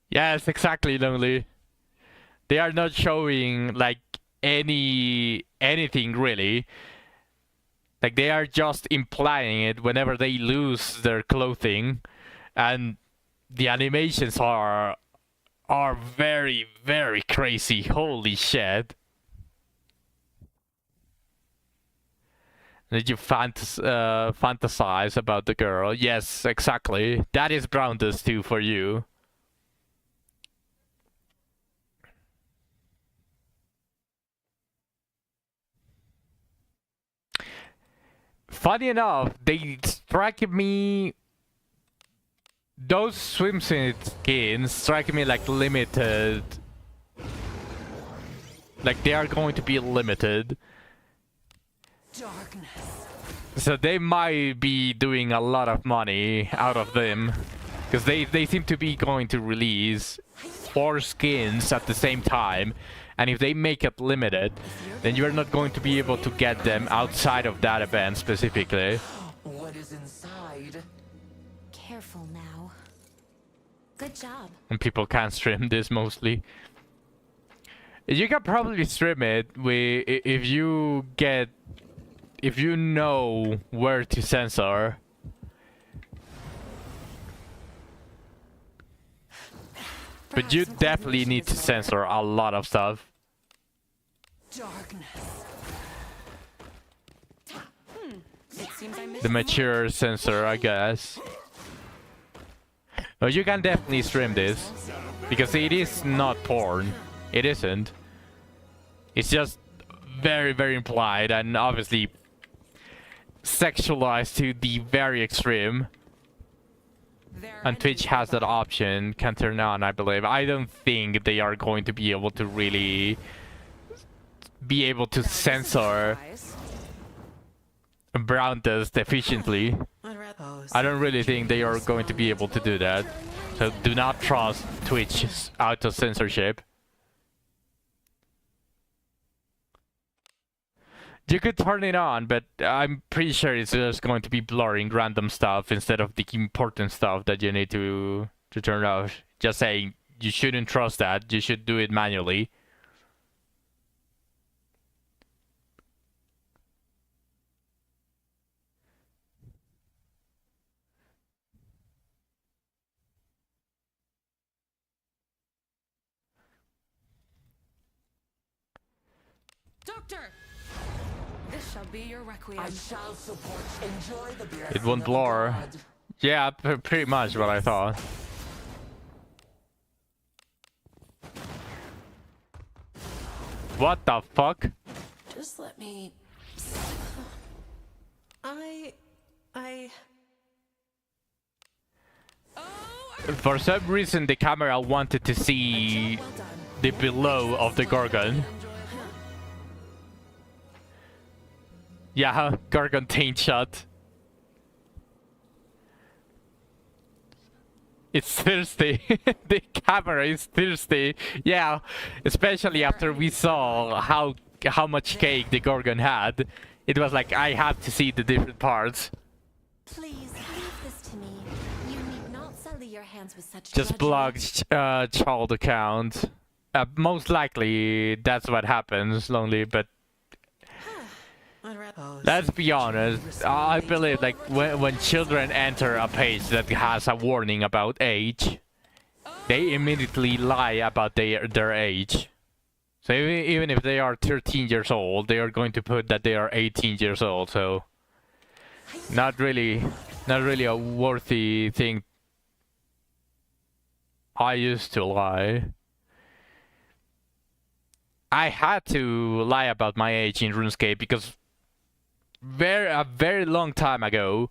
Yes, exactly, Lonely. They are not showing like anything really. Like they are just implying it whenever they lose their clothing, and the animations are very, very crazy. Holy shit. Did you fantasize about the girl? Yes, exactly. That is Brown does 2 for you. Funny enough, they strike me. Those swimsuit skins strike me like limited. Like they are going to be limited. Darkness. So they might be doing a lot of money out of them. Because they seem to be going to release 4 skins at the same time. And if they make it limited, then you're not going to be able to get them outside of that event specifically. What is inside? Careful now. Good job. And people can't stream this mostly. You can probably stream it with if you know where to censor. But you definitely need to censor a lot of stuff. Darkness. It seems I missed The mature censor, I guess. No, you can definitely stream this. Because it is not porn. It isn't. It's just very, very implied and obviously sexualized to the very extreme. And Twitch has that option, can turn on, I believe. I don't think they are going to be able to really be able to censor Brown does efficiently. I don't really think they are going to be able to do that. So do not trust Twitch's auto censorship. You could turn it on, but I'm pretty sure it's just going to be blurring random stuff instead of the important stuff that you need to turn off. Just saying, you shouldn't trust that. You should do it manually. Doctor! This shall be your requiem. I shall support. Enjoy the blessing It won't of the blur. god. Yeah, pretty much what I thought. What the fuck? Just let me. For some reason, the camera wanted to see Well done. the below of the Gorgon. Yeah, Gorgon taint shot. It's thirsty. The camera is thirsty. Yeah, especially after we saw how much cake the Gorgon had. It was like, I have to see the different parts. Please leave this hands with such just drudgery. blocked child account. Most likely that's what happens, Lonely, but let's be honest, I believe like when children enter a page that has a warning about age, they immediately lie about their age. So even if they are 13 years old, they are going to put that they are 18 years old, so not really a worthy thing. I used to lie. I had to lie about my age in RuneScape because a very long time ago,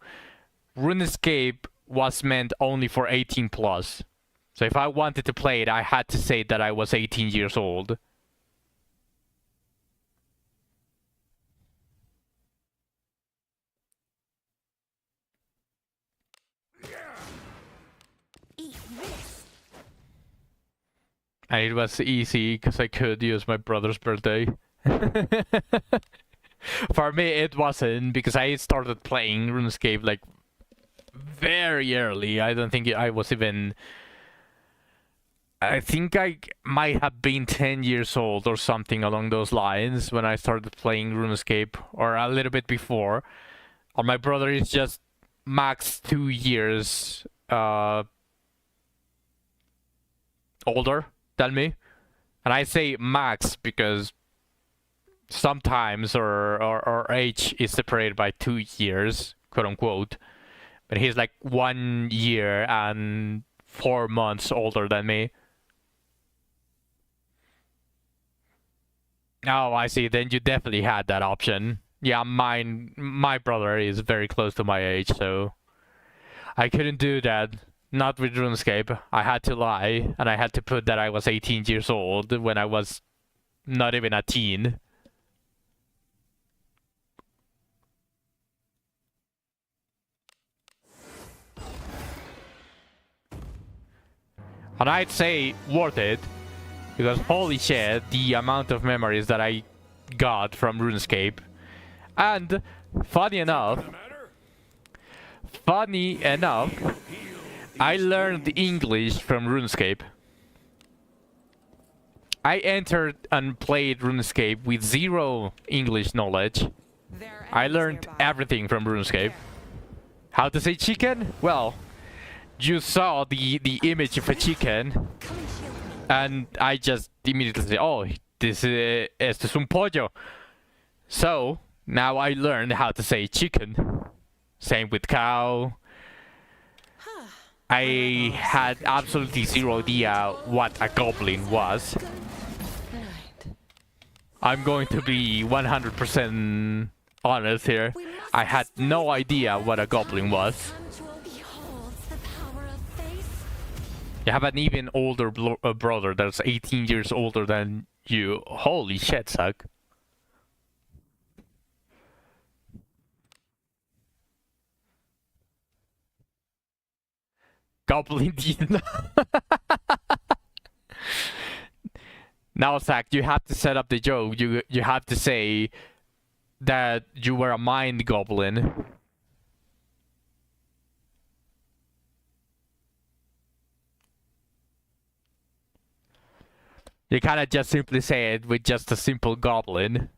RuneScape was meant only for 18 plus. So if I wanted to play it, I had to say that I was 18 years old. Eat this. And it was easy because I could use my brother's birthday. For me, it wasn't because I started playing RuneScape like very early. I don't think I was even... I think I might have been 10 years old or something along those lines when I started playing RuneScape, or a little bit before. Or my brother is just max 2 years older than me. And I say max because sometimes our age is separated by 2 years, quote unquote. But he's like 1 year and 4 months older than me. Oh, I see. Then you definitely had that option. Yeah, my brother is very close to my age, so I couldn't do that. Not with RuneScape. I had to lie, and I had to put that I was 18 years old when I was not even a teen. And I'd say worth it, because holy shit, the amount of memories that I got from RuneScape. And funny enough, I learned English from RuneScape. I entered and played RuneScape with 0 English knowledge. I learned everything from RuneScape. How to say chicken? Well, you saw the image of a chicken, and I just immediately say, oh, este es un pollo. So now I learned how to say chicken. Same with cow. I had absolutely 0 idea what a goblin was. I'm going to be 100% honest here. I had no idea what a goblin was. You have an even older brother that's 18 years older than you. Holy shit, suck. Goblin demon. Now, Zach, you have to set up the joke. You have to say that you were a mind goblin. You cannot just simply say it with just a simple goblin.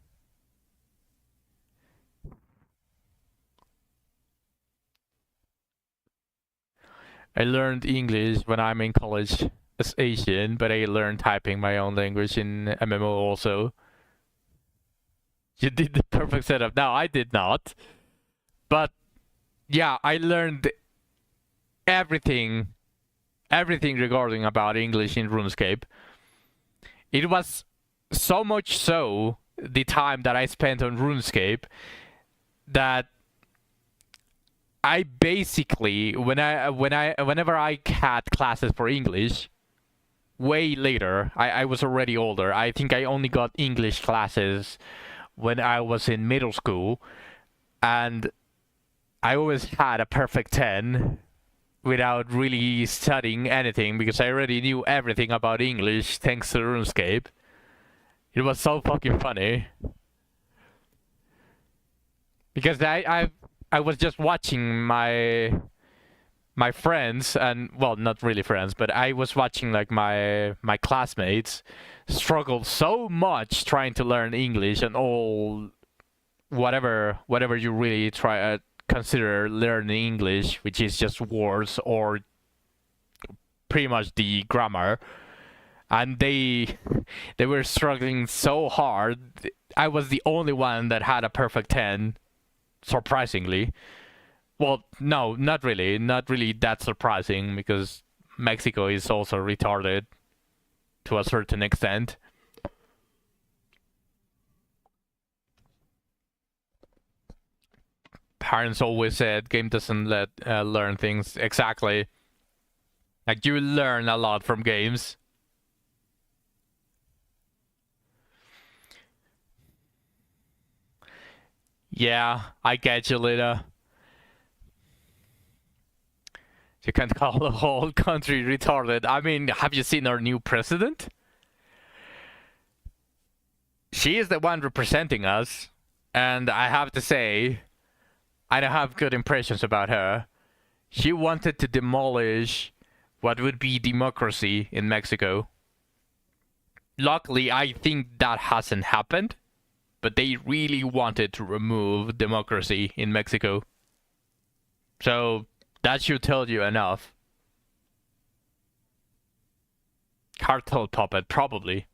I learned English when I'm in college as Asian, but I learned typing my own language in MMO also. You did the perfect setup. No, I did not. But yeah, I learned everything regarding about English in RuneScape. It was so much so the time that I spent on RuneScape that I basically whenever I had classes for English way later, I was already older. I think I only got English classes when I was in middle school, and I always had a perfect 10 without really studying anything because I already knew everything about English thanks to RuneScape. It was so fucking funny. Because I was just watching my my friends, and well, not really friends, but I was watching like my classmates struggle so much trying to learn English and all whatever you really try consider learning English, which is just words or pretty much the grammar. And they were struggling so hard. I was the only one that had a perfect 10, surprisingly. Well, no, not really that surprising, because Mexico is also retarded to a certain extent. Parents always said game doesn't let learn things. Exactly. Like, you learn a lot from games. Yeah, I get you, Lita. You can't call the whole country retarded. I mean, have you seen our new president? She is the one representing us, and I have to say, I don't have good impressions about her. She wanted to demolish what would be democracy in Mexico. Luckily, I think that hasn't happened, but they really wanted to remove democracy in Mexico. So that should tell you enough. Cartel puppet, probably.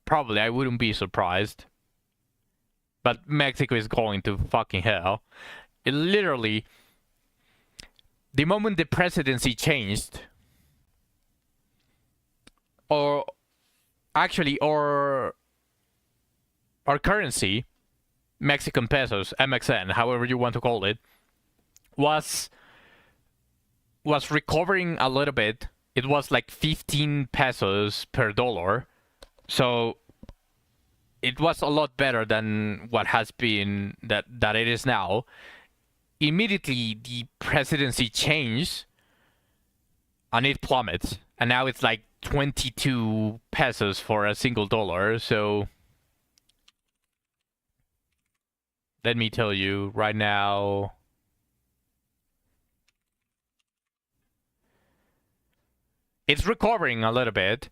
Probably, I wouldn't be surprised. But Mexico is going to fucking hell. It literally, the moment the presidency changed, or actually, or our currency, Mexican pesos, MXN, however you want to call it, was recovering a little bit. It was like 15 pesos per dollar. So it was a lot better than what has been that it is now. Immediately the presidency changed and it plummets. And now it's like 22 pesos for a single dollar. So let me tell you right now. It's recovering a little bit,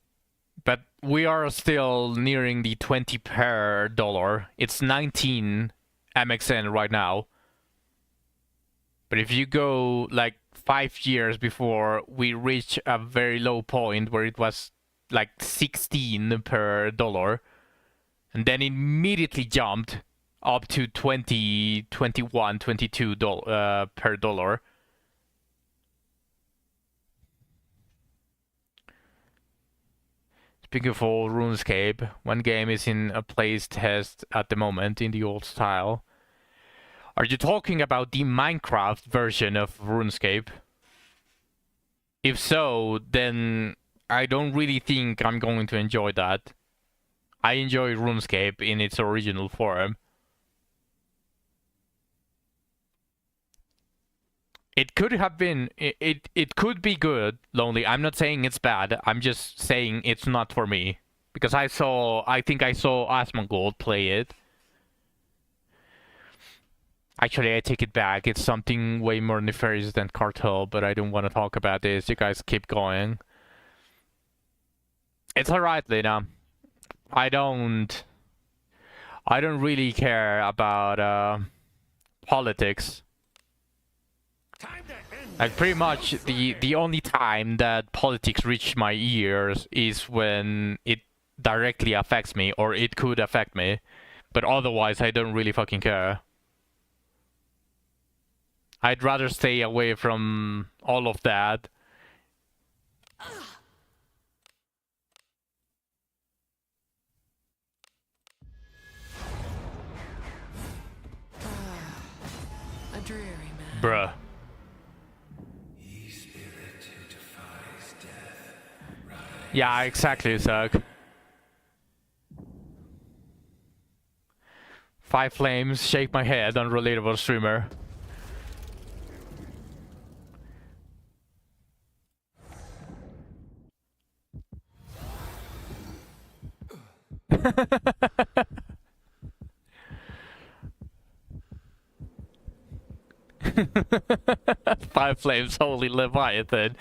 but we are still nearing the 20 per dollar. It's 19 MXN right now. But if you go like 5 years before, we reached a very low point where it was like 16 per dollar. And then immediately jumped up to 20, 21, 22 per dollar. Speaking of old RuneScape, one game is in a plays test at the moment in the old style. Are you talking about the Minecraft version of RuneScape? If so, then I don't really think I'm going to enjoy that. I enjoy RuneScape in its original form. It could have been, it could be good, Lonely. I'm not saying it's bad. I'm just saying it's not for me. Because I think I saw Asmongold play it. Actually, I take it back. It's something way more nefarious than Cartel, but I don't want to talk about this. You guys keep going. It's alright, Lena. I don't really care about politics. Like, pretty much the only time that politics reach my ears is when it directly affects me, or it could affect me. But otherwise, I don't really fucking care. I'd rather stay away from all of that. A dreary man. Bruh. Yeah, exactly, Zach. 5 flames, shake my head, unrelatable streamer. Five flames, holy Leviathan.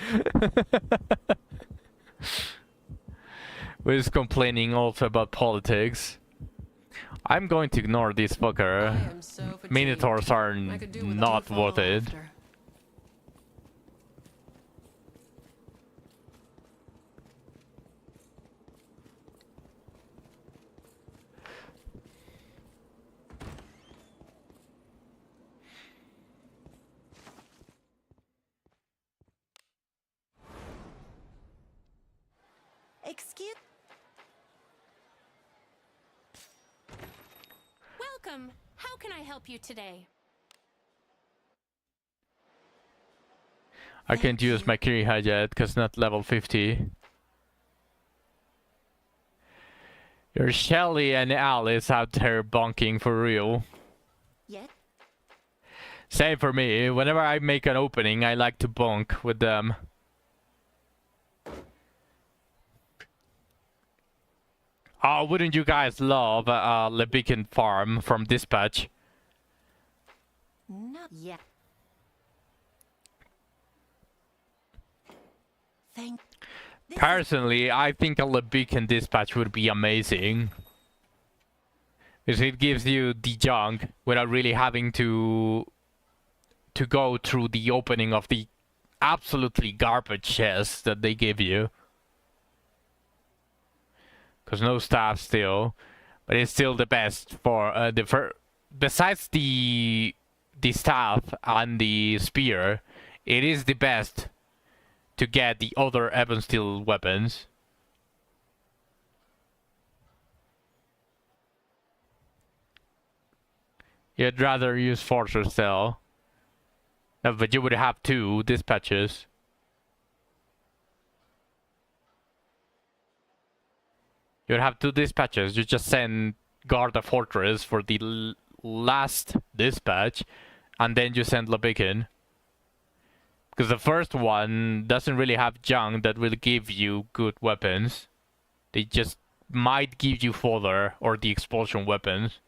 We're just complaining also about politics. I'm going to ignore this I fucker. am so fatigued. Minotaurs are I could do with a not follow worth it. after. Excuse. Welcome. How can I help you today? I can't use my Kiriha yet because not level 50. There's Shelly and Alice out there bonking for real. Yet. Same for me. Whenever I make an opening, I like to bonk with them. Oh, wouldn't you guys love Lebeacon Farm from Dispatch? Not yet. Thank. This is Personally, I think a Lebeacon Dispatch would be amazing. Because it gives you the junk without really having to go through the opening of the absolutely garbage chest that they give you. Because no staff still, but it's still the best for besides the staff and the spear, it is the best to get the other Ebon Steel weapons. You'd rather use Fortress Cell. No, but you would have 2 dispatches. You'd have 2 dispatches. You just send guard the fortress for the last dispatch, and then you send Lebeacon. Because the first one doesn't really have junk that will give you good weapons. They just might give you fodder or the expulsion weapons.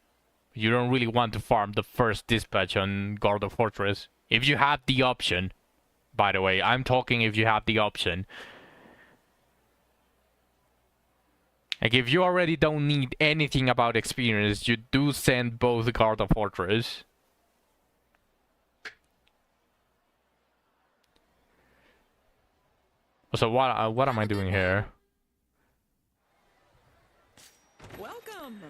You don't really want to farm the first dispatch on guard the fortress. If you have the option. By the way, I'm talking if you have the option. Like, if you already don't need anything about experience, you do send both guard of fortress. So what am I doing here? Welcome.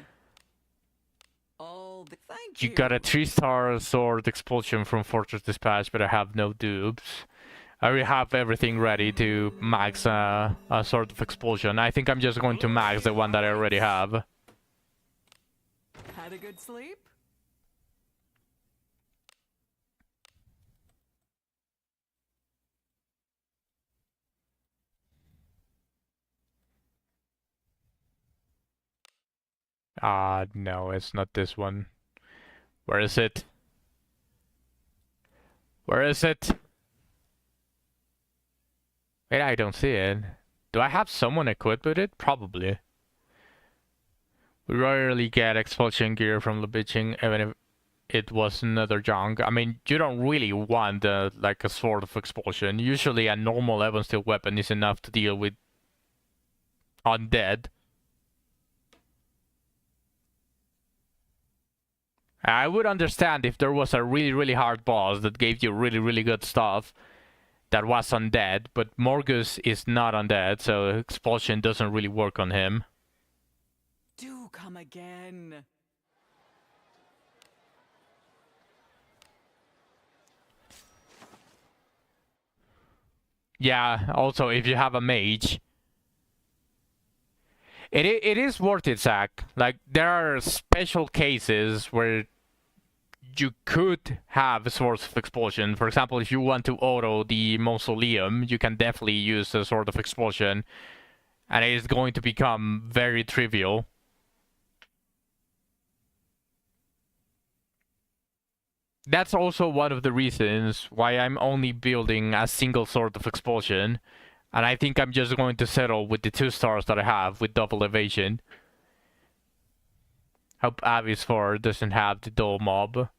All the thank You got a 3-star sword expulsion from Fortress Dispatch, but I have no dupes. I already have everything ready to max a sword of expulsion. I think I'm just going to max the one that I already have. Had a good sleep? No, it's not this one. Where is it? Where is it? Wait, I don't see it. Do I have someone equipped with it? Probably. We rarely get expulsion gear from the bitching, even if it was another junk. I mean, you don't really want like a sword of expulsion. Usually a normal Ebon Steel weapon is enough to deal with undead. I would understand if there was a really, really hard boss that gave you really, really good stuff that was undead, but Morgus is not undead, so expulsion doesn't really work on him. Do come again. Yeah, also if you have a mage. It is worth it, Zach. Like, there are special cases where you could have swords of expulsion. For example, if you want to auto the mausoleum, you can definitely use a sword of expulsion, and it is going to become very trivial. That's also one of the reasons why I'm only building a single sword of expulsion, and I think I'm just going to settle with the 2 stars that I have with double evasion. Hope Abyss 4 doesn't have the dual mob.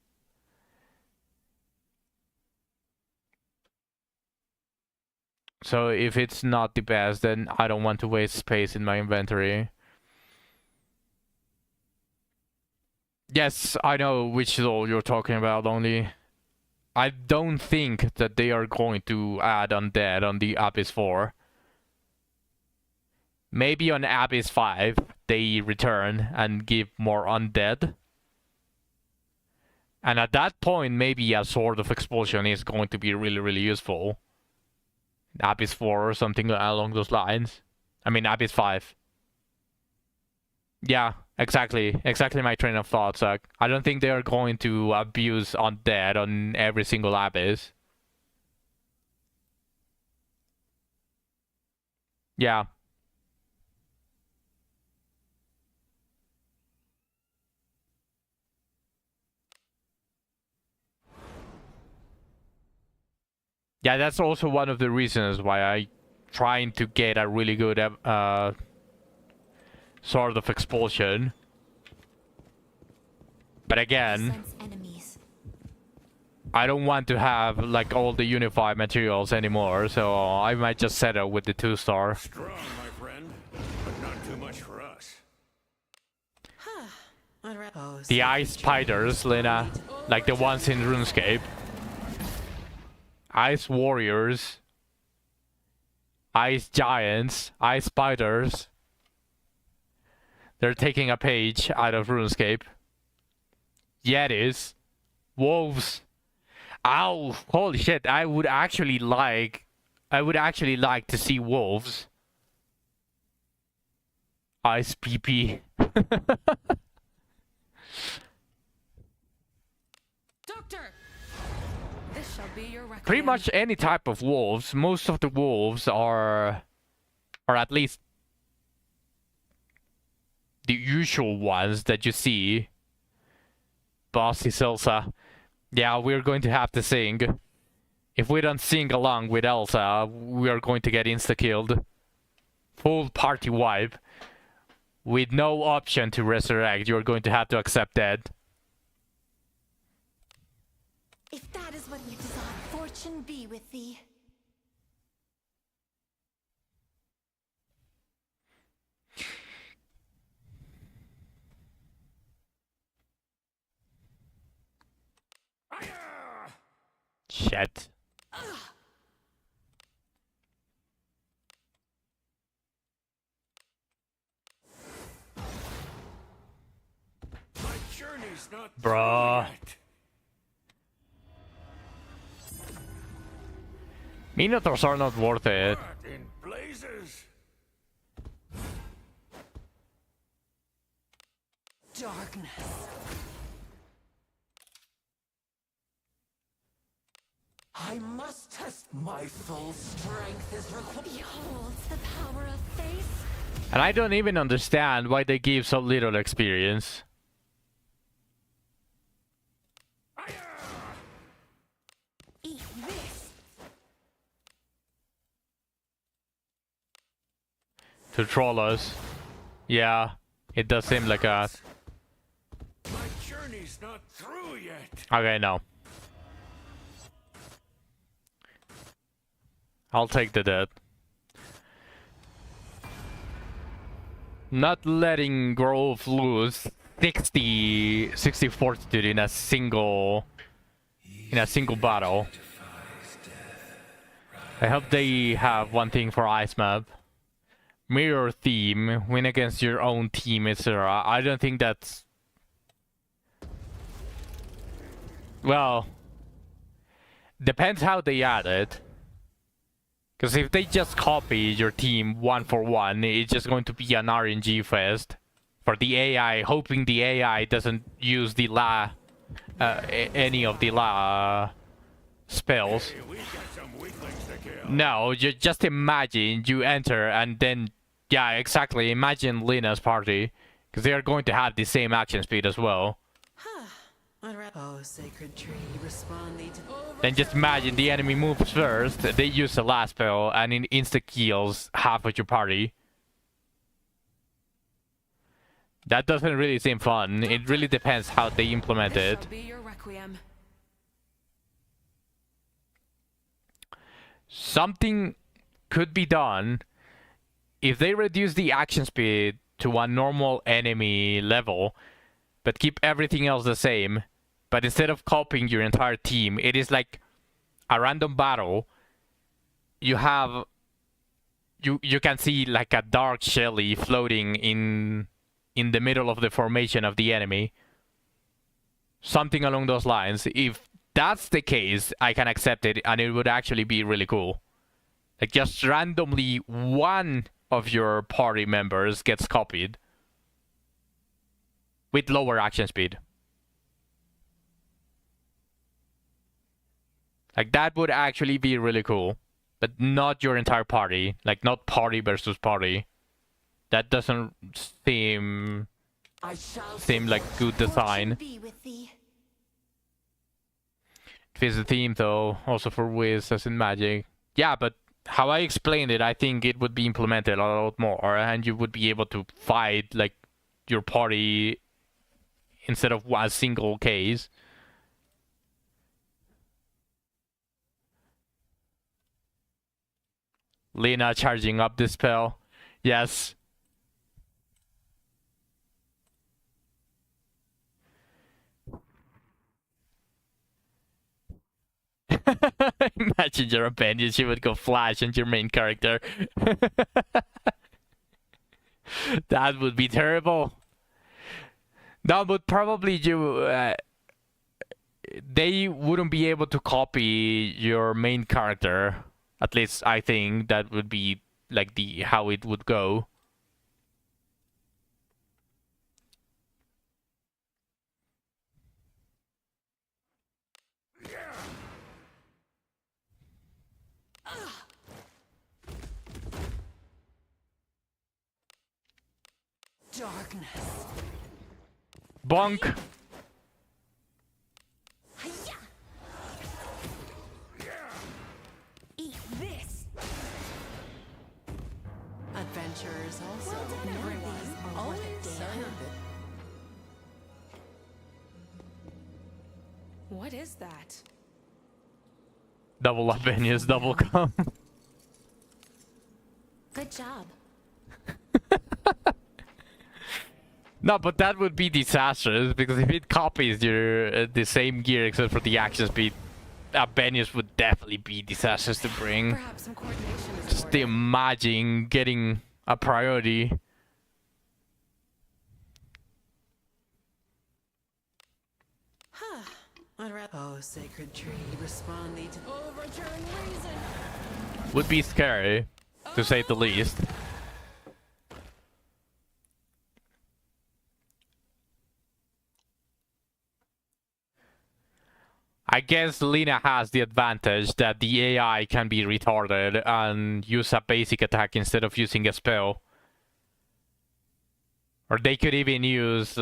So if it's not the best, then I don't want to waste space in my inventory. Yes, I know which soul you're talking about, only I don't think that they are going to add undead on the Abyss 4. Maybe on Abyss 5 they return and give more undead. And at that point, maybe a Sword of Expulsion is going to be really, really useful. Abyss 4 or something along those lines. I mean, Abyss 5. Yeah, exactly. Exactly my train of thought, Zach. I don't think they are going to abuse undead on every single Abyss. Yeah. Yeah, that's also one of the reasons why I trying to get a really good Sword of Expulsion. But again, Sense enemies. I don't want to have like all the unified materials anymore, so I might just settle with the 2-star. Strong, my friend, but not too much for us. Oh, The sacred ice tree, spiders, Lena, like the ones in RuneScape. Ice warriors. Ice giants. Ice spiders. They're taking a page out of RuneScape. Yetis. Wolves. Ow! Holy shit! I would actually like to see wolves. Ice PP. Doctor! This shall be your requiem. Pretty much any type of wolves. Most of the wolves are at least the usual ones that you see. Bossy Elsa. Yeah, we're going to have to sing. If we don't sing along with Elsa, we are going to get insta-killed. Full party wipe. With no option to resurrect, you're going to have to accept that. If that is what you desire, fortune be with thee. Shit. My journey's not Bruh. through yet. Minotaurs are not worth it. What in blazes? darkness. I must test my full strength is required. Beholds the power of faith. And I don't even understand why they give so little experience. Eat this. To troll us. Yeah, it does seem like a... My journey's not through yet. Okay, no. I'll take the dead. Not letting Grove lose 60 fortitude in a single battle. I hope they have one thing for Ice Map. Mirror theme, win against your own team, etc. I don't think that's... Well, depends how they add it. Because if they just copy your team one for one, it's just going to be an RNG fest for the AI, hoping the AI doesn't use the any of the spells. Hey, we got some weaklings to kill. No, you just imagine you enter and then, yeah, exactly. Imagine Lena's party, because they are going to have the same action speed as well. Oh, sacred tree, respond thee to... Then just imagine the enemy moves first, they use the last spell, and it insta-kills half of your party. That doesn't really seem fun. It really depends how they implement This it. shall be your requiem. Something could be done if they reduce the action speed to a normal enemy level, but keep everything else the same. But instead of copying your entire team, it is like a random battle. You have you can see like a dark Shelly floating in the middle of the formation of the enemy. Something along those lines. If that's the case, I can accept it, and it would actually be really cool. Like just randomly one of your party members gets copied with lower action speed. Like that would actually be really cool. But not your entire party. Like not party versus party. That doesn't seem like good design. Be with thee. It fits the theme though, also for Wiz as in Magic. Yeah, but how I explained it, I think it would be implemented a lot more, and you would be able to fight like your party instead of one single case. Lena charging up the spell. Yes. Imagine you're a bandit, she would go flash and your main character. That would be terrible. No, but probably you... they wouldn't be able to copy your main character. At least I think that would be like the how it would go. Darkness. Bonk. Eat this. Adventurers also. Well done, None of everyone. these are Always worth a damn served. bit. What is that? Double up venues, double come. Good job. No, but that would be disastrous because if it copies your the same gear except for the action speed, Benius would definitely be disastrous to bring. Perhaps some coordination is Just in order. imagine getting a priority. Oh, sacred tree, respond thee to Overturn reason. Would be scary, to say the least. I guess Lena has the advantage that the AI can be retarded and use a basic attack instead of using a spell. Or they could even use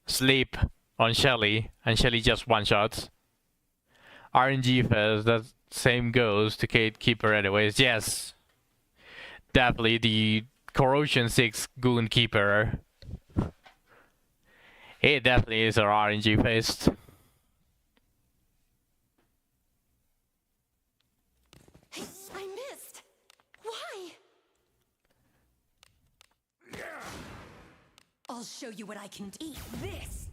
Sleep on Shelly, and Shelly just one-shots. RNG Fest, that same goes to Gatekeeper anyways. Yes, definitely the Corrosion 6 Goon Keeper. It definitely is our RNG Fest. I missed. Why? I'll show you what I can do. Eat this.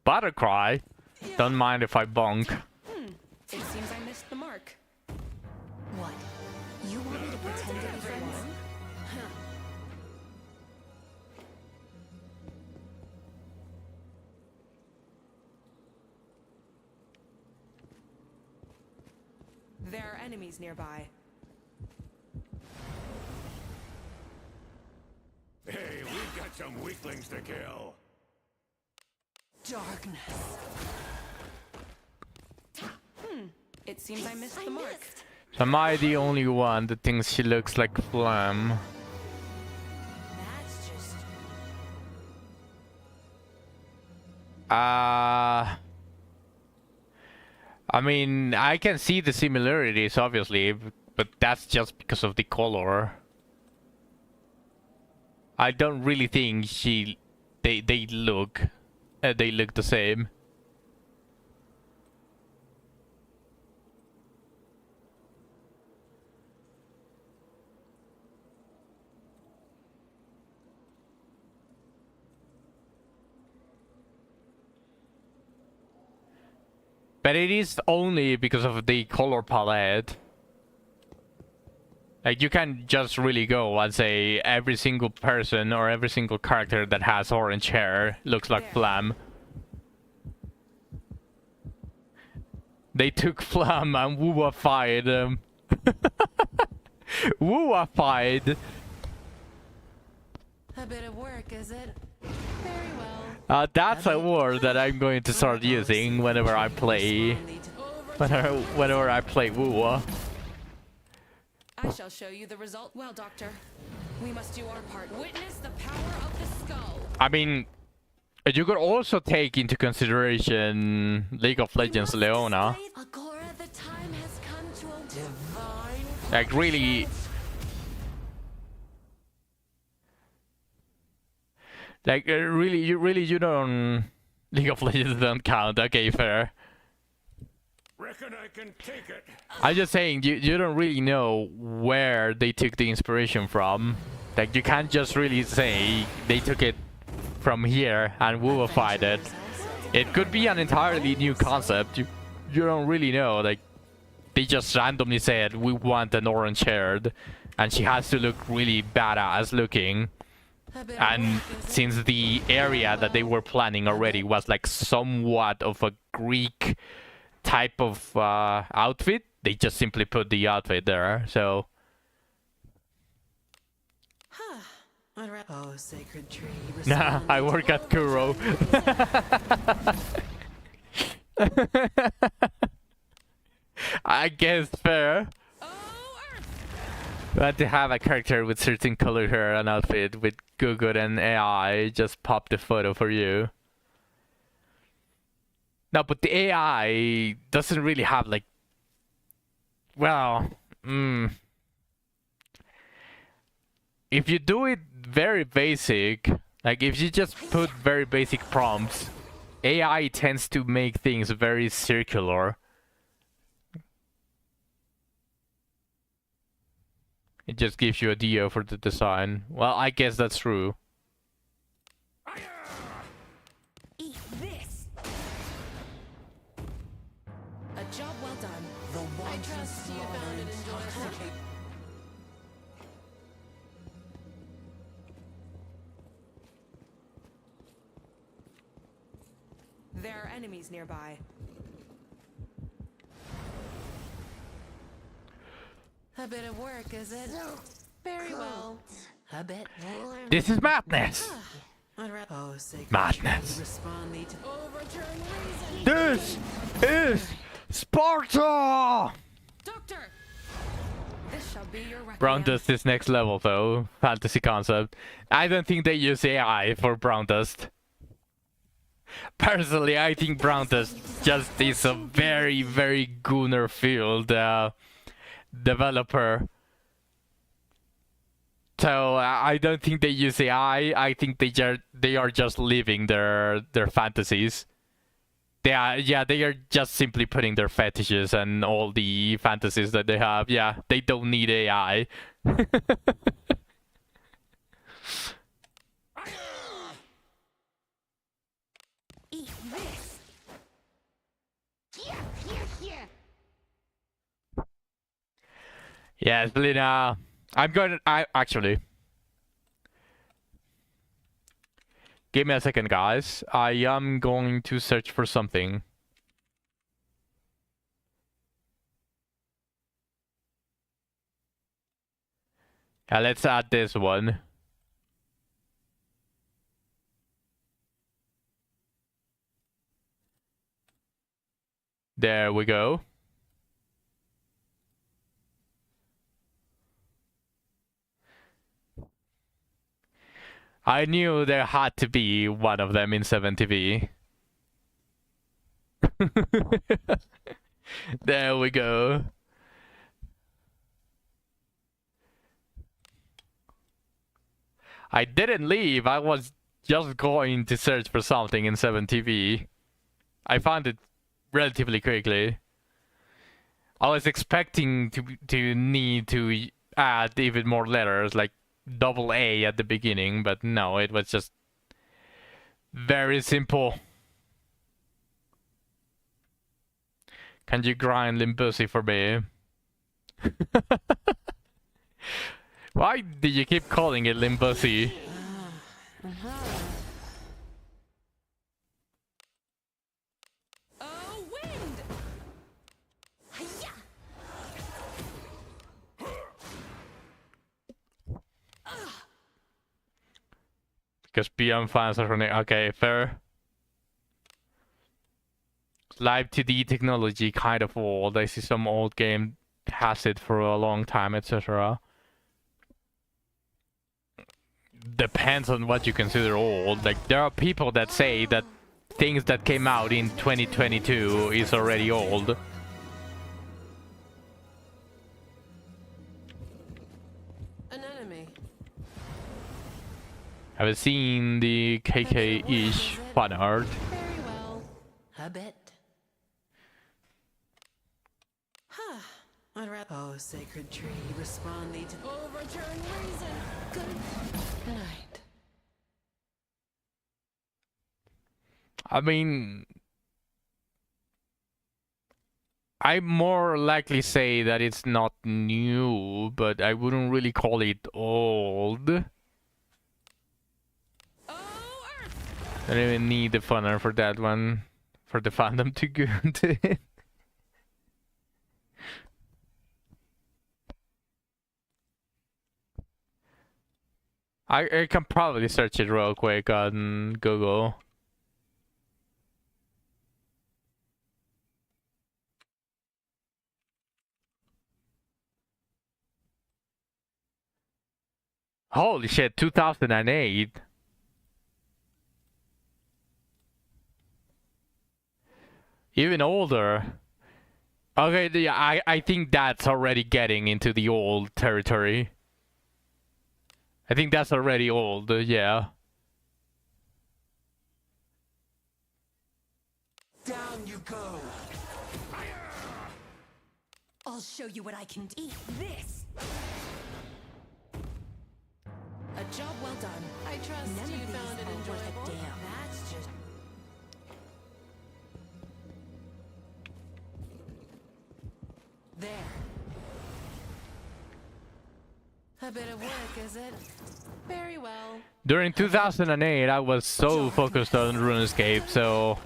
Buttercry? Don't mind if I bonk. It seems I missed the mark. What? You want me to pretend to be friends? There are enemies nearby. Hey, we've got some weaklings to kill. darkness. It seems I missed the mark. So am I the only one that thinks she looks like Flam? That's just... I mean, I can see the similarities, obviously, but that's just because of the color. I don't really think they look the same. But it is only because of the color palette. Like, you can just really go and say every single person or every single character that has orange hair looks like Flam. They took Flam and wooified them. Wooified! A bit of work, is it? Very well. That's a word that I'm going to start using whenever I play. Whenever I play Woo. I shall show you the result. Well, Doctor, we must do our part. Witness the power of the skull. I mean, you could also take into consideration League of Legends Leona. Agora, the time has come to Divine. Like, really... Like, you don't... League of Legends don't count. Okay, fair. Reckon I can take it. I'm just saying, you don't really know where they took the inspiration from. Like, you can't just really say they took it from here and wooified it. It could be an entirely new concept. You don't really know. Like, they just randomly said, we want an orange haired, and she has to look really badass looking. And since the area that they were planning already was like somewhat of a Greek type of outfit, they just simply put the outfit there. So Oh, sacred tree. nah, I work at Kuro. I guess fair. But to have a character with certain color hair and outfit with Google and AI just pop the photo for you. No, but the AI doesn't really have like, well, if you do it very basic, like if you just put very basic prompts, AI tends to make things very circular. It just gives you a idea for the design. Well, I guess that's true. Eat this. A job well done. The one I trust you found it enjoyable. There are enemies nearby. A bit of work, is it? Very well. A bit warm. This is madness! Oh, sacred Madness. tree, respond thee to Overturn reason. This is Sparta! Doctor! This shall be your Brown requiem. Dust is next level though, fantasy concept. I don't think they use AI for Brown Dust. Personally, I think Brown Dust just is a very, very Gunnar field developer. So I don't think they use AI. I think they are just living their fantasies. They are just simply putting their fetishes and all the fantasies that they have. Yeah, they don't need AI. eat this. Yes, Belina. I actually. Give me a second, guys. I am going to search for something. Yeah, let's add this one. There we go. I knew there had to be one of them in 7TV. There we go. I didn't leave. I was just going to search for something in 7TV. I found it relatively quickly. I was expecting to need to add even more letters, like double A at the beginning, but no, it was just very simple. Can you grind Limbusi for me? Why do you keep calling it Limbusi? Oh, wind! Hiya! Because BM fans are running. Okay, fair. Live 2D technology kind of old. I see some old game has it for a long time, etc. Depends on what you consider old. Like, there are people that say that things that came out in 2022 is already old. An enemy. I've seen the KK-ish fan art. Very well. A bit. I'd rather. Oh, sacred tree, respond thee to. Overturn reason! Good night. I mean, I more likely say that it's not new, but I wouldn't really call it old. Oh, Earth! I don't even need the funner for that one, for the fandom to go into it. I can probably search it real quick on Google. Holy shit, 2008. Even older. Okay, yeah, I think that's already getting into the old territory. I think that's already old, yeah. Down you go. I'll show you what I can do. Eat this! A job well done. I trust None you of these found it are worth a enjoyable. damn. That's just... There. A bit of work, is it? Very well. During 2008, I was so focused on RuneScape, so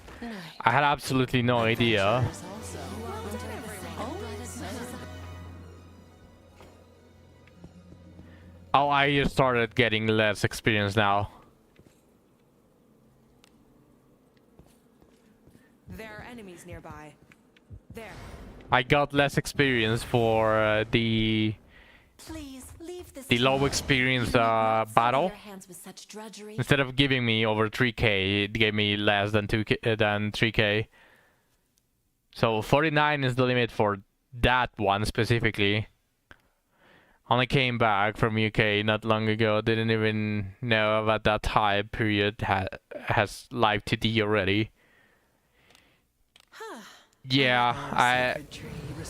I had absolutely no idea. There's also. Oh, I just started getting less experience now. There are enemies nearby. There. I got less experience for the Please leave this. low experience battle. Your hands with such drudgery. Instead of giving me over 3k, it gave me less than 3k. So 49 is the limit for that one specifically. Only came back from UK not long ago. Didn't even know about that time period has live 2D already. Yeah,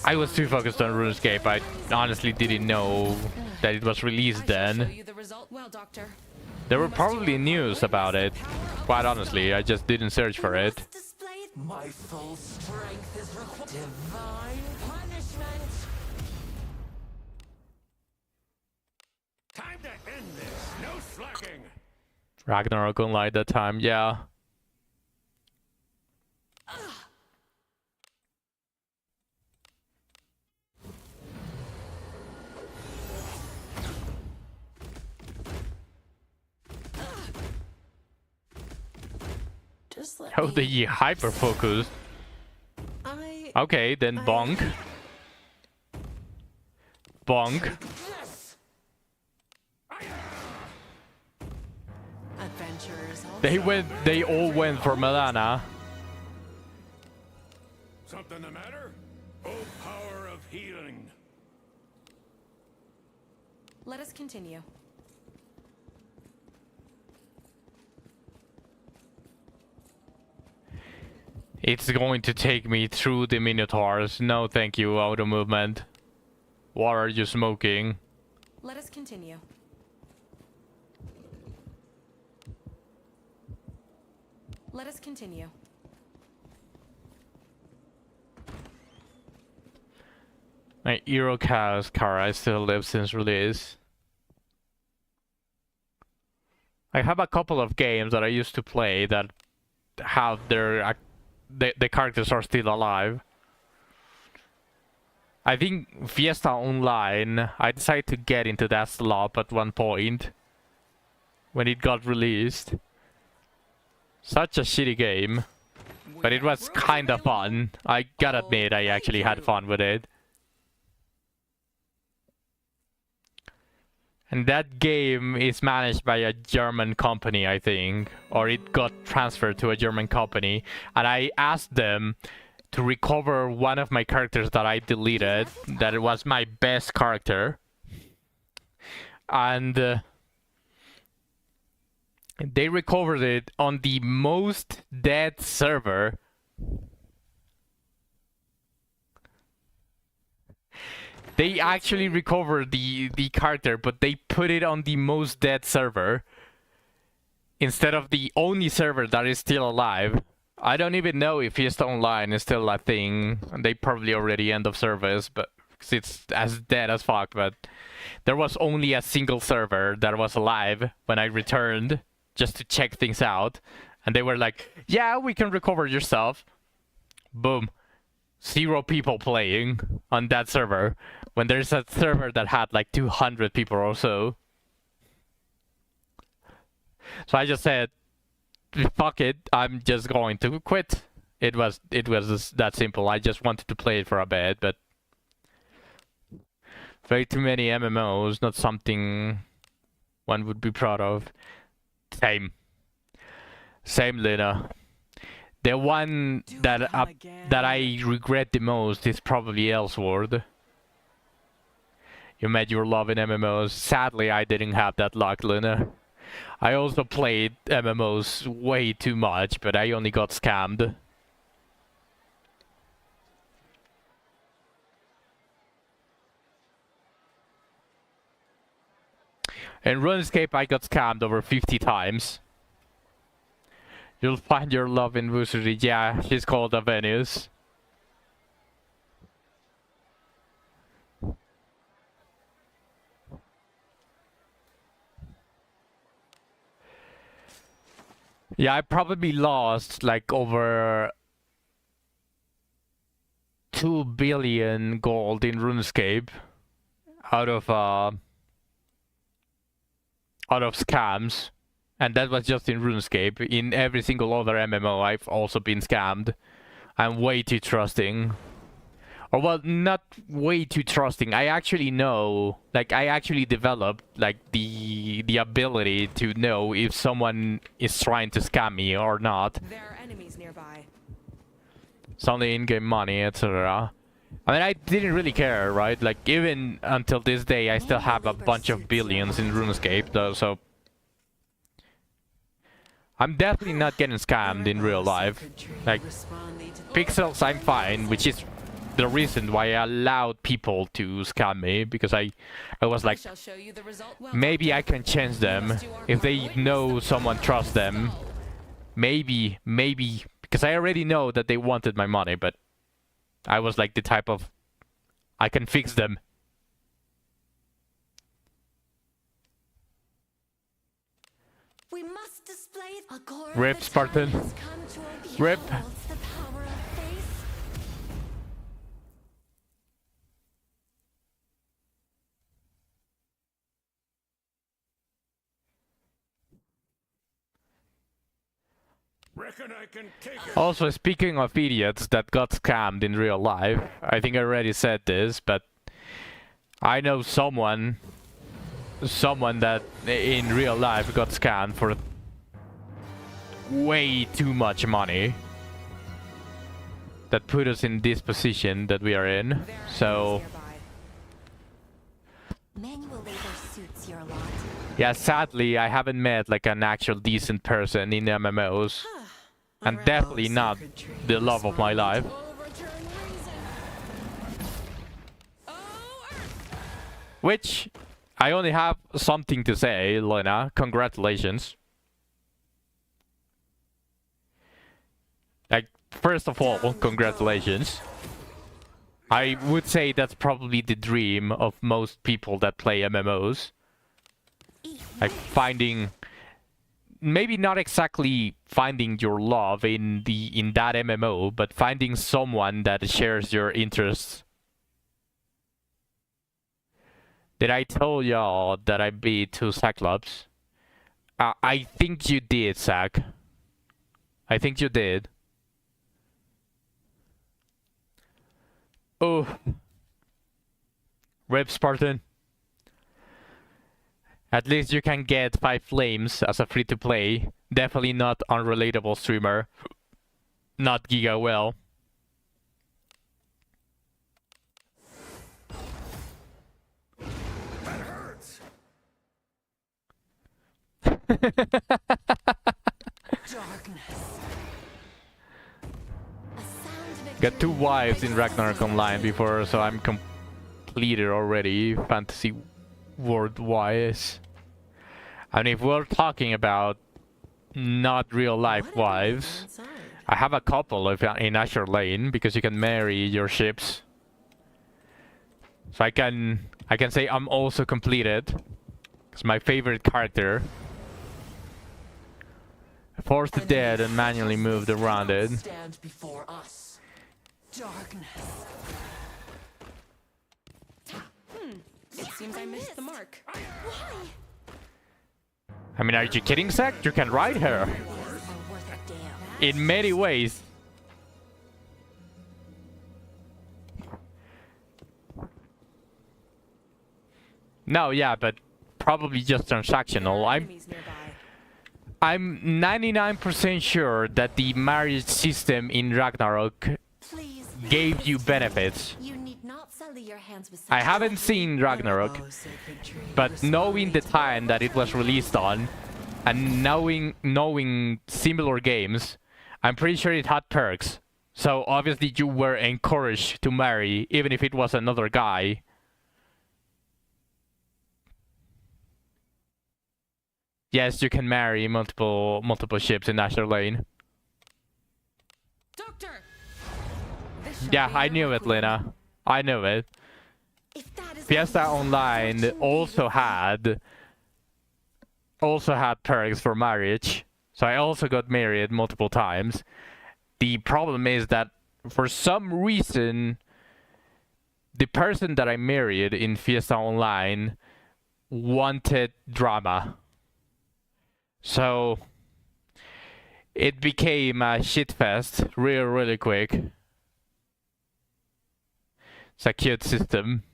I was too focused on RuneScape. I honestly didn't know that it was released I shall show then. you the result. Well, Doctor. There were probably news about it. Quite honestly, I just didn't search for it. Display My full strength is required. Divine punishment. Time to end this. No slacking. Ragnarok Online that time, yeah. Just let Oh, me. the hyper focus. Okay, then bonk. Bonk. Yes. Adventurers also. They all went for Milana. Something the matter? Oh, power of healing. Let us continue. It's going to take me through the Minotaurs. No, thank you, auto movement. What are you smoking? Let us continue. Let us continue. My Euro Chaos car, I still live since release. I have a couple of games that I used to play that have their the characters are still alive. I think Fiesta Online, I decided to get into that slop at one point when it got released. Such a shitty game, but it was kind of fun. I gotta admit, I actually had fun with it. And that game is managed by a German company, I think, or it got transferred to a German company. And I asked them to recover one of my characters that I deleted, that it was my best character. And they recovered it on the most dead server. They actually recovered the character, but they put it on the most dead server instead of the only server that is still alive. I don't even know if Fiesta Online is still a thing. They probably already end of service, but it's as dead as fuck. But there was only a single server that was alive when I returned just to check things out, and they were like, "Yeah, we can recover your stuff." Boom. 0 people playing on that server when there's a server that had like 200 people or so. So I just said, fuck it, I'm just going to quit. It was just that simple. I just wanted to play it for a bit, but way too many MMOs, not something one would be proud of. Same, Luna. The one that I regret the most is probably Elsword. You met your love in MMOs. Sadly, I didn't have that luck, Luna. I also played MMOs way too much, but I only got scammed. In RuneScape, I got scammed over 50 times. You'll find your love in Wusuri. Yeah, she's called a Venus. Yeah, I probably lost like over 2 billion gold in RuneScape out of scams. And that was just in RuneScape. In every single other MMO, I've also been scammed. I'm way too trusting. Or well, not way too trusting. I actually know, like I actually developed like the ability to know if someone is trying to scam me or not. There are enemies nearby. It's only in-game money, etc. I mean, I didn't really care, right? Like even until this day, I still have a bunch of billions in RuneScape, though, so I'm definitely not getting scammed in real life. Like, pixels, I'm fine, which is the reason why I allowed people to scam me, because I was like, maybe I can change them if they know someone trusts them. Maybe, because I already know that they wanted my money, but I was like the type of, I can fix them. We must display Agora. Rip, Spartan. Rip. The power of faith. Reckon I can take it. Also, speaking of idiots that got scammed in real life, I think I already said this, but I know someone that in real life got scammed for way too much money that put us in this position that we are in. So Manual labor suits your lot. yeah, sadly I haven't met like an actual decent person in MMOs. And Unwrap, definitely oh, not sacred tree, the love of my life. Overturn reason. Oh, Earth. Which, I only have something to say, Lena. Congratulations. Like, first of all, congratulations. I would say that's probably the dream of most people that play MMOs. Like, finding... Maybe not exactly finding your love in that MMO, but finding someone that shares your interests. Did I tell y'all that I beat 2 Cyclops? I think you did, Zach. I think you did. Oh. Rip Spartan. At least you can get 5 flames as a free-to-play. Definitely not unrelatable streamer. Not Giga well. That hurts. Darkness. Got 2 wives in Ragnarok Online before, so I'm completed already, fantasy world-wise. And if we're talking about not real-life wives, I have a couple of in Azure Lane, because you can marry your ships. So I can say I'm also completed. It's my favorite character. Force the dead and manually moved around it. Stand before us. Darkness. It seems I missed the mark. Why? I mean, are you kidding, Zach? You can ride her. Are worth a damn. In many ways. No, yeah, but probably just transactional. Enemies nearby. I'm 99% sure that the marriage system in Ragnarok Please. gave you benefits. You need not sully your hands with I such haven't seen Ragnarok, Oh, sacred tree, but knowing the time that it was released on, and knowing similar games, I'm pretty sure it had perks. So obviously you were encouraged to marry, even if it was another guy. Yes, you can marry multiple ships in Azure Lane. Doctor. This shall Yeah, be I your knew it, requiem. Lena. I knew it. If that is Fiesta what Online you also had perks for marriage, so I also got married multiple times. The problem is that for some reason the person that I married in Fiesta Online wanted drama, so it became a shitfest really quick. It's a cute system.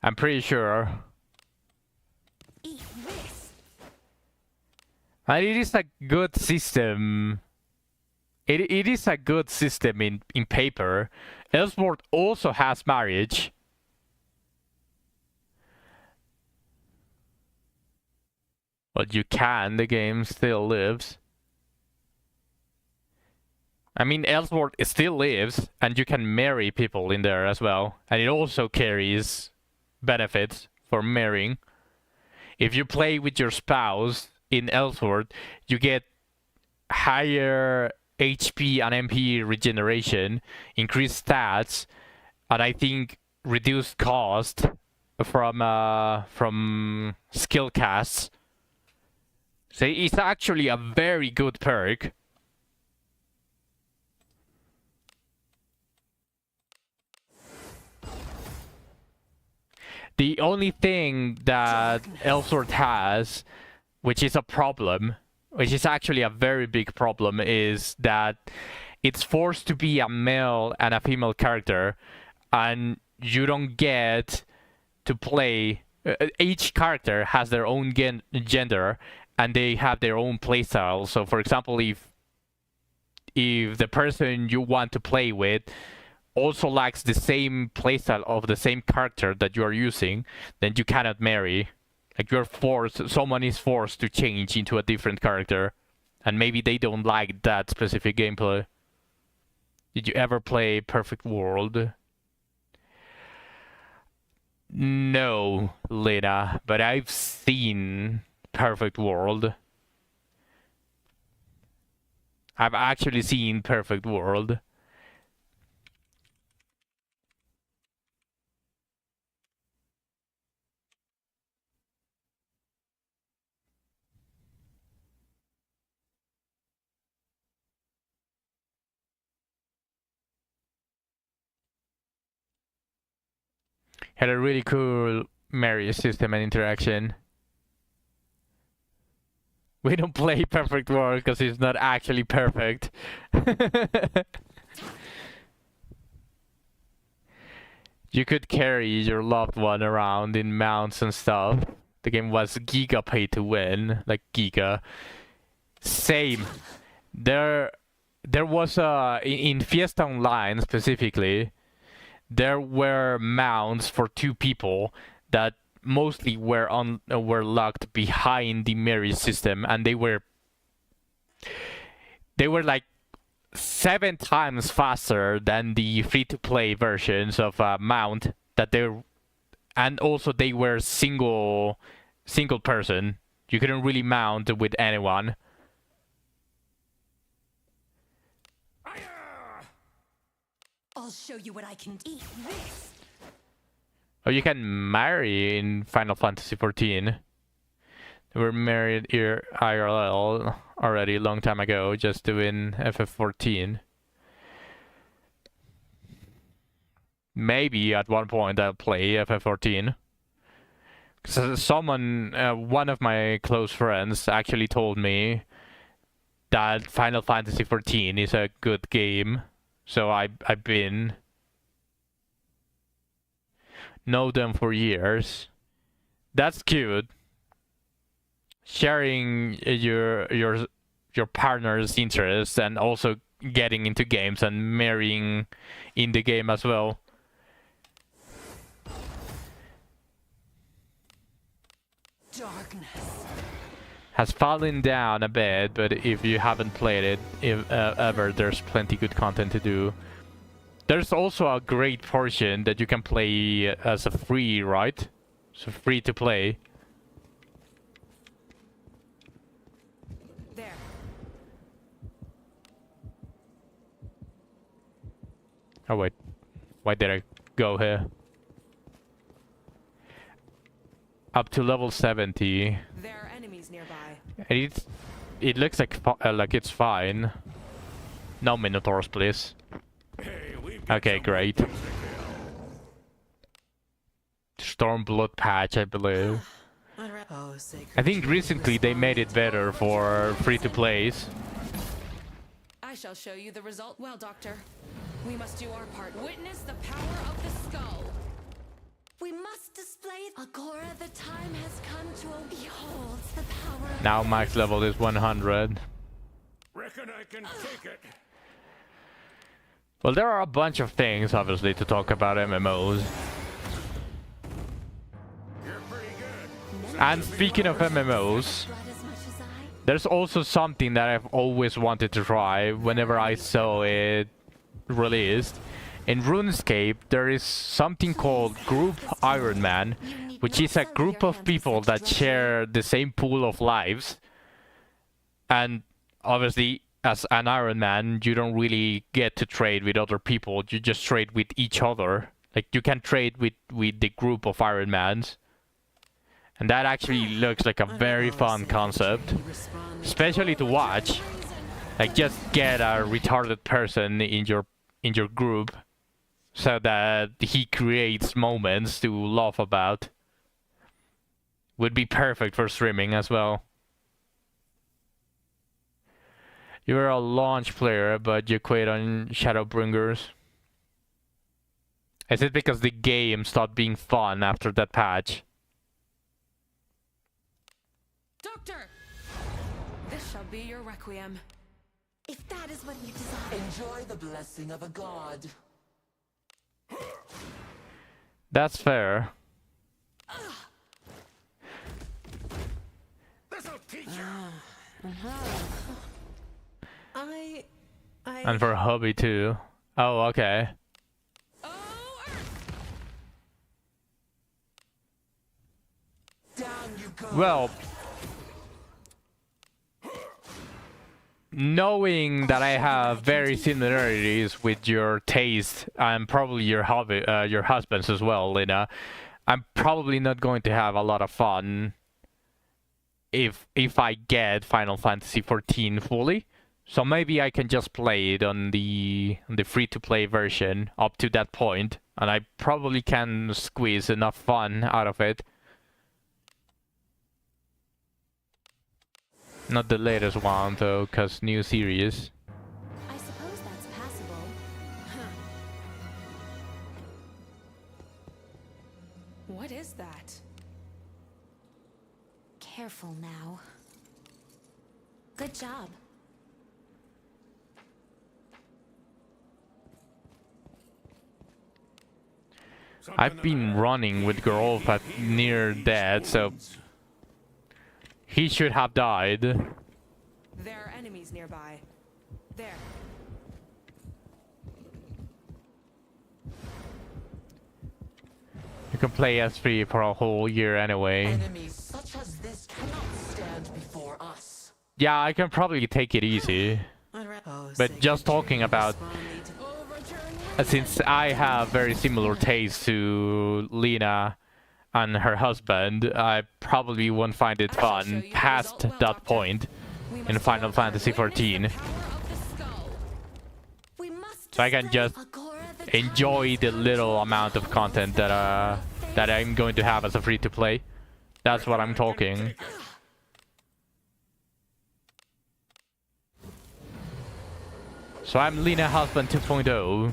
I'm pretty sure. eat this. And it is a good system. It is a good system in paper. Ellsworth also has marriage. But you can, the game still lives. I mean, Ellsworth still lives, and you can marry people in there as well. And it also carries benefits for marrying. If you play with your spouse in Ellsworth, you get higher HP and MP regeneration, increased stats, and I think reduced cost from skill casts. So it's actually a very good perk. The only thing that Ellsworth has, which is a problem, which is actually a very big problem, is that it's forced to be a male and a female character, and you don't get to play. Each character has their own gender, and they have their own playstyle. So, for example, if the person you want to play with also lacks the same playstyle of the same character that you are using, then you cannot marry. Like you're forced, someone is forced to change into a different character. And maybe they don't like that specific gameplay. Did you ever play Perfect World? No, Lena, but I've seen Perfect World. I've actually seen Perfect World. Had a really cool Mario system and interaction. We don't play Perfect World because it's not actually perfect. You could carry your loved one around in mounts and stuff. The game was giga pay to win, like giga. Same. There was in Fiesta Online specifically. There were mounts for 2 people that mostly were locked behind the Mary system, and they were like 7 times faster than the free-to-play versions of mount that and also they were single person. You couldn't really mount with anyone. I'll show you what I can eat this. Oh, you can marry in Final Fantasy XIV. They were married here IRL already a long time ago, just to win FF14. Maybe at one point I'll play FF14. So someone, one of my close friends actually told me that Final Fantasy XIV is a good game. So I've been know them for years. That's cute. Sharing your partner's interests and also getting into games and marrying in the game as well. Darkness has fallen down a bit, but if you haven't played it ever, there's plenty good content to do. There's also a great portion that you can play as a free, right? So free to play. There. Oh wait, why did I go here? Up to level 70. There are enemies nearby. And it looks like it's fine. No Minotaurs, please. Hey, Okay, great. Stormblood patch, I believe. Oh, sacred I think tree, recently they made it better for free-to-plays. I shall show you the result. Well, Doctor, we must do our part. Witness the power of the skull. We must display Agora. The time has come to behold the power of Now max level is 100. Reckon I can take it. Well, there are a bunch of things, obviously, to talk about MMOs. You're pretty good. And speaking of MMOs, blood as much as I. there's also something that I've always wanted to try whenever I saw it released. In RuneScape, there is something called Group Iron Man, which is a group of people that share the same pool of lives. And obviously, as an Iron Man, you don't really get to trade with other people. You just trade with each other. Like, you can trade with the group of Iron Mans. And that actually looks like a very fun concept. Especially to watch. Like, just get a retarded person in your group, so that he creates moments to laugh about. Would be perfect for streaming as well. You're a launch player, but you quit on Shadowbringers. Is it because the game stopped being fun after that patch? Doctor! This shall be your requiem. If that is what you desire. Enjoy the blessing of a god. That's fair. I And for hobby too. Oh, okay. Oh, Earth! Down you go. Well, knowing that I have very similarities with your taste and probably your hobby, your husband's as well, Lena, I'm probably not going to have a lot of fun if I get Final Fantasy XIV fully. So maybe I can just play it on the free-to-play version up to that point, and I probably can squeeze enough fun out of it. Not the latest one though, cause new series. I suppose that's passable. What is that? Careful now. Good job. I've been running with Gorolf at near dead, so he should have died. There are enemies nearby. There. You can play S3 for a whole year anyway. Enemies such as this cannot stand before us. Yeah, I can probably take it easy. But just talking about, since I have very similar tastes to Lena and her husband, I probably won't find it fun past that point in Final Fantasy XIV. So I can just enjoy the little amount of content that that I'm going to have as a free-to-play. That's what I'm talking. So I'm Lena Husband 2.0.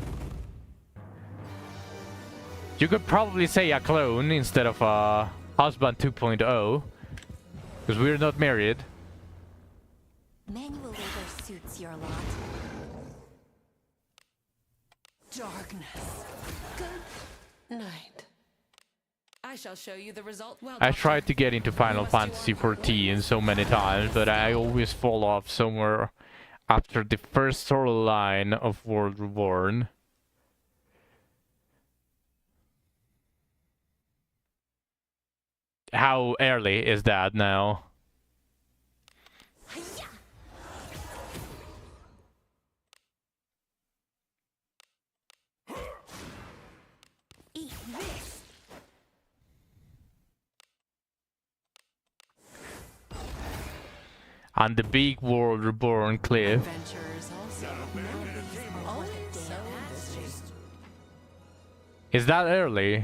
You could probably say a clone instead of a Husband 2.0, because we're not married. Manual labor suits your lot. Darkness. Good night. I shall show you the result. Well, I Doctor. tried to get into Final Fantasy XIV so many times, but I always fall off somewhere after the first storyline of World Reborn. How early is that now? Eat this. On the big World Reborn cliff. Adventures also. Is that early?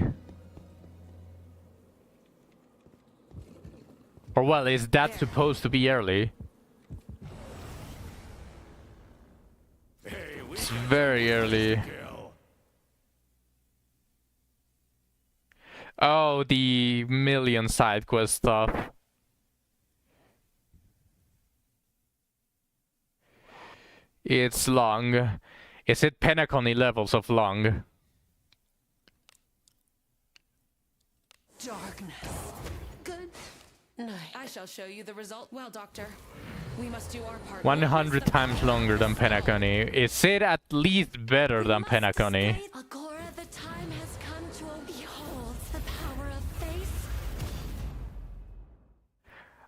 Or well, is that supposed to be early? It's very early. Oh, the million side quest stuff. It's long. Is it Penacony levels of long? Darkness. Good night. I shall show you the result. Well, Doctor, we must do our part. 100 times longer than Penacony. Is it at least better than Penacony? Agora, the time has come to behold the power of faith.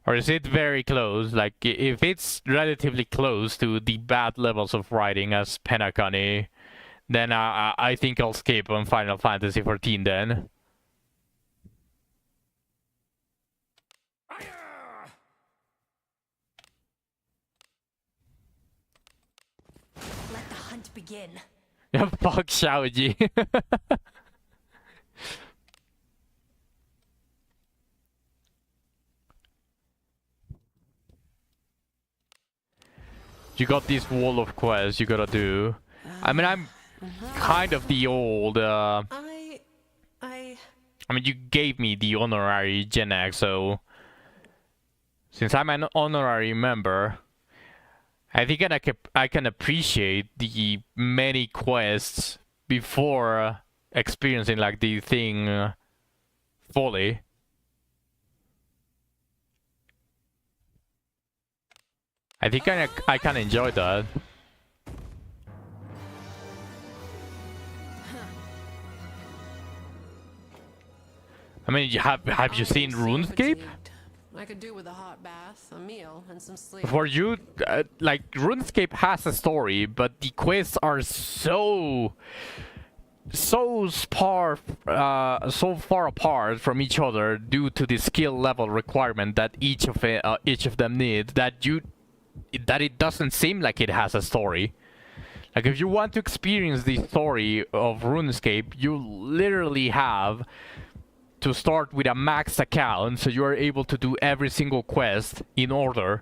Or is it very close? Like, if it's relatively close to the bad levels of writing as Penacony, then I think I'll skip on Final Fantasy XIV then. Let the hunt begin. Fuck Xiaoji. You got this wall of quests you gotta do. I mean, I'm kind of the old, I mean, you gave me the honorary Gen X, so since I'm an honorary member, I think I can appreciate the many quests before experiencing like the thing fully. I think I can enjoy that. I mean, have you seen RuneScape? I could do with a hot bath, a meal, and some sleep. For you, like, RuneScape has a story, but the quests are so far apart from each other due to the skill level requirement that each of them need that it doesn't seem like it has a story. Like, if you want to experience the story of RuneScape, you literally have to start with a max account, so you are able to do every single quest in order.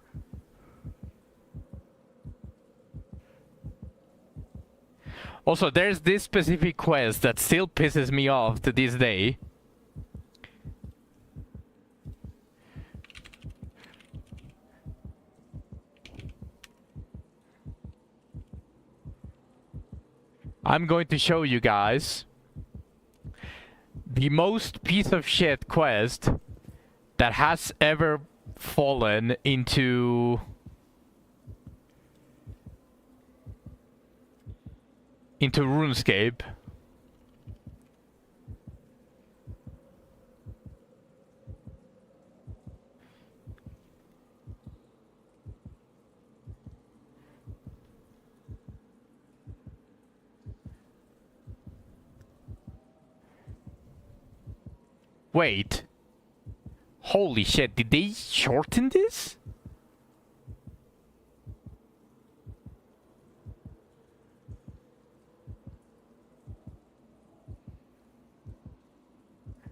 Also, there's this specific quest that still pisses me off to this day. I'm going to show you guys the most piece of shit quest that has ever fallen into RuneScape. Wait. Holy shit, did they shorten this?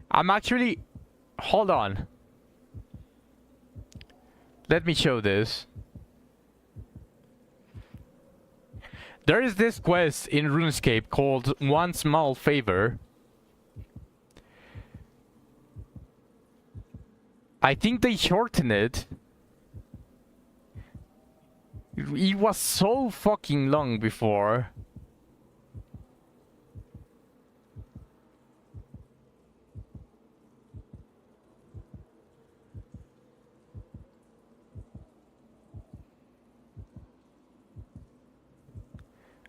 I'm actually... Hold on. Let me show this. There is this quest in RuneScape called One Small Favor. I think they shortened it. It was so fucking long before.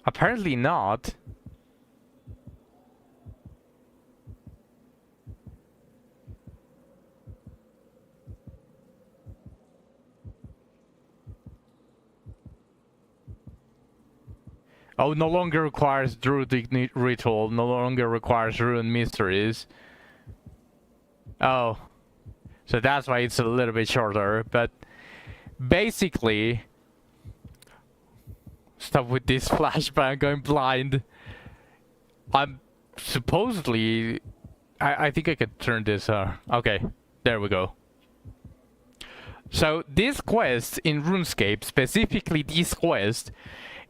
Apparently not. Oh, no longer requires druidic ritual, no longer requires rune mysteries. Oh. So that's why it's a little bit shorter, but basically... Stop with this flashback, I'm going blind. I'm supposedly... I think I could turn this... okay, there we go. So this quest in RuneScape, specifically this quest,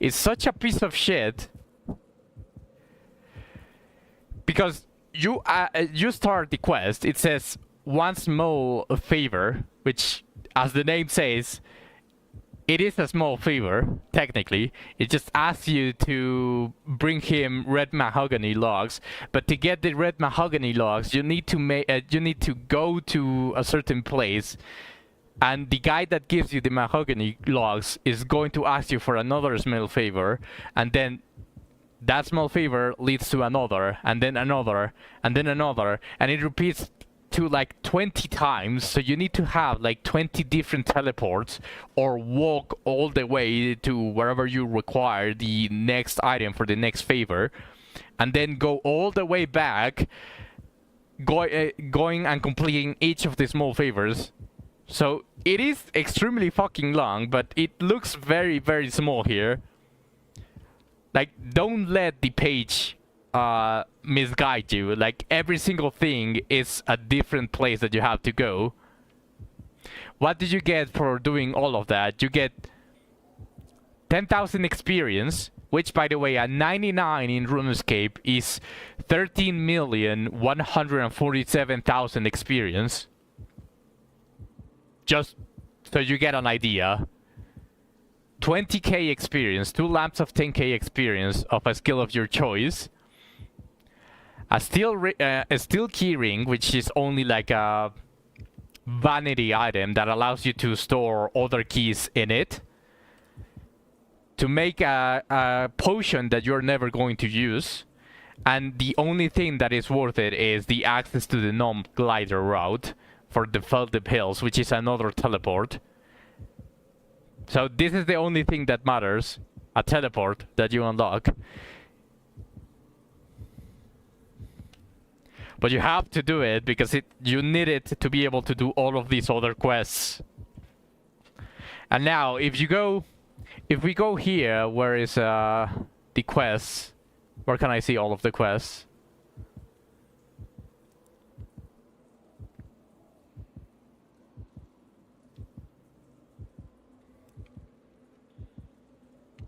is such a piece of shit. Because you start the quest, it says one small favor, which, as the name says, it is a small favor, technically. It just asks you to bring him red mahogany logs, but to get the red mahogany logs, you need to go to a certain place, and the guy that gives you the mahogany logs is going to ask you for another small favor, and then that small favor leads to another, and then another, and then another, and it repeats to like 20 times, so you need to have like 20 different teleports or walk all the way to wherever you require the next item for the next favor, and then go all the way back, going and completing each of the small favors. So it is extremely fucking long, but it looks very, very small here. Like, don't let the page misguide you. Like, every single thing is a different place that you have to go. What did you get for doing all of that? You get 10,000 experience, which, by the way, a 99 in RuneScape is 13,147,000 experience. Just so you get an idea. 20k experience, 2 lamps of 10k experience of a skill of your choice. A steel key ring, which is only like a vanity item that allows you to store other keys in it. to make a potion that you're never going to use. And the only thing that is worth it is the access to the gnome glider route for the Feldip Hills, which is another teleport. So this is the only thing that matters. A teleport that you unlock. But you have to do it because you need it to be able to do all of these other quests. And now, if we go here, where is the quests? Where can I see all of the quests?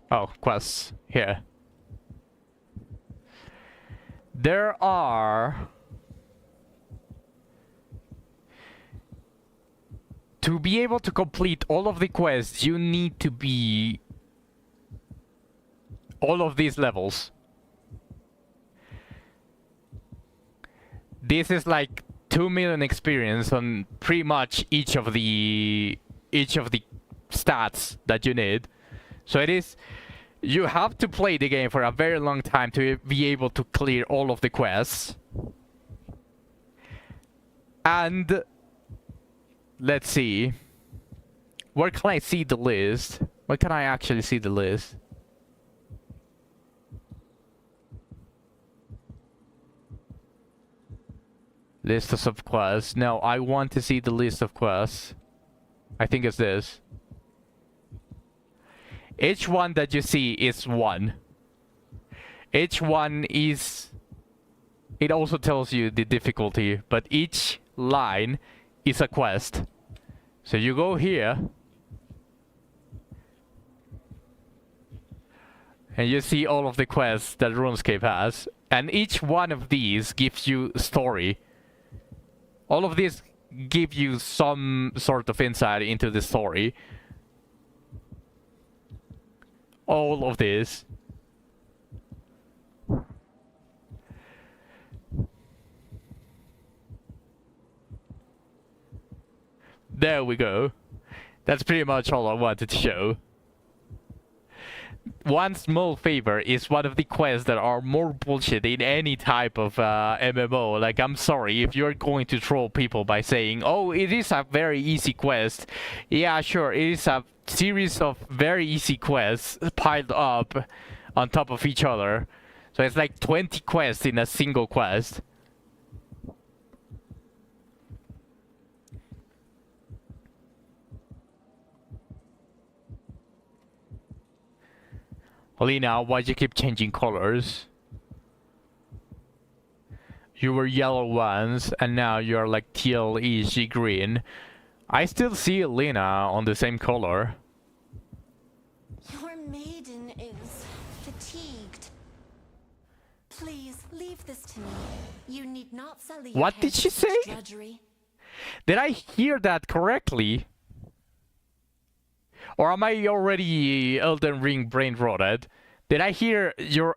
Oh, quests. Here. There are... To be able to complete all of the quests, you need to be... all of these levels. This is like 2 million experience on pretty much each of the stats that you need. So it is, you have to play the game for a very long time to be able to clear all of the quests. And let's see, where can I see the list? Where can I actually see the list? List of quests. No, I want to see the list of quests. I think it's this. Each one that you see is one. Each one is... It also tells you the difficulty, but each line is a quest. So you go here. And you see all of the quests that RuneScape has. And each one of these gives you a story. All of these give you some sort of insight into the story. All of this. There we go. That's pretty much all I wanted to show. One small favor is one of the quests that are more bullshit in any type of MMO. Like, I'm sorry if you're going to troll people by saying, oh, it is a very easy quest. Yeah, sure, it is a series of very easy quests piled up on top of each other. So it's like 20 quests in a single quest. Alina, why'd you keep changing colors? You were yellow once, and now you're like teal-ish green. I still see Alina on the same color. Your maiden is fatigued. Please leave this to me. You need not sully your What head did she with such say? drudgery. Did I hear that correctly? Or am I already Elden Ring brain rotted? Did I hear your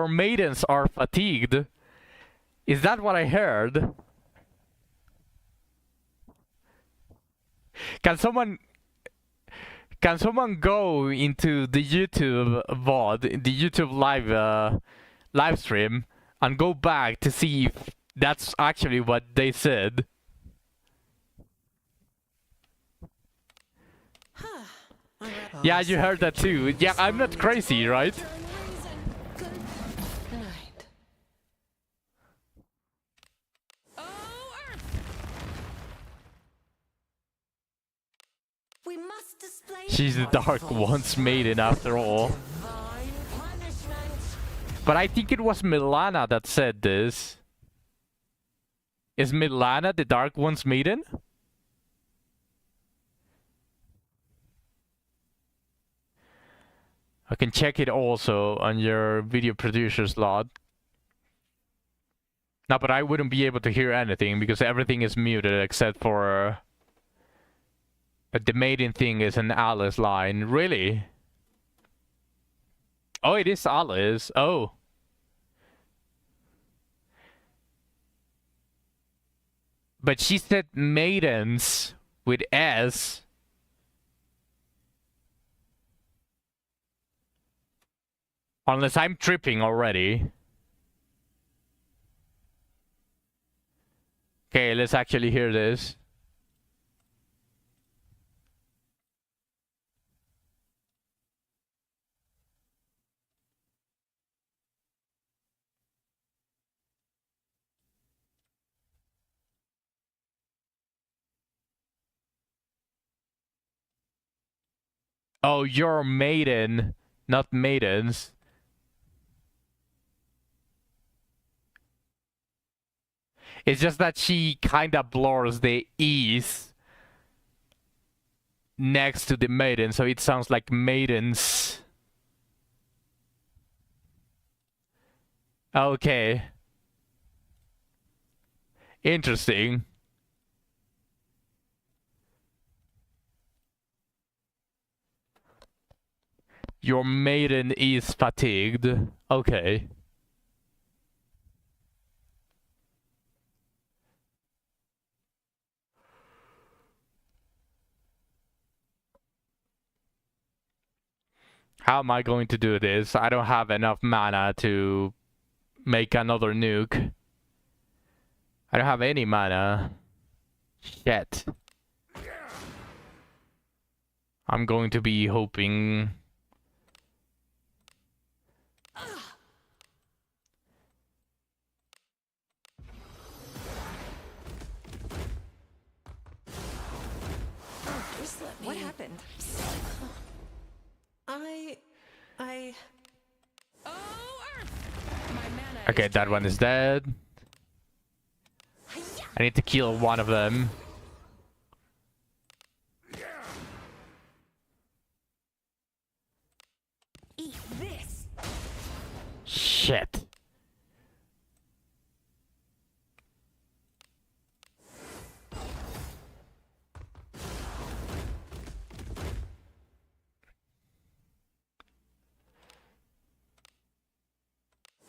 maidens are fatigued? Is that what I heard? Can someone go into the YouTube VOD, the YouTube live stream, and go back to see if that's actually what they said? Yeah, you heard that too. Yeah, I'm not crazy, right? Good night. Oh, Earth! We must display She's the Dark One's maiden after all. Divine punishment. But I think it was Milana that said this. Is Milana the Dark One's maiden? I can check it also on your video producer slot. No, but I wouldn't be able to hear anything because everything is muted except for... the maiden thing is an Alice line. Really? Oh, it is Alice. Oh. But she said maidens with S. Unless I'm tripping already. Okay, let's actually hear this. Oh, you're maiden, not maidens. It's just that she kinda blurs the E's next to the maiden, so it sounds like maidens. Okay. Interesting. Your maiden is fatigued. Okay. How am I going to do this? I don't have enough mana to make another nuke. I don't have any mana. Shit. I'm going to be hoping... What happened? I... Oh, Earth! My mana Okay, is that one is dead. I need to kill one of them. Eat this. Shit.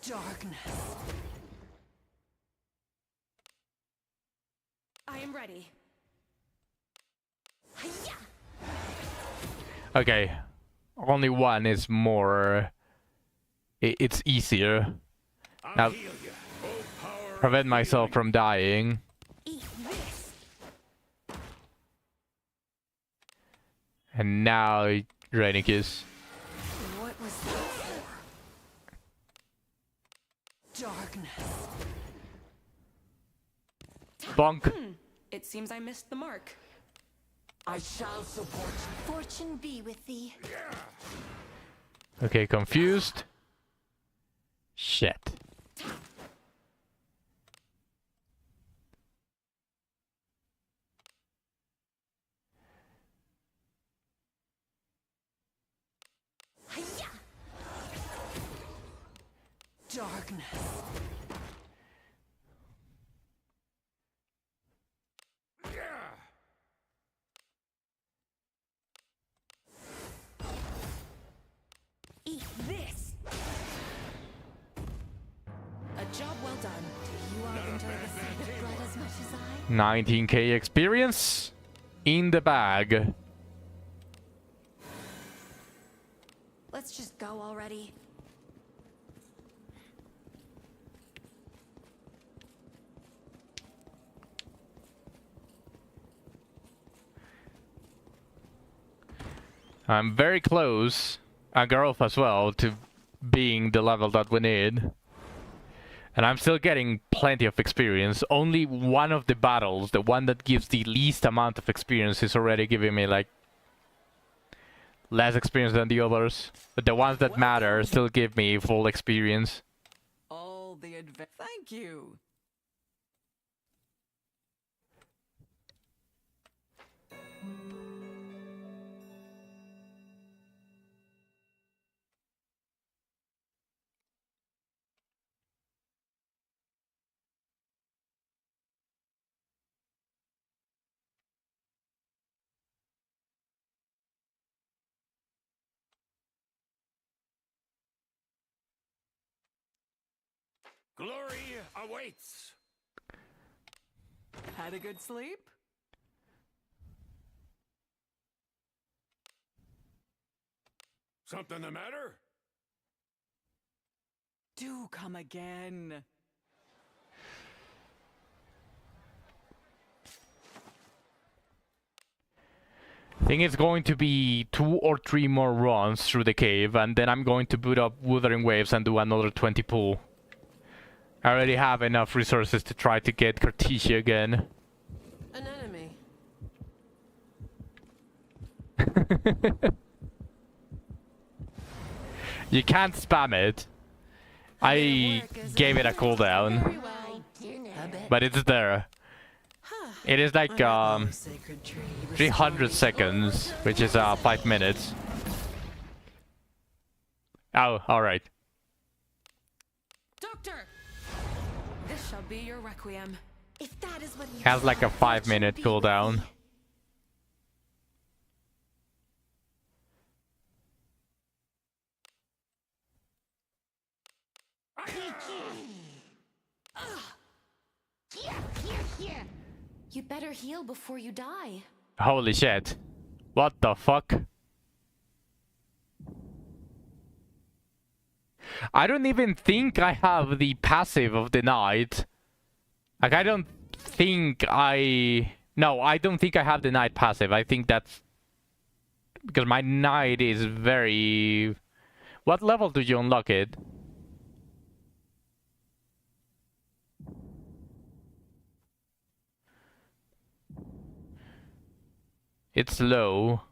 Darkness. I am ready. Okay. Only one is more... It's easier. Now, prevent myself from dying. Eat this. And now, Rainicus. What was that for? Darkness. Bonk. It seems I missed the mark. I shall support you. Fortune be with thee. Okay, confused. Shit. Darkness. Eat this. A job well done. You all enjoy the sight of blood as much as I? 19k experience in the bag. Let's just go already. I'm very close, and Garolf as well, to being the level that we need. And I'm still getting plenty of experience. Only one of the battles, the one that gives the least amount of experience, is already giving me like less experience than the others. But the ones that matter still give me full experience. All the Thank you. Glory awaits. Had a good sleep? Something the matter? Do come again. I think it's going to be 2 or 3 more runs through the cave, and then I'm going to boot up Wuthering Waves and do another 20 pull. I already have enough resources to try to get Cartesia again. An enemy. You can't spam it. I gave it a cooldown, Very well. but it's there. It is like Sacred tree, 300 seconds, which is 5 minutes. Oh, alright. Doctor! This shall be your requiem. If that is what you Has like a desire, 5-minute be with cooldown. me. You better heal before you die. Holy shit. What the fuck? I don't even think I have the passive of the night. Like, I don't think I... No, I don't think I have the night passive. I think that's... Because my night is very... What level do you unlock it? It's low.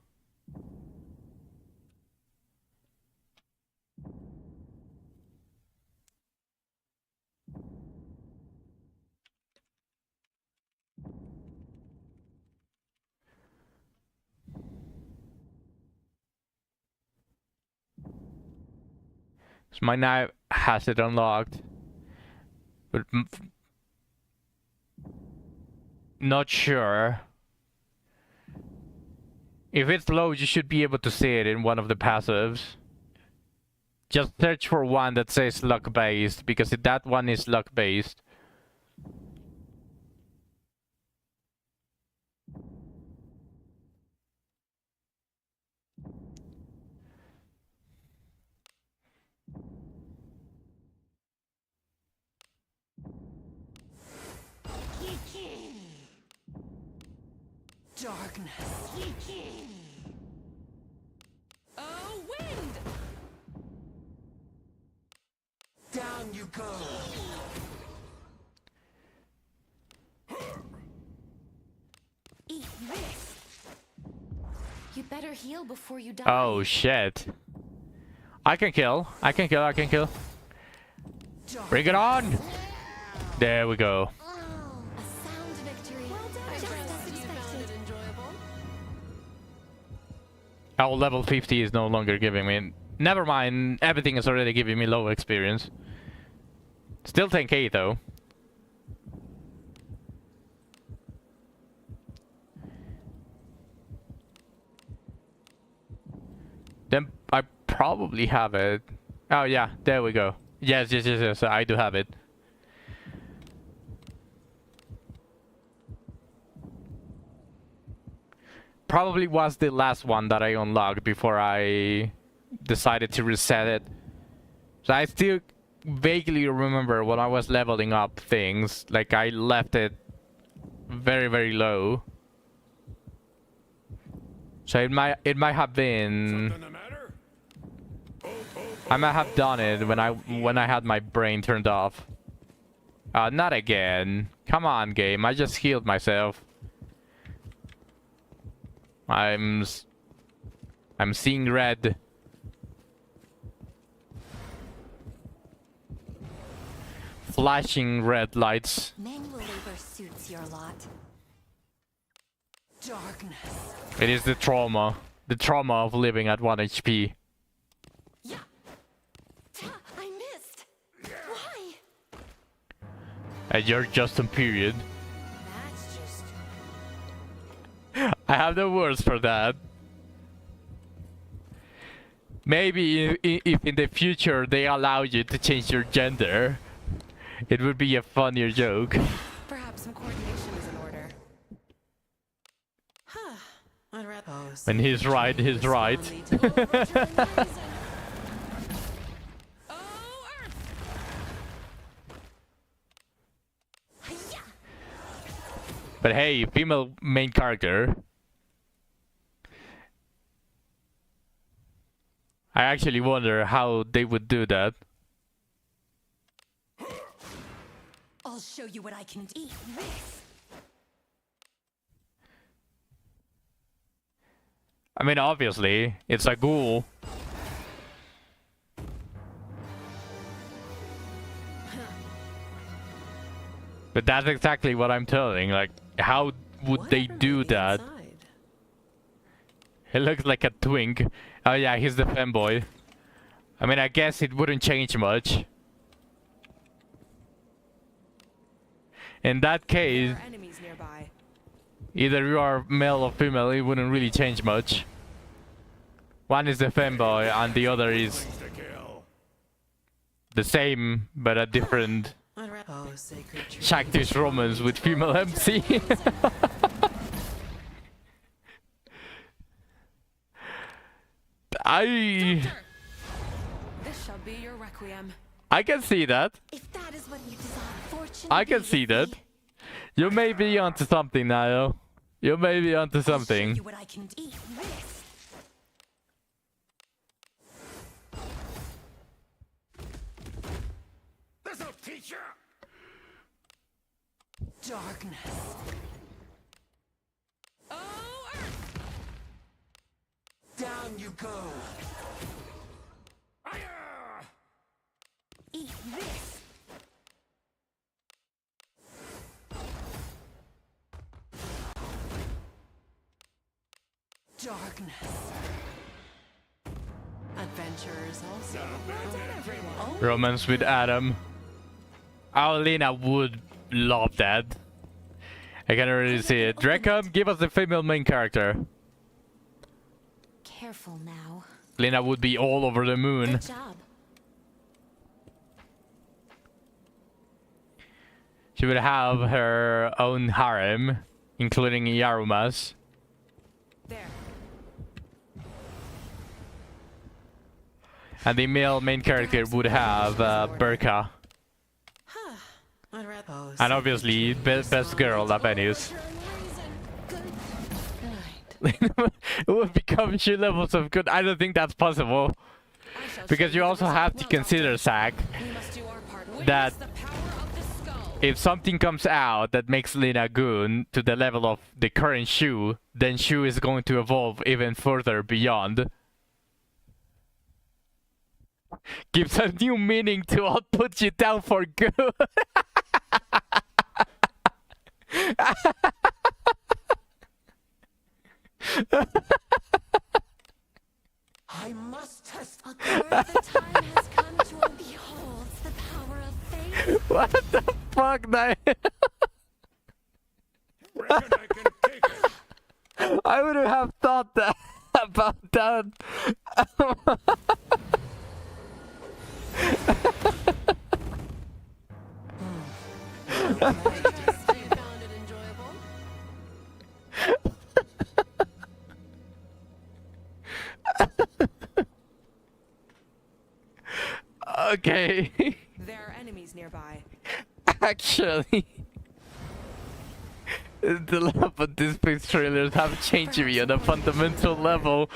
So my knife has it unlocked. But not sure. If it's low, you should be able to see it in one of the passives. Just search for one that says luck-based, because that one is luck-based. darkness. Oh, wind! Down you go. Eat this. You better heal before you die. Oh shit. I can kill. I can kill. I can kill. Bring it on! There we go. A sound victory. Well done. I Just trust as you found expected. it enjoyable. Oh, level 50 is no longer giving me... Never mind, everything is already giving me low experience. Still 10k though. Then I probably have it. Oh yeah, there we go. Yes, yes, yes, yes, I do have it. Probably was the last one that I unlocked before I decided to reset it. So I still vaguely remember when I was leveling up things, like I left it very, very low. So it might have been... Something the matter? I might have done it when I had my brain turned off. Not again. Come on, game. I just healed myself. I'm seeing red. Flashing red lights. Manual labor suits your lot. Darkness. It is the trauma. The trauma of living at 1 HP. Yeah. I missed. Why? And you're just on period. That's just... I have the words for that. Maybe if in the future they allow you to change your gender, it would be a funnier joke. Perhaps some coordination is in order. I'd rather. Oh, When he's sacred right, tree, he's right. respond to- Oh, Earth! But hey, female main character. I actually wonder how they would do that. I'll show you what I can eat this. I mean, obviously, it's a ghoul. But that's exactly what I'm telling. Like, how would What they are do hiding that? inside? He looks like a twink. Oh yeah, he's the femboy. I mean, I guess it wouldn't change much. In that case, There are enemies nearby. either you are male or female, it wouldn't really change much. One is the femboy and the other is Things to kill. the same, but a different Oh, sacred tree. Shakti's romance with female MC. Doctor! This shall be your requiem. I can see that. If that is what you desire, fortune. I can be see with that. thee. You may be onto something, Niall. You may be onto I'll show something. you what I can eat this. This'll teach you. Darkness. Oh, Earth! Down you go. Fire! Eat this. Darkness. Adventurers also. Romance with Adam. Lena would love that. I can already see it. Dreckham, give us the female main character. Careful now. Lena would be all over the moon. Good job. She would have her own harem, including Yaruma's. There. And the male main character would have Burka. I'd rather. Oh, And obviously, best girl, Lavenius. It would become 2 levels of good. I don't think that's possible. I shall Because show you the also result. have to Well, consider, Doctor, Zach, we must do our part. Witness that the power of the skull. if something comes out that makes Lena Goon to the level of the current Shu, then Shu is going to evolve even further beyond. Gives a new meaning to I'll put you down for good. I must test. Accord the time has come to behold the power of faith. What the fuck, man? Reckon I can take it. I wouldn't have thought that about that. You found it enjoyable? Okay. There are enemies nearby. Actually, the love of these big trailers have changed me on a fundamental level.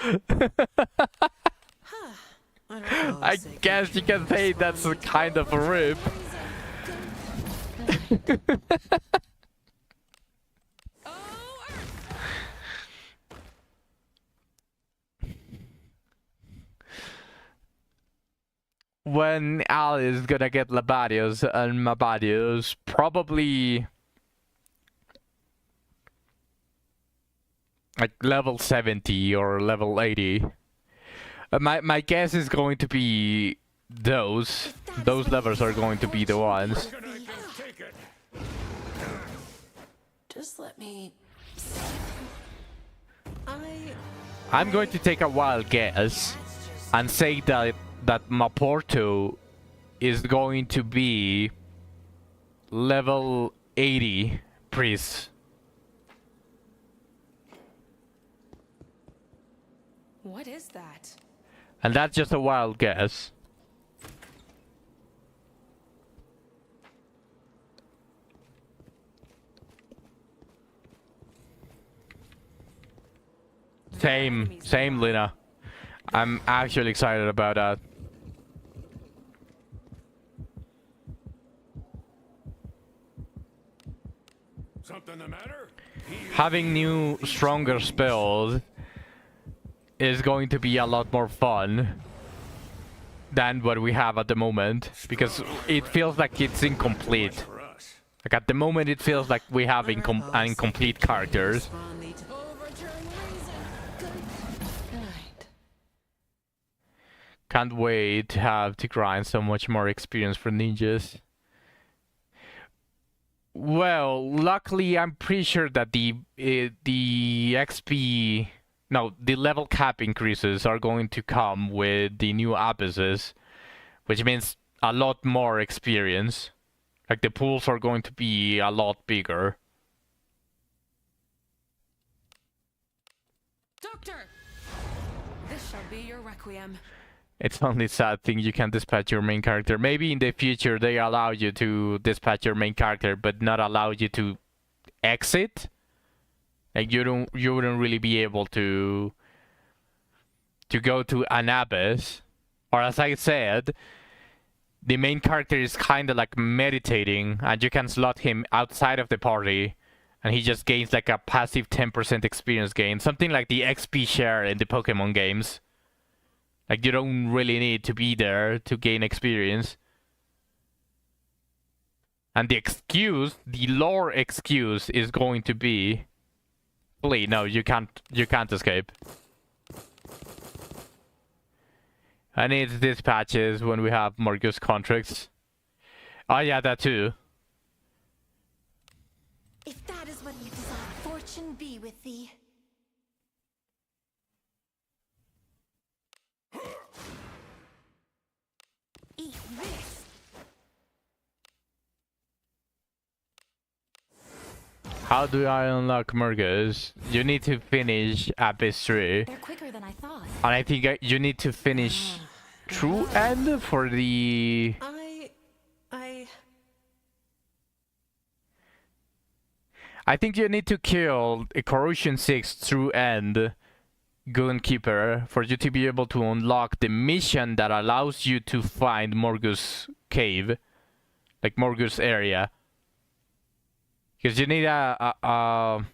I guess you can say that's a kind of a rip. Oh, Earth! When Al is gonna get Labadios and Mabadios, probably like level 70 or level 80. My guess is going to be those. Those levels are going to be the ones. Reckon I can take it. Just let me. I'm going to take a wild guess and say that Maporto is going to be level 80 priest. What is that? And that's just a wild guess. Same, Lina. I'm actually excited about that. Something the matter? Having new, stronger spells is going to be a lot more fun than what we have at the moment, because it feels like it's incomplete. For us. Like at the moment, it feels like we have incomplete characters. Overturn reason. Good night. Can't wait to have to grind so much more experience for ninjas. Well, luckily, I'm pretty sure that the XP, no, the level cap increases are going to come with the new abysses, which means a lot more experience. Like the pools are going to be a lot bigger. Doctor! This shall be your requiem. It's only sad thing you can dispatch your main character. Maybe in the future they allow you to dispatch your main character, but not allow you to exit. Like you wouldn't really be able to go to an abyss. Or as I said, the main character is kind of like meditating, and you can slot him outside of the party, and he just gains like a passive 10% experience gain, something like the XP share in the Pokemon games. Like, you don't really need to be there to gain experience. And the excuse, the lore excuse is going to be... Please, no, you can't escape. I need dispatches when we have Morgus contracts. Oh yeah, that too. If that is what you desire, fortune be with thee. Eat this. How do I unlock Morgus? You need to finish Abyss 3. They're quicker than I thought. And I think you need to finish True End for the... I think you need to kill a Corrosion 6 True End Goonkeeper for you to be able to unlock the mission that allows you to find Morgus Cave. Like Morgus area. Because you need after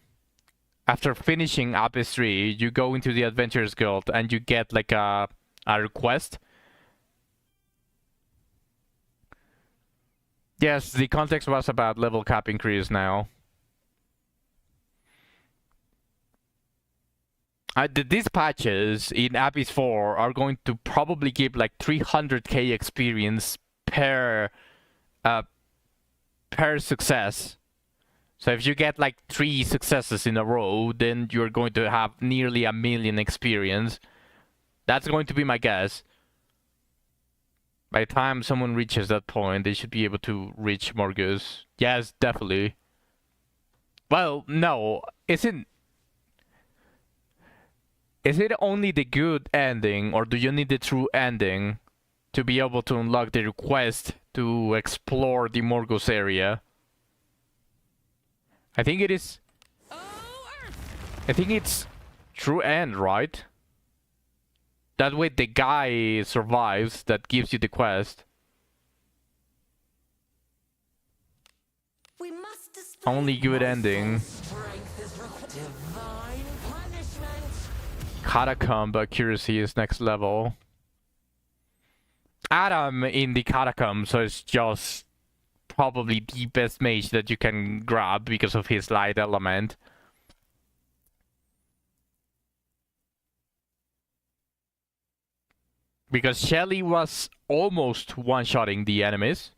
finishing Abyss 3, you go into the Adventurers Guild and you get like a request. Yes, the context was about level cap increase now. These patches in Abyss 4 are going to probably give like 300k experience per success. So if you get like 3 successes in a row, then you're going to have nearly 1 million experience. That's going to be my guess. By the time someone reaches that point, they should be able to reach Morgus. Yes, definitely. Well, no, isn't... Is it only the good ending, or do you need the true ending to be able to unlock the request to explore the Morgus area? I think it is... I think it's true end, right? That way the guy survives that gives you the quest. We must display Only good ending. Divine punishment. Catacomb accuracy is next level. Adam in the catacomb, so it's just probably the best mage that you can grab because of his light element. Because Shelly was almost one-shotting the enemies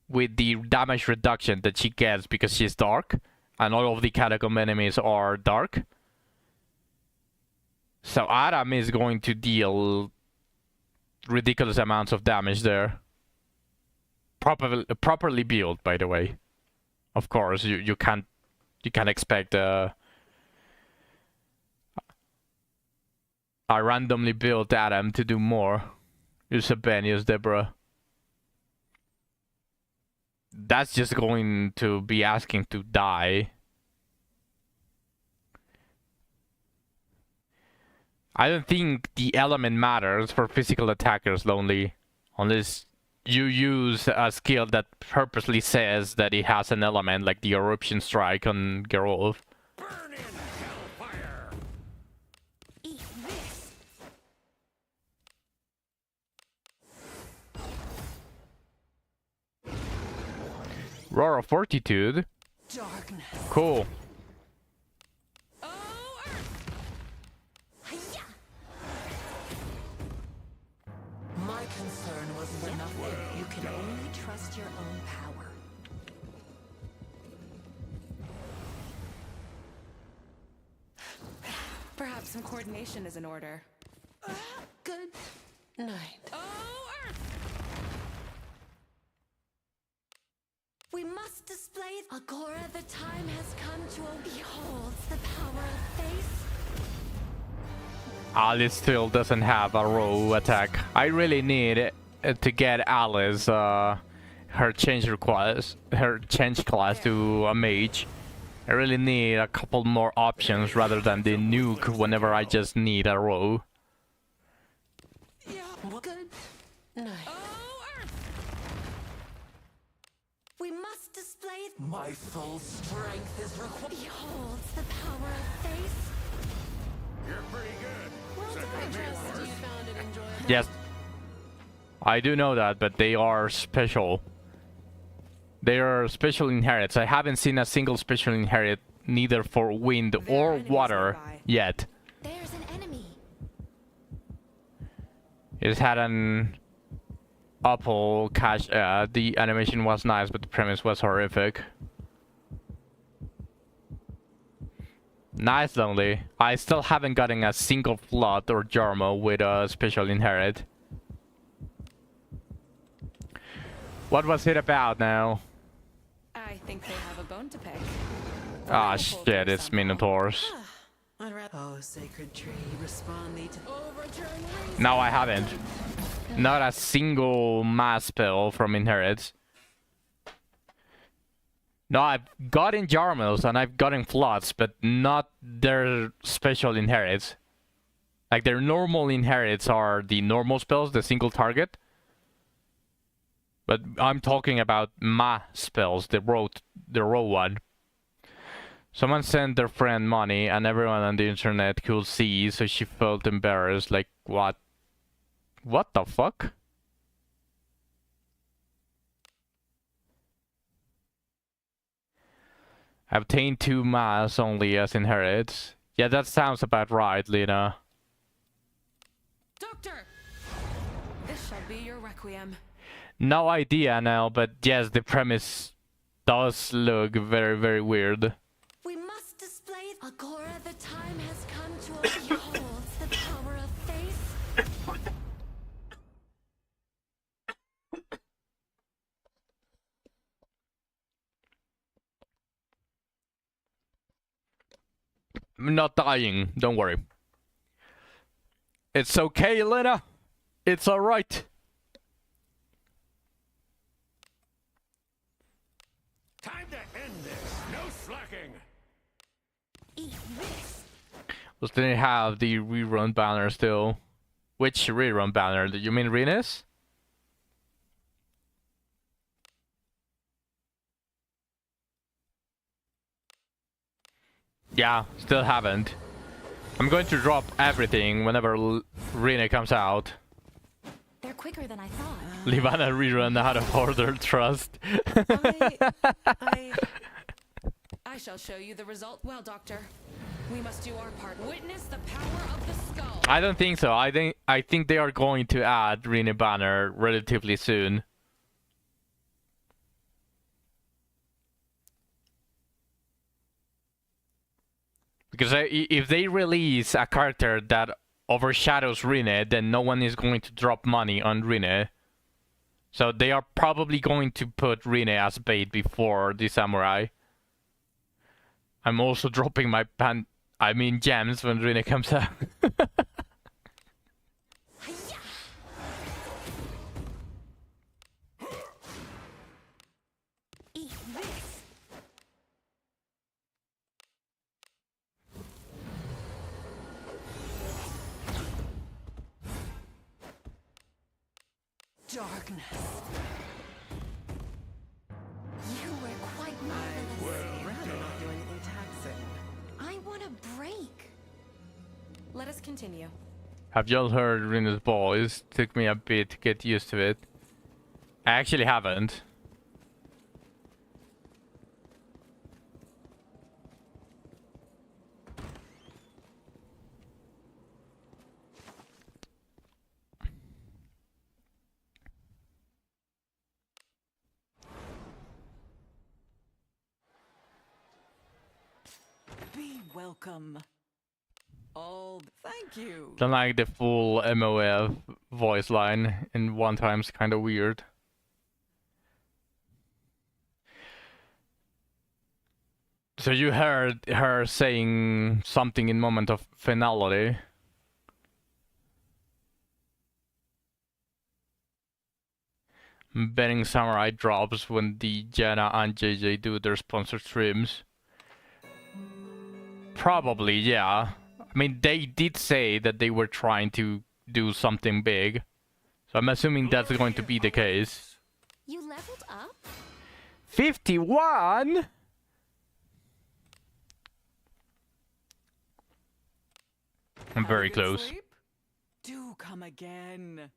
with the damage reduction that she gets because she's dark, and all of the catacomb enemies are dark. So Adam is going to deal ridiculous amounts of damage there. Properly built, by the way. Of course, you can't expect a randomly built Adam to do more. Use a Ben, use Deborah. That's just going to be asking to die. I don't think the element matters for physical attackers, Lonely. Unless you use a skill that purposely says that it has an element, like the Eruption Strike on Geralt. Burn in hellfire! Eat this. Roar of Fortitude. Darkness. Cool. Oh, Earth! Hiya! My concern was for nothing. You can only trust your own power. Perhaps some coordination is in order. Good night. Oh, Earth! We must display Agora. The time has come to behold the power of faith. Alice still doesn't have a row attack. I really need to get Alice her change class to a mage. I really need a couple more options rather than the nuke whenever I just need a row. Yeah. Good night. Oh, Earth! We must display. My full strength is required. Behold the power of faith. You're pretty good. Well, Except I for me, trust Lord. you found it enjoyable. Yes, I do know that, but they are special. They are special inherits. I haven't seen a single special inherit, neither for wind There or are enemies water nearby. yet. There's an enemy. It had an Apple cache. The animation was nice, but the premise was horrific. Nice, Lonely. I still haven't gotten a single flood or Jarmo with a special inherit. What was it about now? I think they have a bone to pick. Ah, We'll pull shit, through it's somehow. Minotaurs. I'd rather. Oh, sacred tree, respond thee to Overturn reason. No, I haven't. Not a single mass spell from inherits. No, I've gotten Jarmils and I've gotten Floods, but not their special inherits. Like, their normal inherits are the normal spells, the single target. But I'm talking about ma spells, the row one. Someone sent their friend money and everyone on the internet could see, so she felt embarrassed. Like, what? What the fuck? Obtain 2 mass only as inherits. Yeah, that sounds about right, Lena. Doctor! This shall be your requiem. No idea now, but yes, the premise does look very, very weird. We must display Agora. The time has come to behold the power of faith. I'm not dying, don't worry. It's okay, Lena. It's alright. Time to end this. No slacking. Eat this. We still have the rerun banner still. Which rerun banner? Do you mean Renus? Yeah, still haven't. I'm going to drop everything whenever Rena comes out. They're quicker than I thought. Livana rerun out of order, trust. I shall show you the result. Well, Doctor, we must do our part. Witness the power of the skull. I don't think so. I think they are going to add Rena banner relatively soon. Because if they release a character that overshadows Rene, then no one is going to drop money on Rene. So they are probably going to put Rene as bait before the samurai. I'm also dropping my gems when Rene comes out. Eat this. darkness. You were quite marvelous. Rather not do anything taxing. I want a break. Let us continue. Have y'all heard Rina's voice? Took me a bit to get used to it. I actually haven't. Be welcome. Oh, thank you. Don't like the full MOF voice line in one time's kind of weird. So you heard her saying something in moment of finality. Betting Samurai drops when the Jenna and JJ do their sponsored streams. Probably, yeah. I mean, they did say that they were trying to do something big. So I'm assuming that's going to be the case. You leveled up? 51? I'm Have a very good close. sleep? Do come again.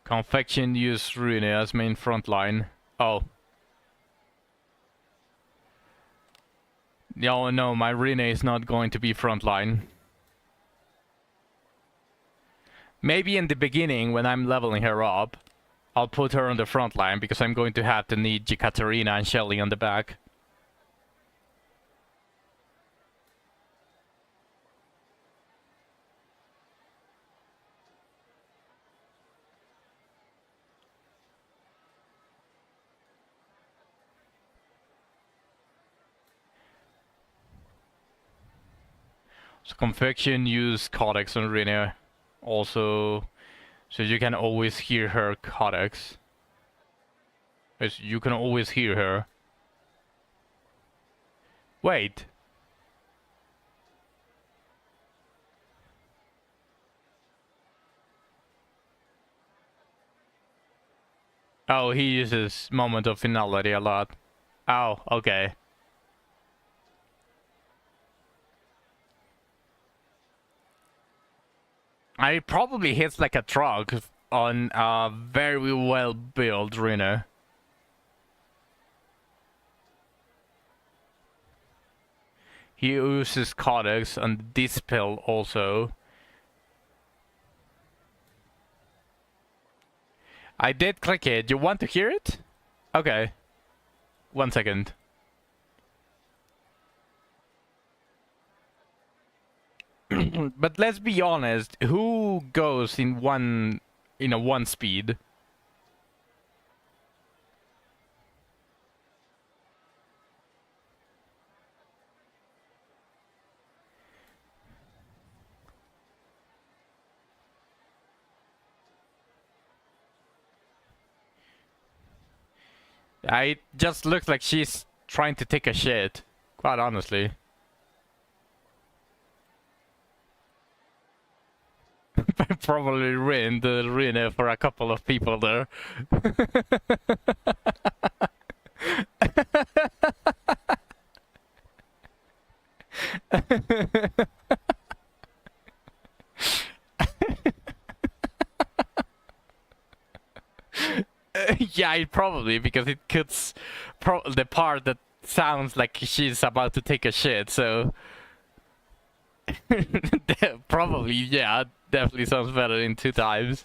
Confection use Rune as main frontline. Oh. No, no, my Rune is not going to be frontline. Maybe in the beginning, when I'm leveling her up, I'll put her on the front line because I'm going to have to need Katarina and Shelly on the back. So confection use codex on Rene also, so you can always hear her codex. Yes, you can always hear her. Wait. Oh, he uses moment of finality a lot. Oh, okay. I probably hits like a truck on a very well built Rhino. He uses codex on Dispel also. I did click it. You want to hear it? Okay. 1 second. But let's be honest, who goes in a one speed? It just looks like she's trying to take a shit, quite honestly. Probably ruined the arena for a couple of people there. Yeah, probably, because it cuts the part that sounds like she's about to take a shit, so... Probably, yeah, definitely sounds better in 2 times.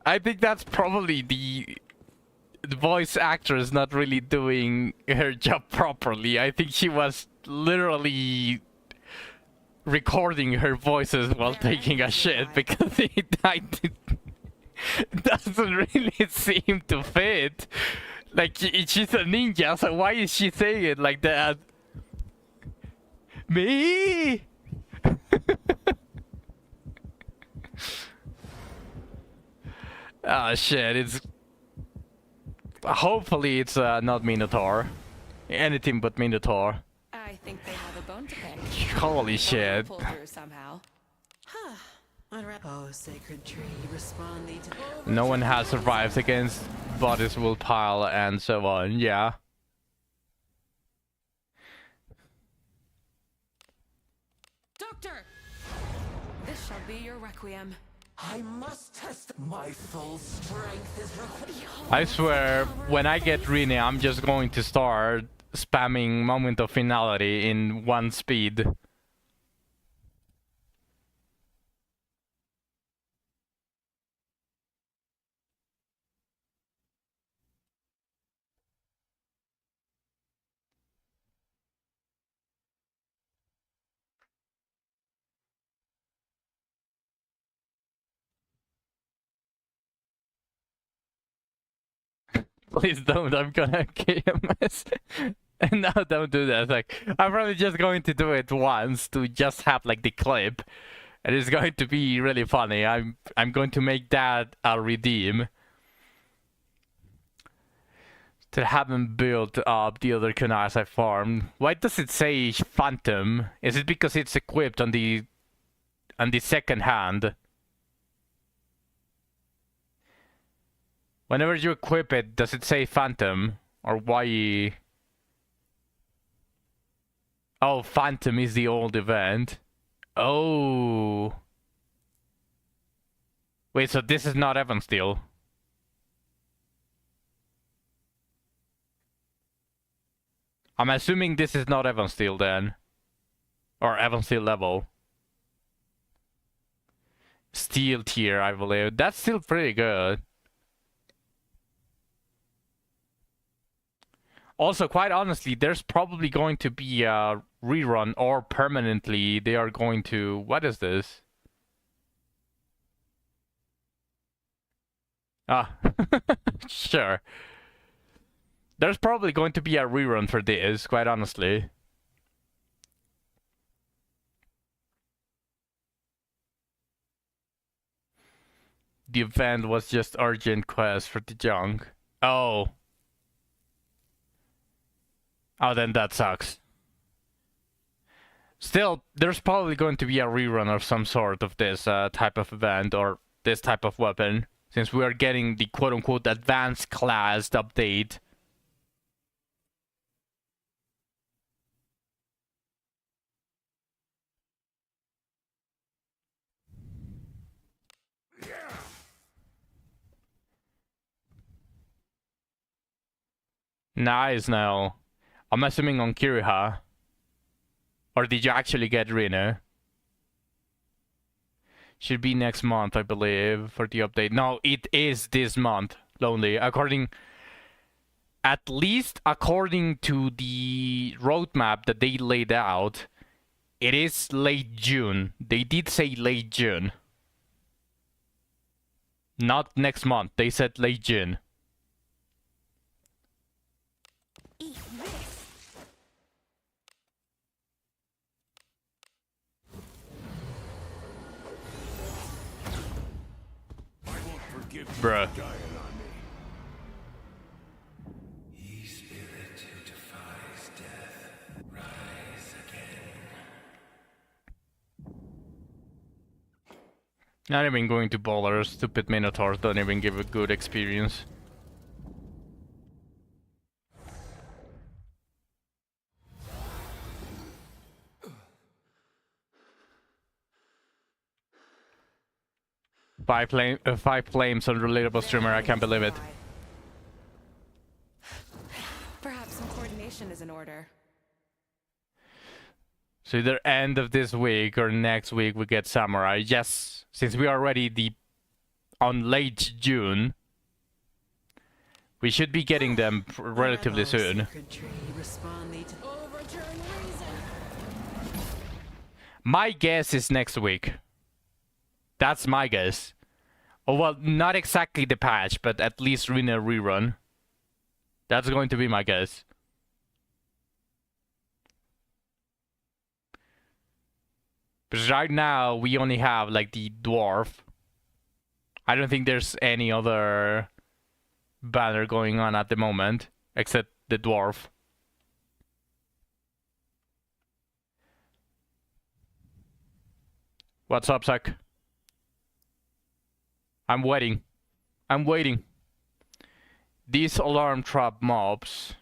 I think that's probably the voice actress not really doing her job properly. I think she was literally recording her voices while taking a shit because it doesn't really seem to fit. Like, she's a ninja, so why is she saying it like that? Me? Ah, shit, it's... Hopefully it's not Minotaur. Anything but Minotaur. I think they have a bone to pick. Holy They'll shit. pull through somehow. Oh, sacred tree, respond thee to... No one has survived against Body's willpower and so on, yeah. Doctor! This shall be your requiem. I must test my full strength is required. I swear, when I get Rene, I'm just going to start spamming Moment of Finality in one speed. Please don't, I'm gonna KMS. And now don't do that. Like, I'm probably just going to do it once to just have like the clip. And it's going to be really funny. I'm going to make that a redeem. To haven't built up the other kunais I farmed. Why does it say Phantom? Is it because it's equipped on the second hand? Whenever you equip it, does it say Phantom? Or why? Oh, Phantom is the old event. Oh. Wait, so this is not Evansteel. I'm assuming this is not Evansteel then. Or Evansteel level. Steel tier, I believe. That's still pretty good. Also, quite honestly, there's probably going to be a rerun, or permanently they are going to... What is this? Ah, sure. There's probably going to be a rerun for this, quite honestly. The event was just urgent quest for the junk. Oh. Oh, then that sucks. Still, there's probably going to be a rerun of some sort of this type of event or this type of weapon, since we are getting the quote-unquote advanced class update. Nice now. I'm assuming on Kiriha. Or did you actually get Reno? Should be next month, I believe, for the update. No, it is this month, Lonely. At least according to the roadmap that they laid out, it is late June. They did say late June. Not next month, they said late June. Bruh. Ye spirit who defies death, rise again. Not even going to bowlers. Stupid Minotaurs don't even give a good experience. Five flames on relatable streamer, I can't believe it. Perhaps some coordination is in order. So either end of this week or next week we get Samurai. Yes, since we are already on late June, we should be getting them relatively soon. My guess is next week. That's my guess. Oh, well, not exactly the patch, but at least Rena rerun. That's going to be my guess. Because right now, we only have, like, the dwarf. I don't think there's any other banner going on at the moment except the dwarf. What's up, Zach? I'm waiting. I'm waiting. These alarm trap mobs.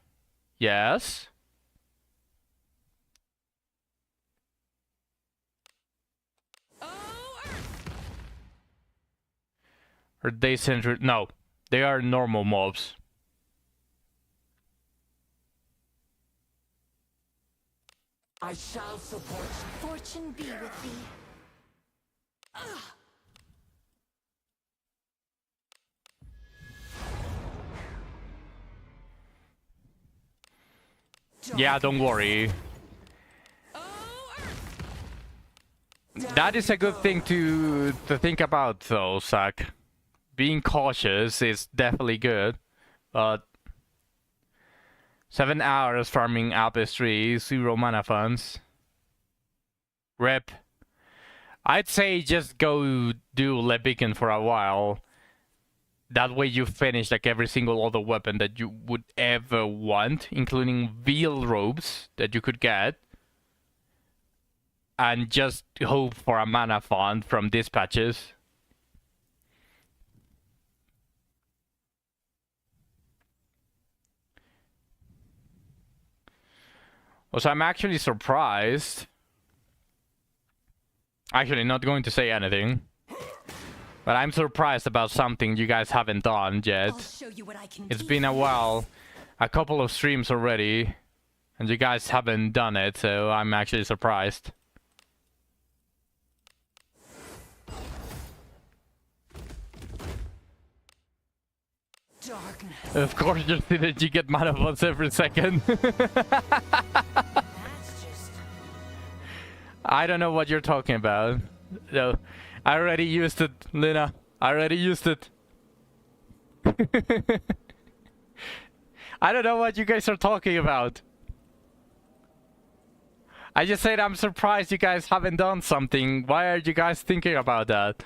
Yes? Are they centered? No. They are normal mobs. I shall support you. Fortune be with thee. Yeah, don't worry. That is a good thing to think about, though, Zach. Being cautious is definitely good, but 7 hours farming Alpes 3, 0 mana funds. Rip. I'd say just go do Levican for a while. That way you finish like every single other weapon that you would ever want, including veil robes that you could get. And just hope for a mana font from dispatches. So I'm actually surprised. Actually, not going to say anything. But I'm surprised about something you guys haven't done yet. I'll show you what I can It's do. been a while. A couple of streams already. And you guys haven't done it, so I'm actually surprised. Darkness. Of course you see that you get mana once every second. That's just... I don't know what you're talking about. No, I already used it, Luna. I already used it. I don't know what you guys are talking about. I just said I'm surprised you guys haven't done something. Why are you guys thinking about that?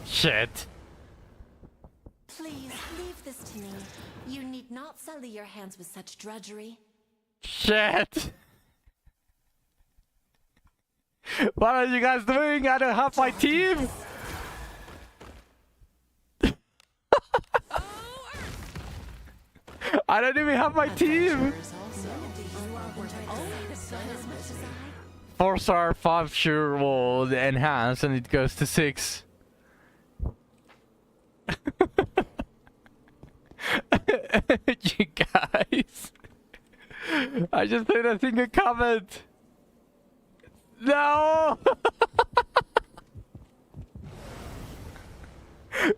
Shit. Please leave this to me. You need not sully your hands with such drudgery. Shit. What are you guys doing? I don't have my team. I don't even have my team. There's also... 4-star, 5 sure roll enhance, and it goes to 6. You guys. I just did a single comment. No.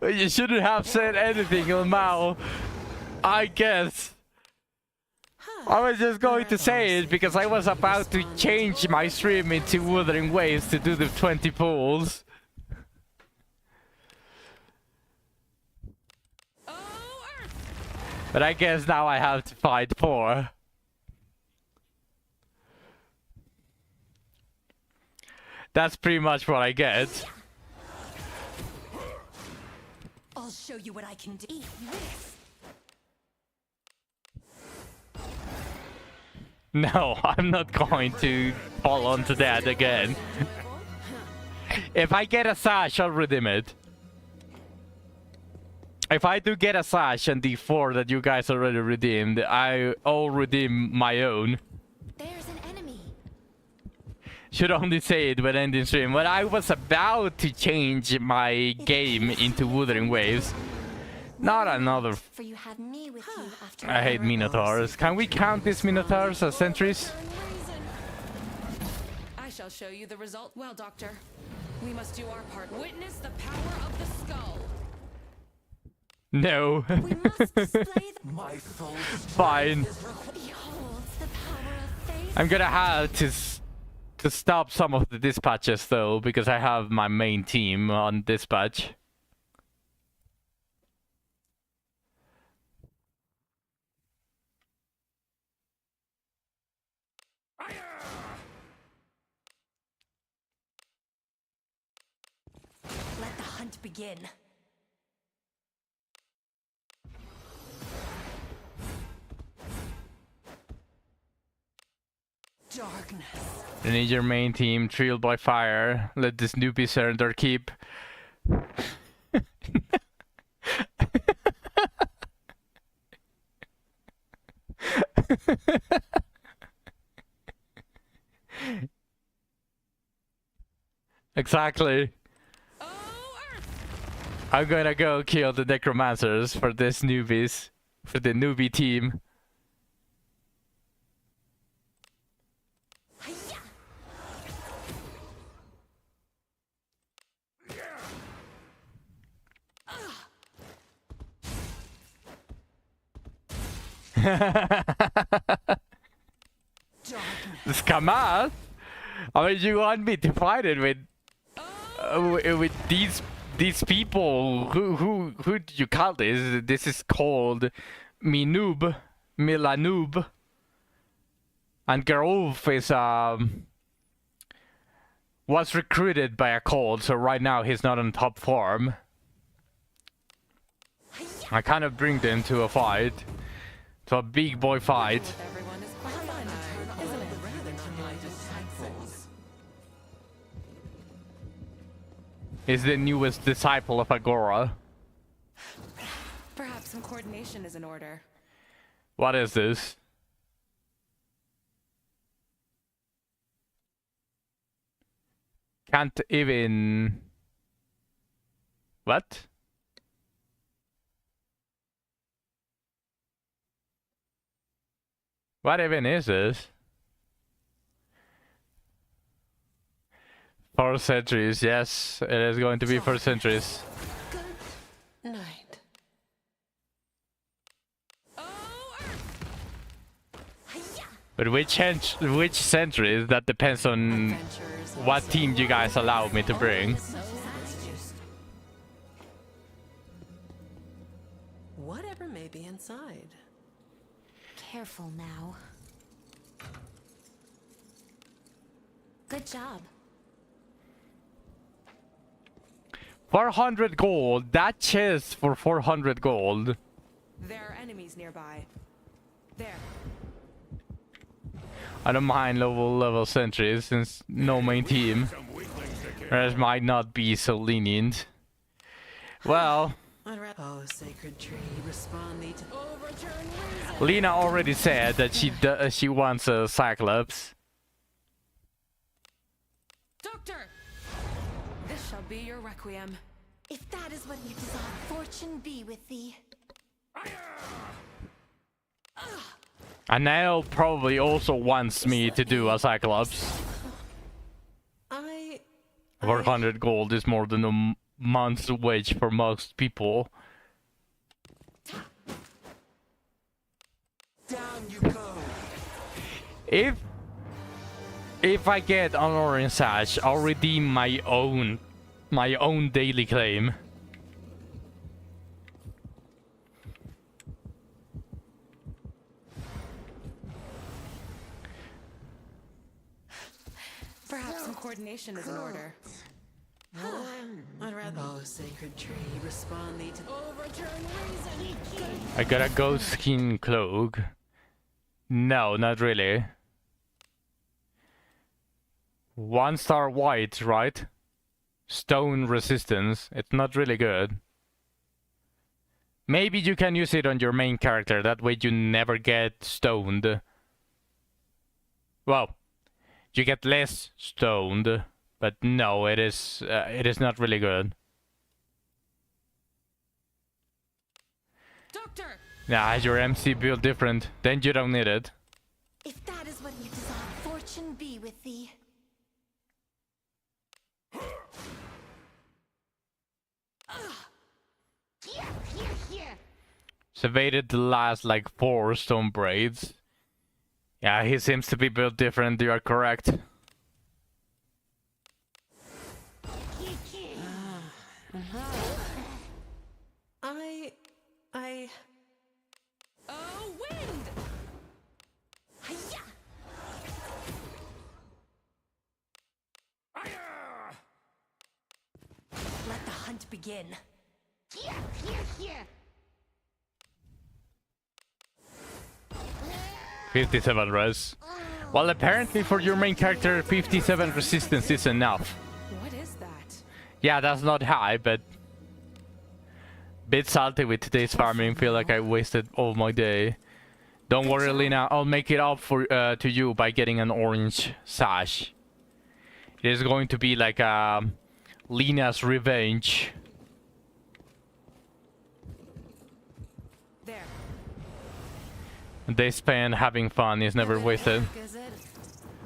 You shouldn't have said anything, Mao. I guess. I was just going to say it because I was about to change my stream into Wuthering Waves to do the 20 pulls. But I guess now I have to fight 4. That's pretty much what I get. I'll show you what I can do. Eat this. No, I'm not going to fall onto that again. If I get a sash, I'll redeem it. If I do get a sash and the 4 that you guys already redeemed, I'll redeem my own. There's an enemy. Should only say it when ending stream. When I was about to change my game into Wuthering Waves. Not another. For you have me with you after I hate Minotaurs. Can we count these Minotaurs as sentries? I shall show you the result. Well, Doctor, we must do our part. Witness the power of the skull. No. We must display the My full Fine. beholds the power of faith. I'm gonna have to stop some of the dispatches though, because I have my main team on dispatch. hunt begin. Darkness. You need your main team trailed by fire. Let this newbie surrender keep. Exactly. Oh, Earth! I'm gonna go kill the necromancers for this newbies. For the newbie team. Hiya! Darkness. Come on! I mean, you want me to fight it with these people? Who do you call this? This is called Minoob, Milanoob, and Garulf is was recruited by a cult, so right now he's not on top form. I kind of bring them to a fight, to a big boy fight. With everyone is quite fun, isn't it? Rather than my disciples. He's the newest disciple of Agora. Perhaps some coordination is in order. What is this? Can't even... What? What even is this? 4 centuries, yes, it is going to be 4 centuries. Good night. Oh, Earth! But which centuries? That depends on Adventures what also team you guys allow me to bring. so fast. Whatever may be inside. Careful now. Good job. 400 gold. That chest for 400 gold. There are enemies nearby. There. I don't mind level sentries since no main team. Some weaklings to kill. Whereas might not be so lenient. Well, Oh, sacred tree, respond thee to Overturn reason! Lena already said that she wants a Cyclops. Doctor! This shall be your requiem. If that is what you desire, fortune be with thee. And Nell probably also wants me to do a Cyclops. 400 gold is more than a month's wage for most people. Down you go. If I get an orange sash, I'll redeem my own daily claim. Perhaps some coordination is in order. I'd rather. Oh, sacred tree, respond thee to Overturn reason! I got a ghost skin cloak. No, not really. 1-star white, right? Stone resistance. It's not really good. Maybe you can use it on your main character. That way you never get stoned. Well, you get less stoned. But no, it is not really good. Doctor! Nah, your MC build different. Then you don't need it. If that is what you desire, fortune be with thee. So evaded the last like 4 stone braids. Yeah, he seems to be built different. You are correct. Oh, wind! Hiya! Let the hunt begin. begin. 57 res. Well, apparently for your main character, 57 resistance is enough. What is that? Yeah, that's not high, but bit salty with today's farming. Feel like I wasted all my day. Don't worry, Lena. I'll make it up for to you by getting an orange sash. It is going to be like Lena's revenge. There. They spend having fun is never wasted. Is it?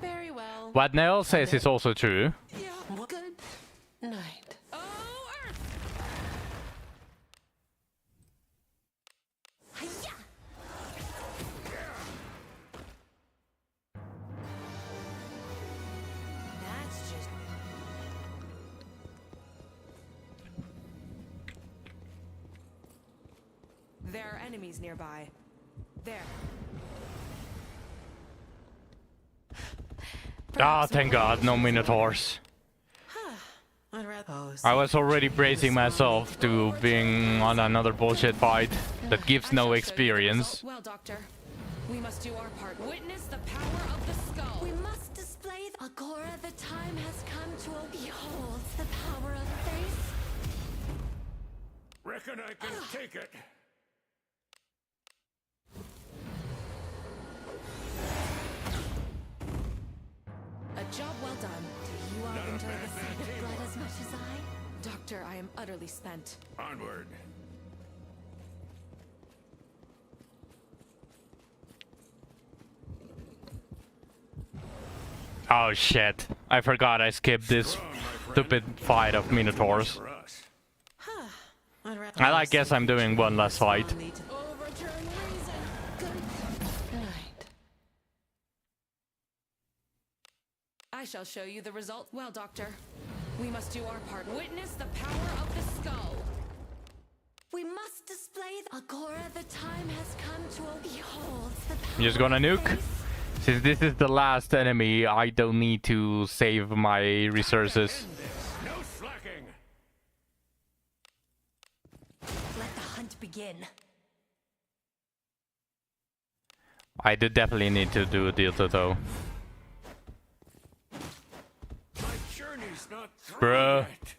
Very well. What Nell says is also true. Yeah. Good night. Oh, Earth! Hiya! That's just There are enemies nearby. There. Ah, thank God, no Minotaurs. I'd rather. I was already bracing myself to being on another bullshit fight that gives I shall no show you the experience. result. Well, Doctor, we must do our part. Witness the power of the skull. we must display the Agora. The time has come to behold the power of faith. Reckon I can take it. A job well done. Do you all Not a enjoy bad the sight man, of blood as much as I? Doctor, I am utterly spent. Onward. Oh shit, I forgot I skipped this Strong, my friend. stupid fight of Minotaurs. For us. I'd rather. I guess I'm doing one last fight. Overturn reason. Good night. I shall show you the result. Well, Doctor, we must do our part. Witness the power of the skull. We must display the Agora. The time has come to behold the power. I'm just gonna of nuke. faith. Since this is the last enemy, I don't need to save my resources. No slacking. Let the hunt begin. I do definitely need to do a deal though. My journey's not through Bruh. yet.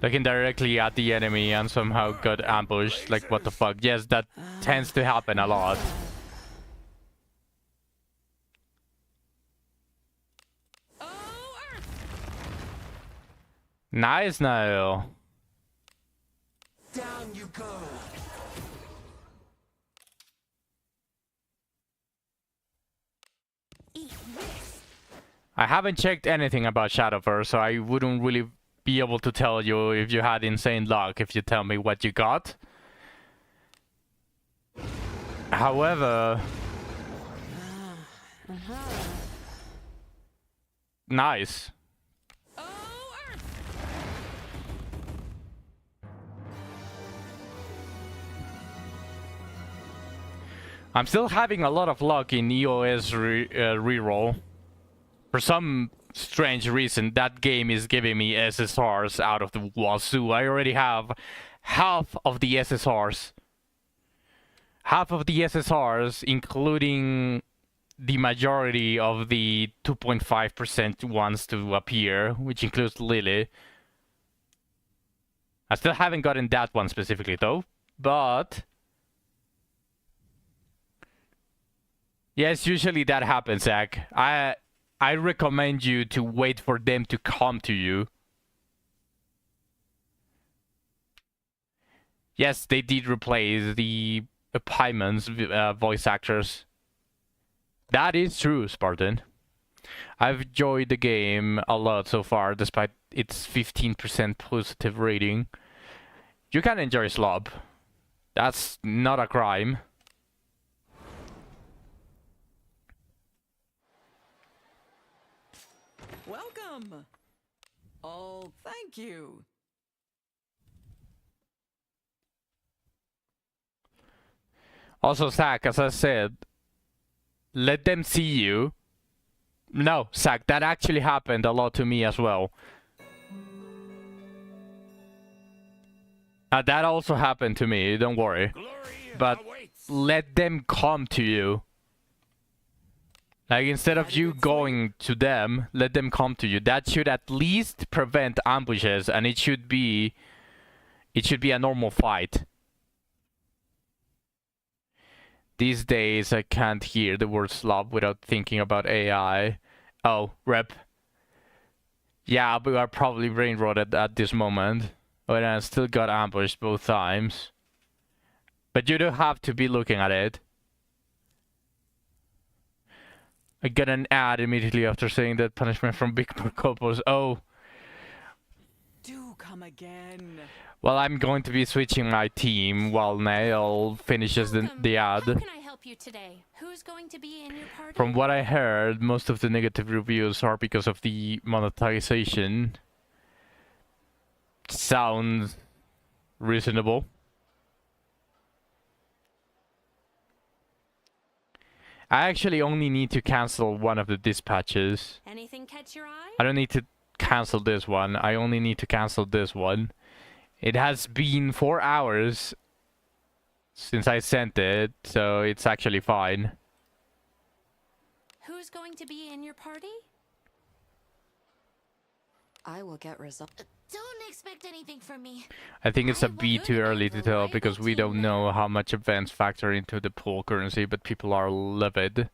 Looking directly at the enemy and somehow got ambushed. Like, what the fuck? Yes, that tends to happen a lot. Oh, Earth! Nice now. Down you go. Eat this. I haven't checked anything about Shadowverse, so I wouldn't really be able to tell you if you had insane luck if you tell me what you got. However... Nice. Oh, Earth! I'm still having a lot of luck in EOS reroll. For some strange reason, that game is giving me SSRs out of the wazoo. I already have half of the SSRs. Half of the SSRs, including the majority of the 2.5% ones to appear, which includes Lily. I still haven't gotten that one specifically though, but... Yes, usually that happens, Zach. I recommend you to wait for them to come to you. Yes, they did replace the Paimon's voice actors. That is true, Spartan. I've enjoyed the game a lot so far, despite its 15% positive rating. You can enjoy Slob. That's not a crime. Welcome. Oh, thank you. Also, Zach, as I said, let them see you. No, Zach, that actually happened a lot to me as well. That also happened to me, don't worry. Glory But awaits. let them come to you. Like, instead of you going to them, let them come to you. That should at least prevent ambushes, and it should be a normal fight. These days, I can't hear the word slob without thinking about AI. Oh, rep. Yeah, we are probably brain rotted at this moment. But I still got ambushed both times. But you don't have to be looking at it. I got an ad immediately after saying that punishment from Big Procopos. Oh. Do come again. Well, I'm going to be switching my team while Nail finishes the ad. How can I help you today? Who's going to be in your party? From what I heard, most of the negative reviews are because of the monetization. Sounds reasonable. I actually only need to cancel one of the dispatches. Anything catch your eye? I don't need to cancel this one. I only need to cancel this one. It has been 4 hours since I sent it, so it's actually fine. Who's going to be in your party? I will get results. Don't expect anything from me. I think it's a bit too early to tell because we don't know how much events factor into the pool currency, but people are livid.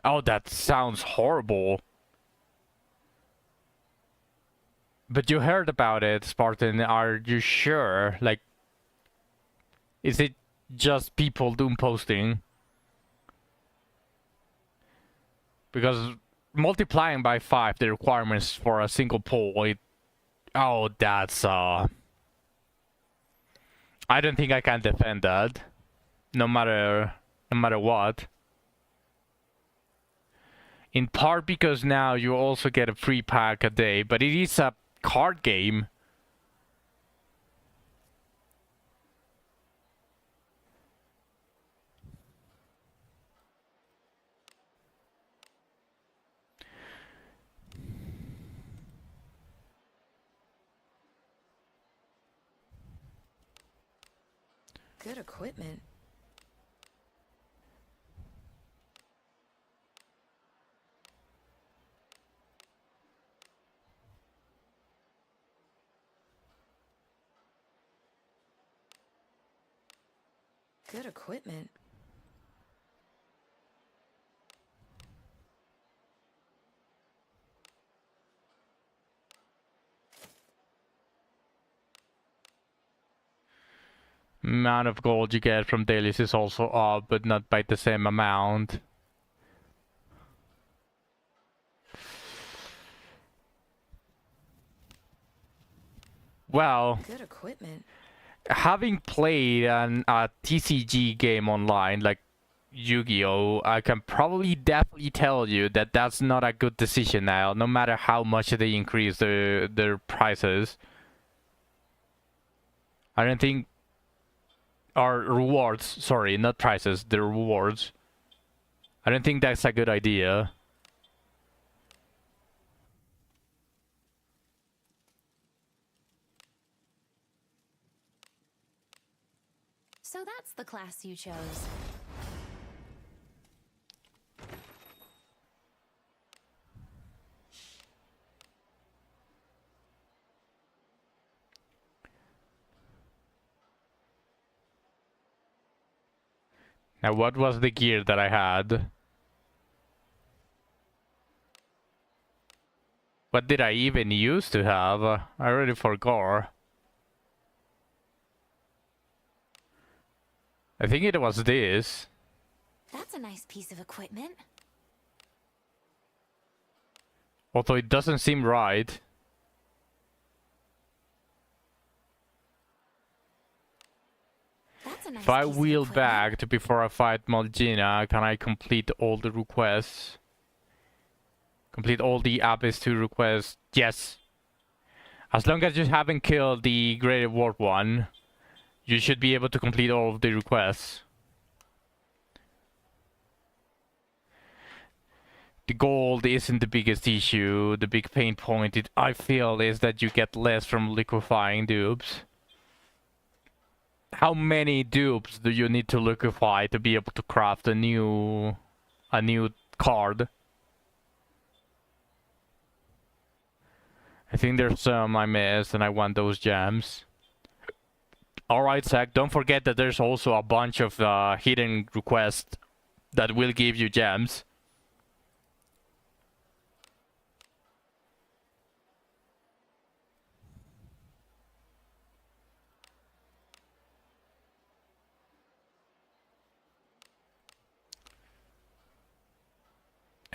Oh, that sounds horrible. But you heard about it, Spartan. Are you sure? Like, is it just people doom posting? Because multiplying by 5 the requirements for a single poll, oh, that's I don't think I can defend that. No matter what. In part because now you also get a free pack a day, but it is a card game. Good equipment. Good equipment. Amount of gold you get from dailies is also up, but not by the same amount. Well, Good equipment. having played a TCG game online like Yu-Gi-Oh, I can probably definitely tell you that that's not a good decision now, no matter how much they increase their prices. I don't think... Or rewards, sorry, not prices, the rewards. I don't think that's a good idea. So that's the class you chose. Now, what was the gear that I had? What did I even used to have? I already forgot. I think it was this. That's a nice piece of equipment. Although it doesn't seem right. That's a nice If I piece of wheel equipment. back before I fight Malgina, can I complete all the requests? Complete all the Abyss 2 requests? Yes. As long as you haven't killed the Great War one, You should be able to complete all of the requests. The gold isn't the biggest issue. The big pain point, I feel, is that you get less from liquefying dupes. How many dupes do you need to liquefy to be able to craft a new card? I think there's some I missed and I want those gems. Alright, Zach, don't forget that there's also a bunch of hidden requests that will give you gems.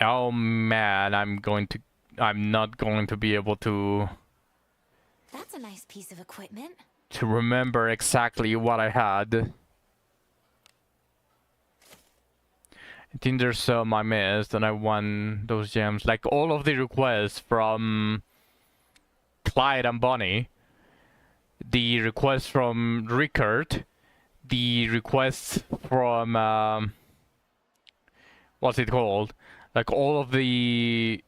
Oh man, I'm not going to be able to That's a nice piece of equipment. remember exactly what I had. I think there's some I missed and I won those gems. Like all of the requests from Clyde and Bonnie, the requests from Rickard, the requests from what's it called? Like all of the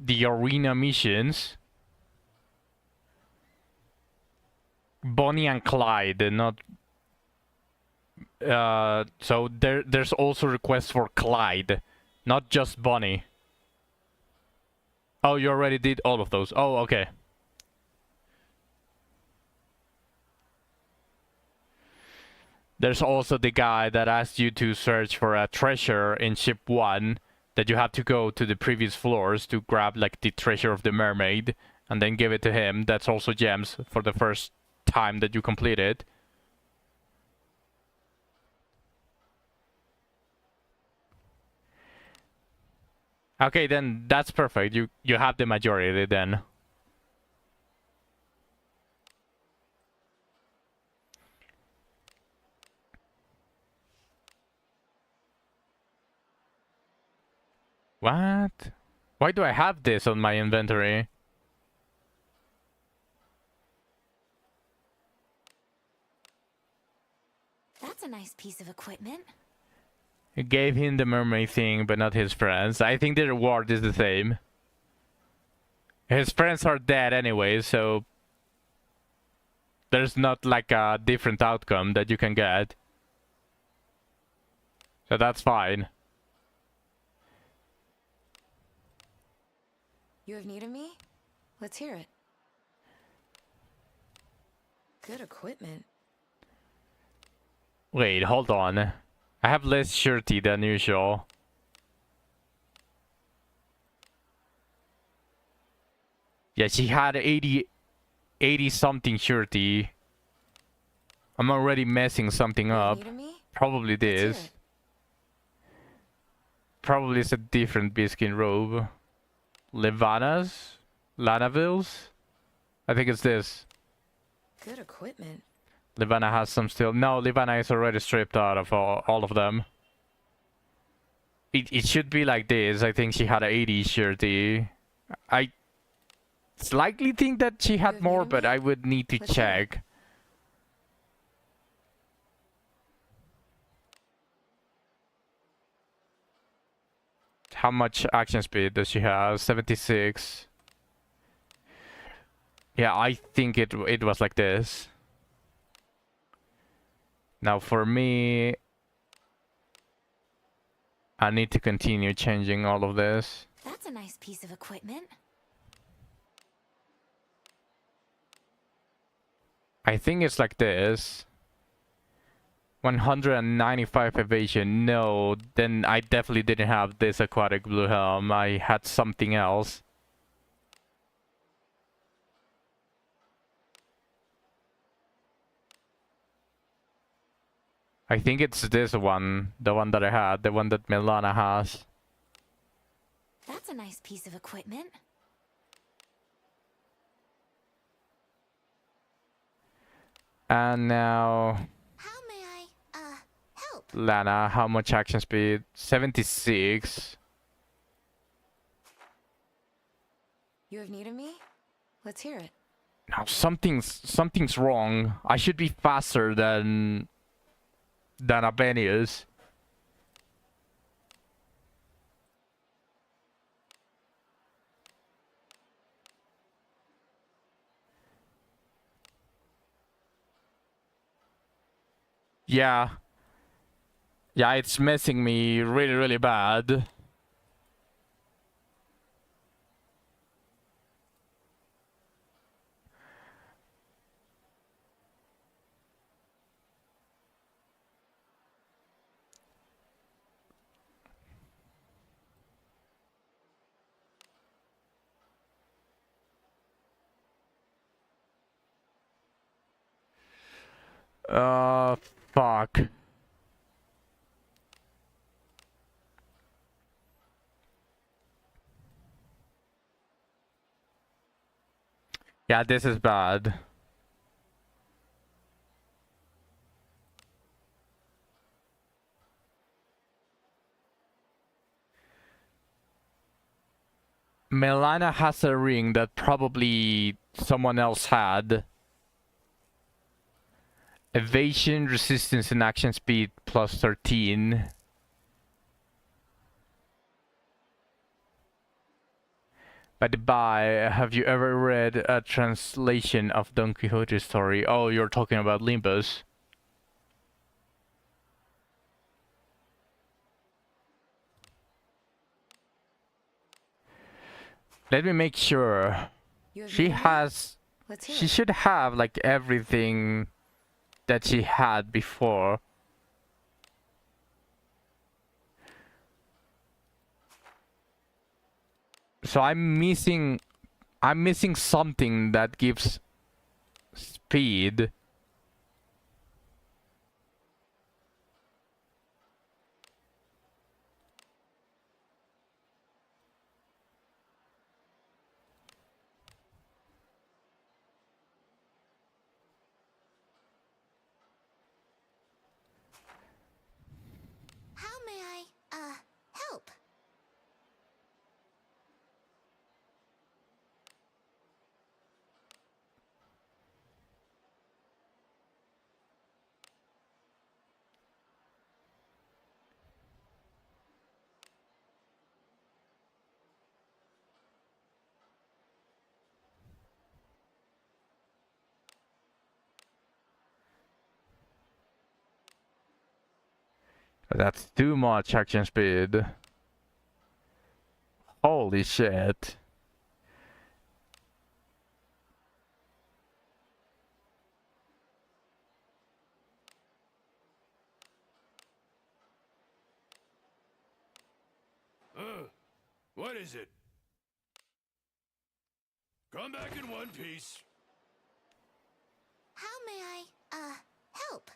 arena missions. Bonnie and Clyde, not so there's also requests for Clyde, not just Bonnie. Oh, you already did all of those. Oh, okay. There's also the guy that asked you to search for a treasure in ship 1 that you have to go to the previous floors to grab like the treasure of the mermaid and then give it to him. That's also gems for the first time that you complete it. Okay, then that's perfect. You have the majority then. What? Why do I have this on my inventory? That's a nice piece of equipment. It gave him the mermaid thing, but not his friends. I think the reward is the same. His friends are dead anyway, so there's not like a different outcome that you can get. So that's fine. You have need of me? Let's hear it. Good equipment. Wait, hold on. I have less surety than usual. Yeah, she had 80 something surety. I'm already messing something up. Need of me? Probably Let's hear this. it. Probably it's a different biscuit robe. Levana's? Lanaville's? I think it's this. Good equipment. Levana has some still. No, Levana is already stripped out of all of them. It should be like this. I think she had a 80 surety. I slightly think that she had more, but I would need to Let's hear it. check. How much action speed does she have? 76. Yeah, I think it was like this. Now for me, I need to continue changing all of this. That's a nice piece of equipment. I think it's like this. 195 evasion. No, then I definitely didn't have this aquatic blue helm. I had something else. I think it's this one, the one that I had, the one that Milana has. That's a nice piece of equipment. And now, How may I, help? Lana, how much action speed? 76. You have need of me? Let's hear it. Now something's wrong. I should be faster than Abenius. Yeah. Yeah, it's messing me really, really bad. Fuck. Yeah, this is bad. Melana has a ring that probably someone else had. Evasion, resistance, and action speed plus 13. By the by, have you ever read a translation of Don Quixote's story? Oh, you're talking about Limbus. Let me make sure. She has... She should have, like, everything that she had before. So I'm missing something that gives speed. How may I, help? That's too much action speed. Holy shit. What is it? Come back in one piece. How may I, help?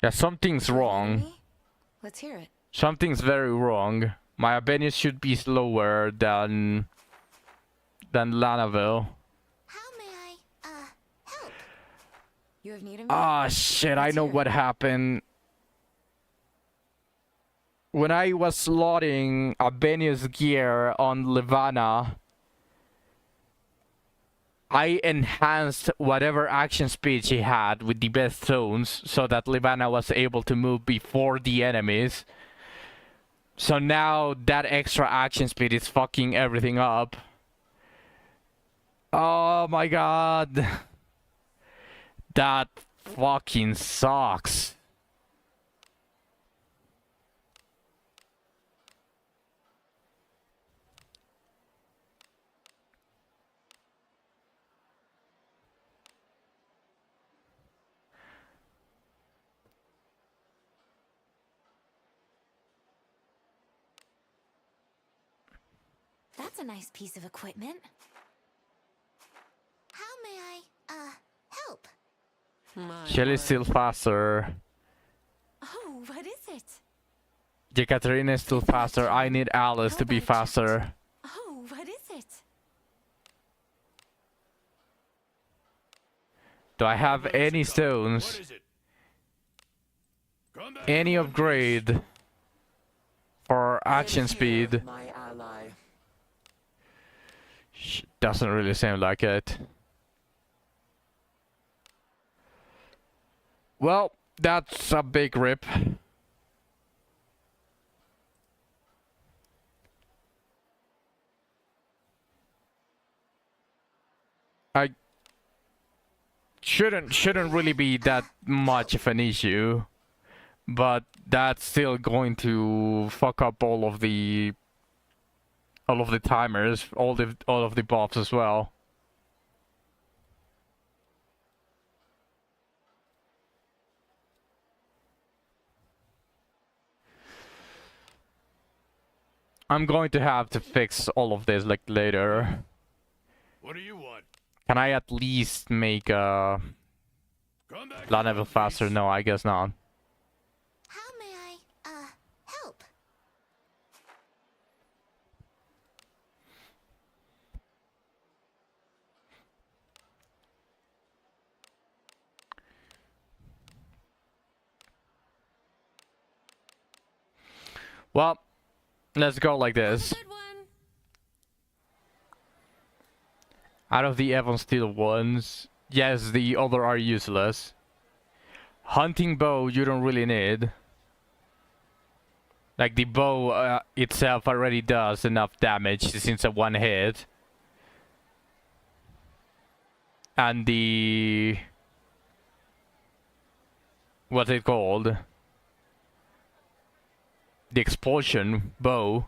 Yeah, something's wrong. Let's hear it. Something's very wrong. My Abenius should be slower than Lanaville. How may I, help? You have need of me? Ah, shit, I know what happened. When I was slotting Abenius gear on Levana, I enhanced whatever action speed she had with the best zones so that Levana was able to move before the enemies. So now that extra action speed is fucking everything up. Oh my god. That fucking sucks. That's a nice piece of equipment. How may I, help? Shelly's still faster. Oh, what is it? Jekaterina is still faster. I need Alice to be faster. Oh, what is it? Do I have any What stones? is it? Come back Any in one upgrade for action Here, speed? my ally. Doesn't really seem like it. Well, that's a big rip. I shouldn't really be that much of an issue, but that's still going to fuck up all of the timers, all of the buffs as well. I'm going to have to fix all of this like later. What do you want? Can I at least make Come back land in level one faster? piece. No, I guess not. How may I, help? Well, let's go like this. Good one. Out of the Evan Steel ones, yes, the other are useless. Hunting bow you don't really need. Like the bow itself already does enough damage since a one hit. And the... what's it called? The expulsion bow.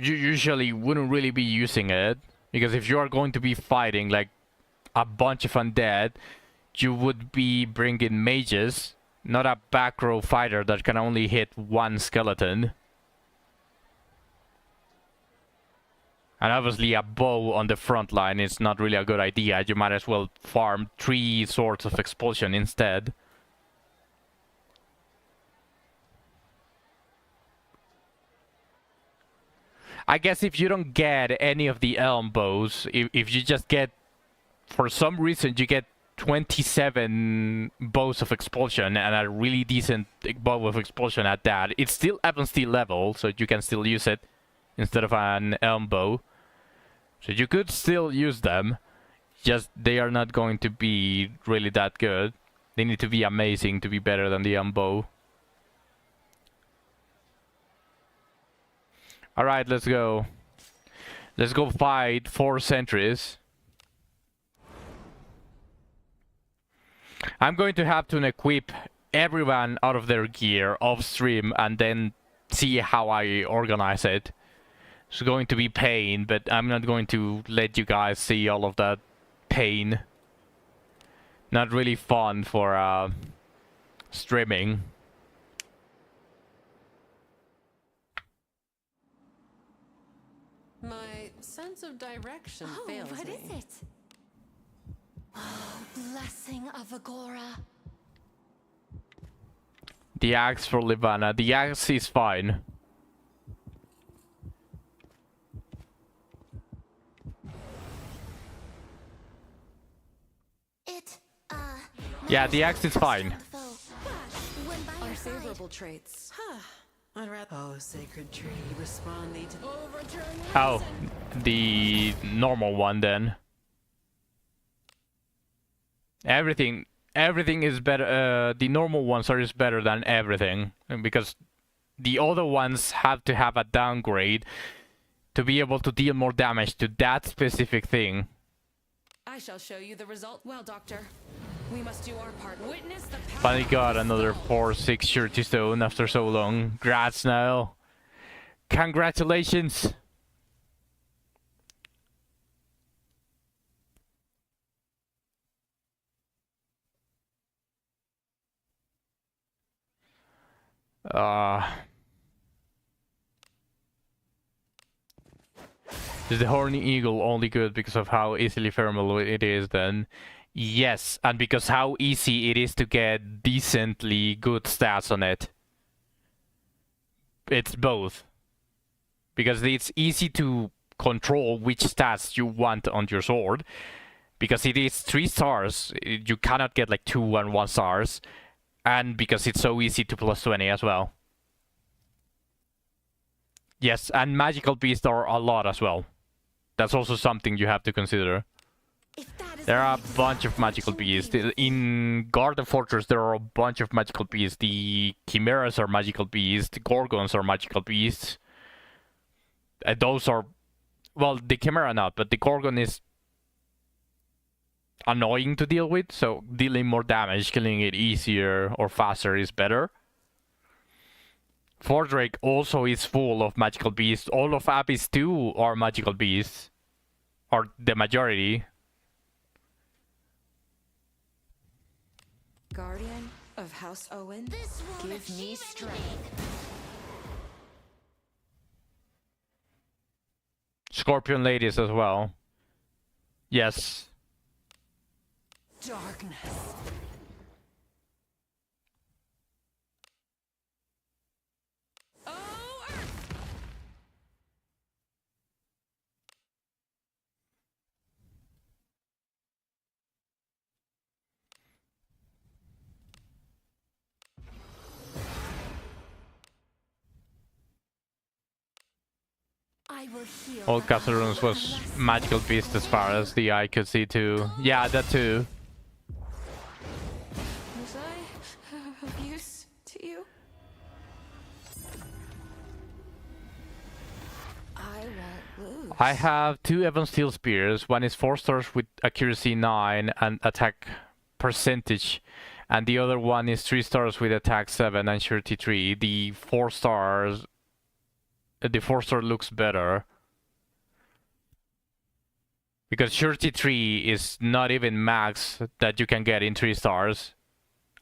You usually wouldn't really be using it, because if you are going to be fighting like a bunch of undead, you would be bringing mages, not a back row fighter that can only hit one skeleton. And obviously a bow on the front line is not really a good idea. You might as well farm 3 swords of expulsion instead. I guess if you don't get any of the elm bows, if you just get, for some reason, you get 27 bows of expulsion and a really decent bow of expulsion at that, it's still Ebon Steel level, so you can still use it instead of an elm bow. So you could still use them, just they are not going to be really that good. They need to be amazing to be better than the elm bow. Alright, let's go. Let's go fight 4 sentries. I'm going to have to equip everyone out of their gear off stream and then see how I organize it. It's going to be pain, but I'm not going to let you guys see all of that pain. Not really fun for streaming. My sense of direction Oh, fails what me. is it? Oh, blessing of Agora. The axe for Livana. The axe is fine. It, Yeah, the axe is fine. when by Our your side. favorable traits. I'd rather. Oh, sacred tree, respond thee to. Overturn Oh, reason. the normal one then. Everything is better. The normal ones are just better than everything, because the other ones have to have a downgrade to be able to deal more damage to that specific thing. I shall show you the result. Well, Doctor, we must do our part. Witness the power. Finally got of the another skull. 4/6 surety stone after so long. Grats now. Congratulations. Is the horny eagle only good because of how easily farmable it is then? Yes, and because how easy it is to get decently good stats on it. It's both. Because it's easy to control which stats you want on your sword, Because it is 3 stars, you cannot get like 2 and 1 stars. And because it's so easy to plus 20 as well. Yes, and magical beasts are a lot as well. That's also something you have to consider. There are a bunch of magical beasts. In Garden Fortress, there are a bunch of magical beasts. The Chimeras are magical beasts. The Gorgons are magical beasts. Those are... Well, the Chimera not, but the Gorgon is annoying to deal with. So dealing more damage, killing it easier or faster is better. Fordrake also is full of magical beasts. All of Abyss 2 are magical beasts. Or the majority. Guardian of House Owen, This won't give me achieve strength. anything. Scorpion ladies as well. Yes. Darkness. Oh, Earth! I will heal. All the castle rooms power was unless- magical beast as far as the eye could see too. Yeah, that too. Was I of use to you? I won't lose. I have 2 Ebon Steel Spears. One is 4 stars with accuracy 9 and attack percentage. And the other one is 3 stars with attack 7 and surety 3. The 4 stars... The 4 star looks better. Because surety 3 is not even max that you can get in 3 stars.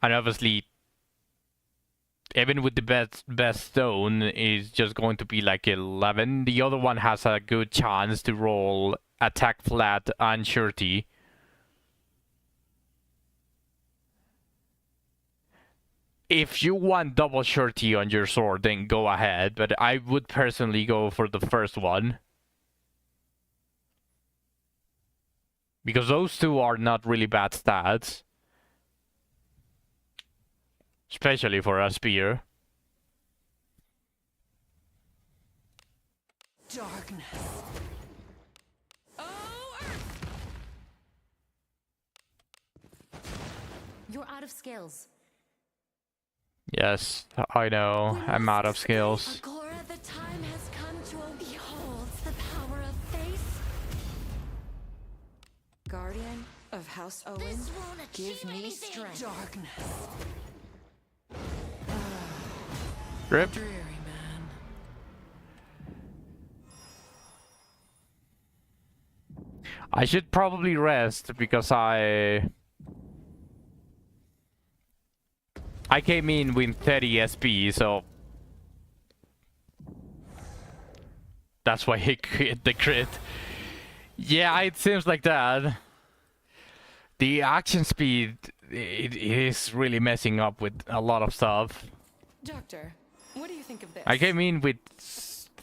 And obviously, even with the best stone, is just going to be like 11. The other one has a good chance to roll attack flat and surety. If you want double surety on your sword, then go ahead. But I would personally go for the first one. Because those two are not really bad stats. Especially for a spear. Darkness. Oh, Earth! You're out of skills. Yes, I know. I'm out of skills. Agora, the time has come to behold the power of faith. Guardian of House Owen, This won't give achieve me anything. strength. Darkness. Rip. Dreary man. I should probably rest because I came in with 30 SP, so that's why he crit the crit. Yeah, it seems like that. The action speed, it is really messing up with a lot of stuff. Doctor, what do you think of this? I came in with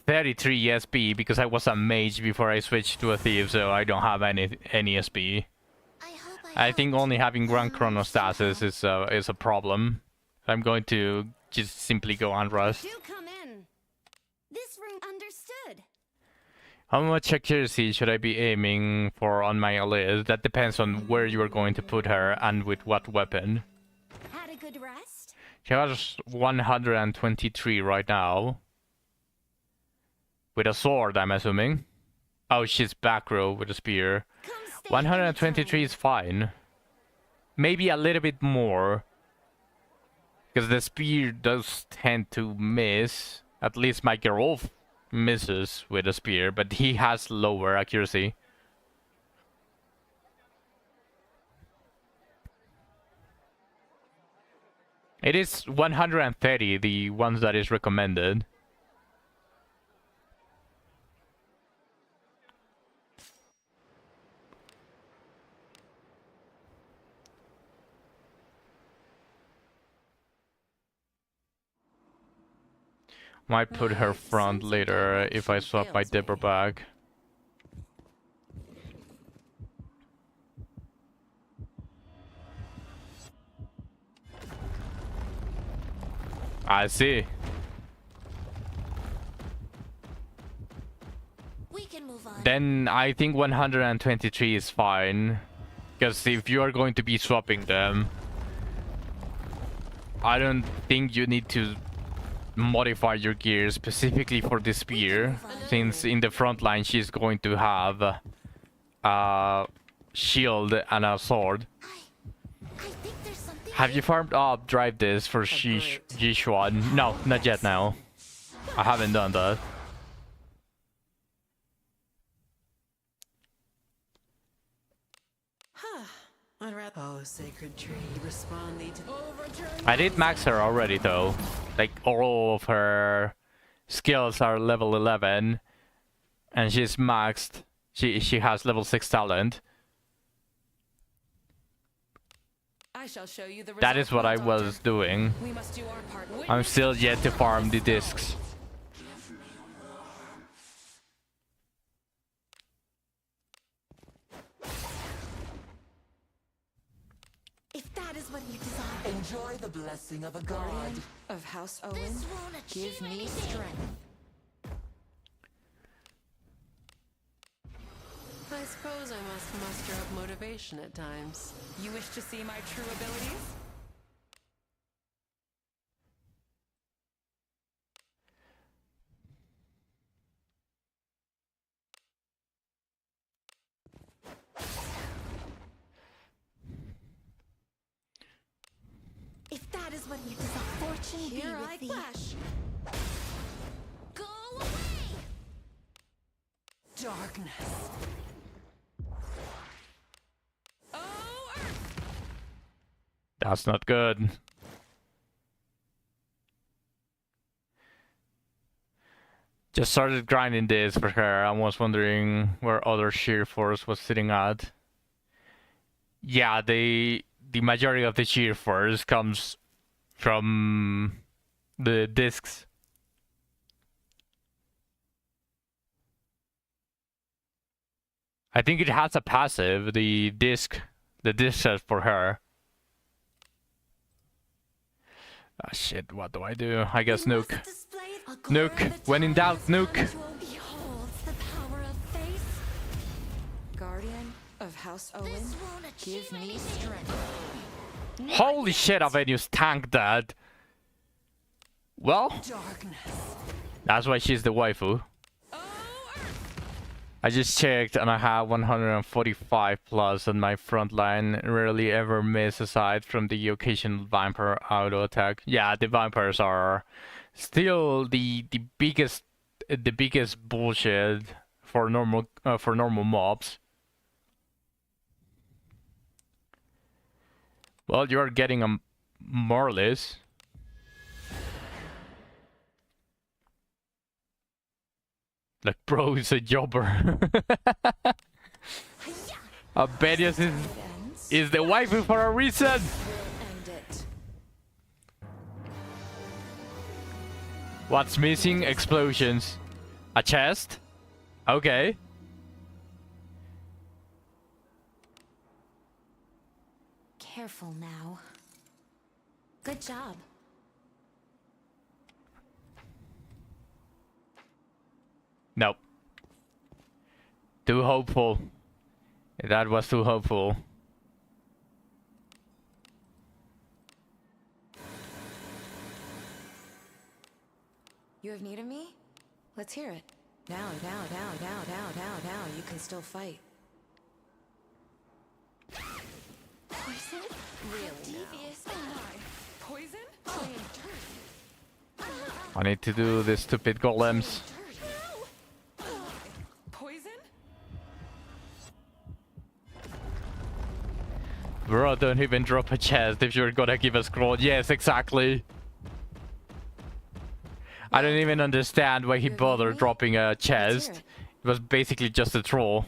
33 SP because I was a mage before I switched to a thief, so I don't have any SP. I hope I think only having Grand Chronostasis is a problem. I'm going to just simply go on rust. Do come in. This room understood. How much accuracy should I be aiming for on my list? That depends on where you are going to put her and with what weapon. Had a good rest? She has 123 right now. With a sword, I'm assuming. Oh, she's back row with a spear. Come stay 123 is fine. Maybe a little bit more. Because the spear does tend to miss. At least my Gerolf misses with a spear, but he has lower accuracy. It is 130, the ones that is recommended. Might put her front later if I swap my dipper back. I see. We can move on. Then I think 123 is fine. Because if you are going to be swapping them, I don't think you need to modify your gear specifically for this spear, since in the front line she's going to have a shield and a sword. I think there's something. Have you farmed up drive this for Jishuan? No, not yet now. I haven't done that. I'd rather. Oh, sacred tree, respond thee to overturn. I did max her already though. Like all of her skills are level 11 and she's maxed. She has level 6 talent. I shall show you the That is result, what I Doctor. was doing. We must do our part. I'm Witness still the yet to power farm of the skull. discs. If that is what you desire, Enjoy the blessing of a god. Guardian of House Owen, this won't achieve give me anything. strength. I suppose I must muster up motivation at times. You wish to see my true abilities? If that is what you desire, fortune Here be I with thee. clash. Go away! Darkness. Oh, Earth! That's not good. Just started grinding this for her. I was wondering where other sheer force was sitting at. Yeah, the majority of the sheer force comes from the discs. I think it has a passive, the disc set for her. Ah shit, what do I do? I guess We must nuke. display a Nuke. glory the When in time doubt, has nuke. come to behold the power of faith. Guardian of House Owen, This won't achieve give me anything. strength. Holy shit, Avenius tanked that. Well, Darkness. that's why she's the waifu. Oh, Earth! I just checked and I have 145 plus on my front line. Rarely ever miss aside from the occasional vampire auto attack. Yeah, the vampires are still the biggest bullshit for normal mobs. Well, you're getting a Marlis. Like, bro, it's a jobber. Abedius is the waifu for a reason. End it. What's missing? Explosions. A chest? Okay. Careful now. Good job. Nope. Too hopeful. That was too hopeful. You have need of me? Let's hear it. Now, you can still fight. Poison? Devious eye. Poison? I need to do the stupid golems. Poison? Bro, don't even drop a chest if you're gonna give a scroll. Yes, exactly. I don't even understand why he bothered dropping a chest. It was basically just a troll.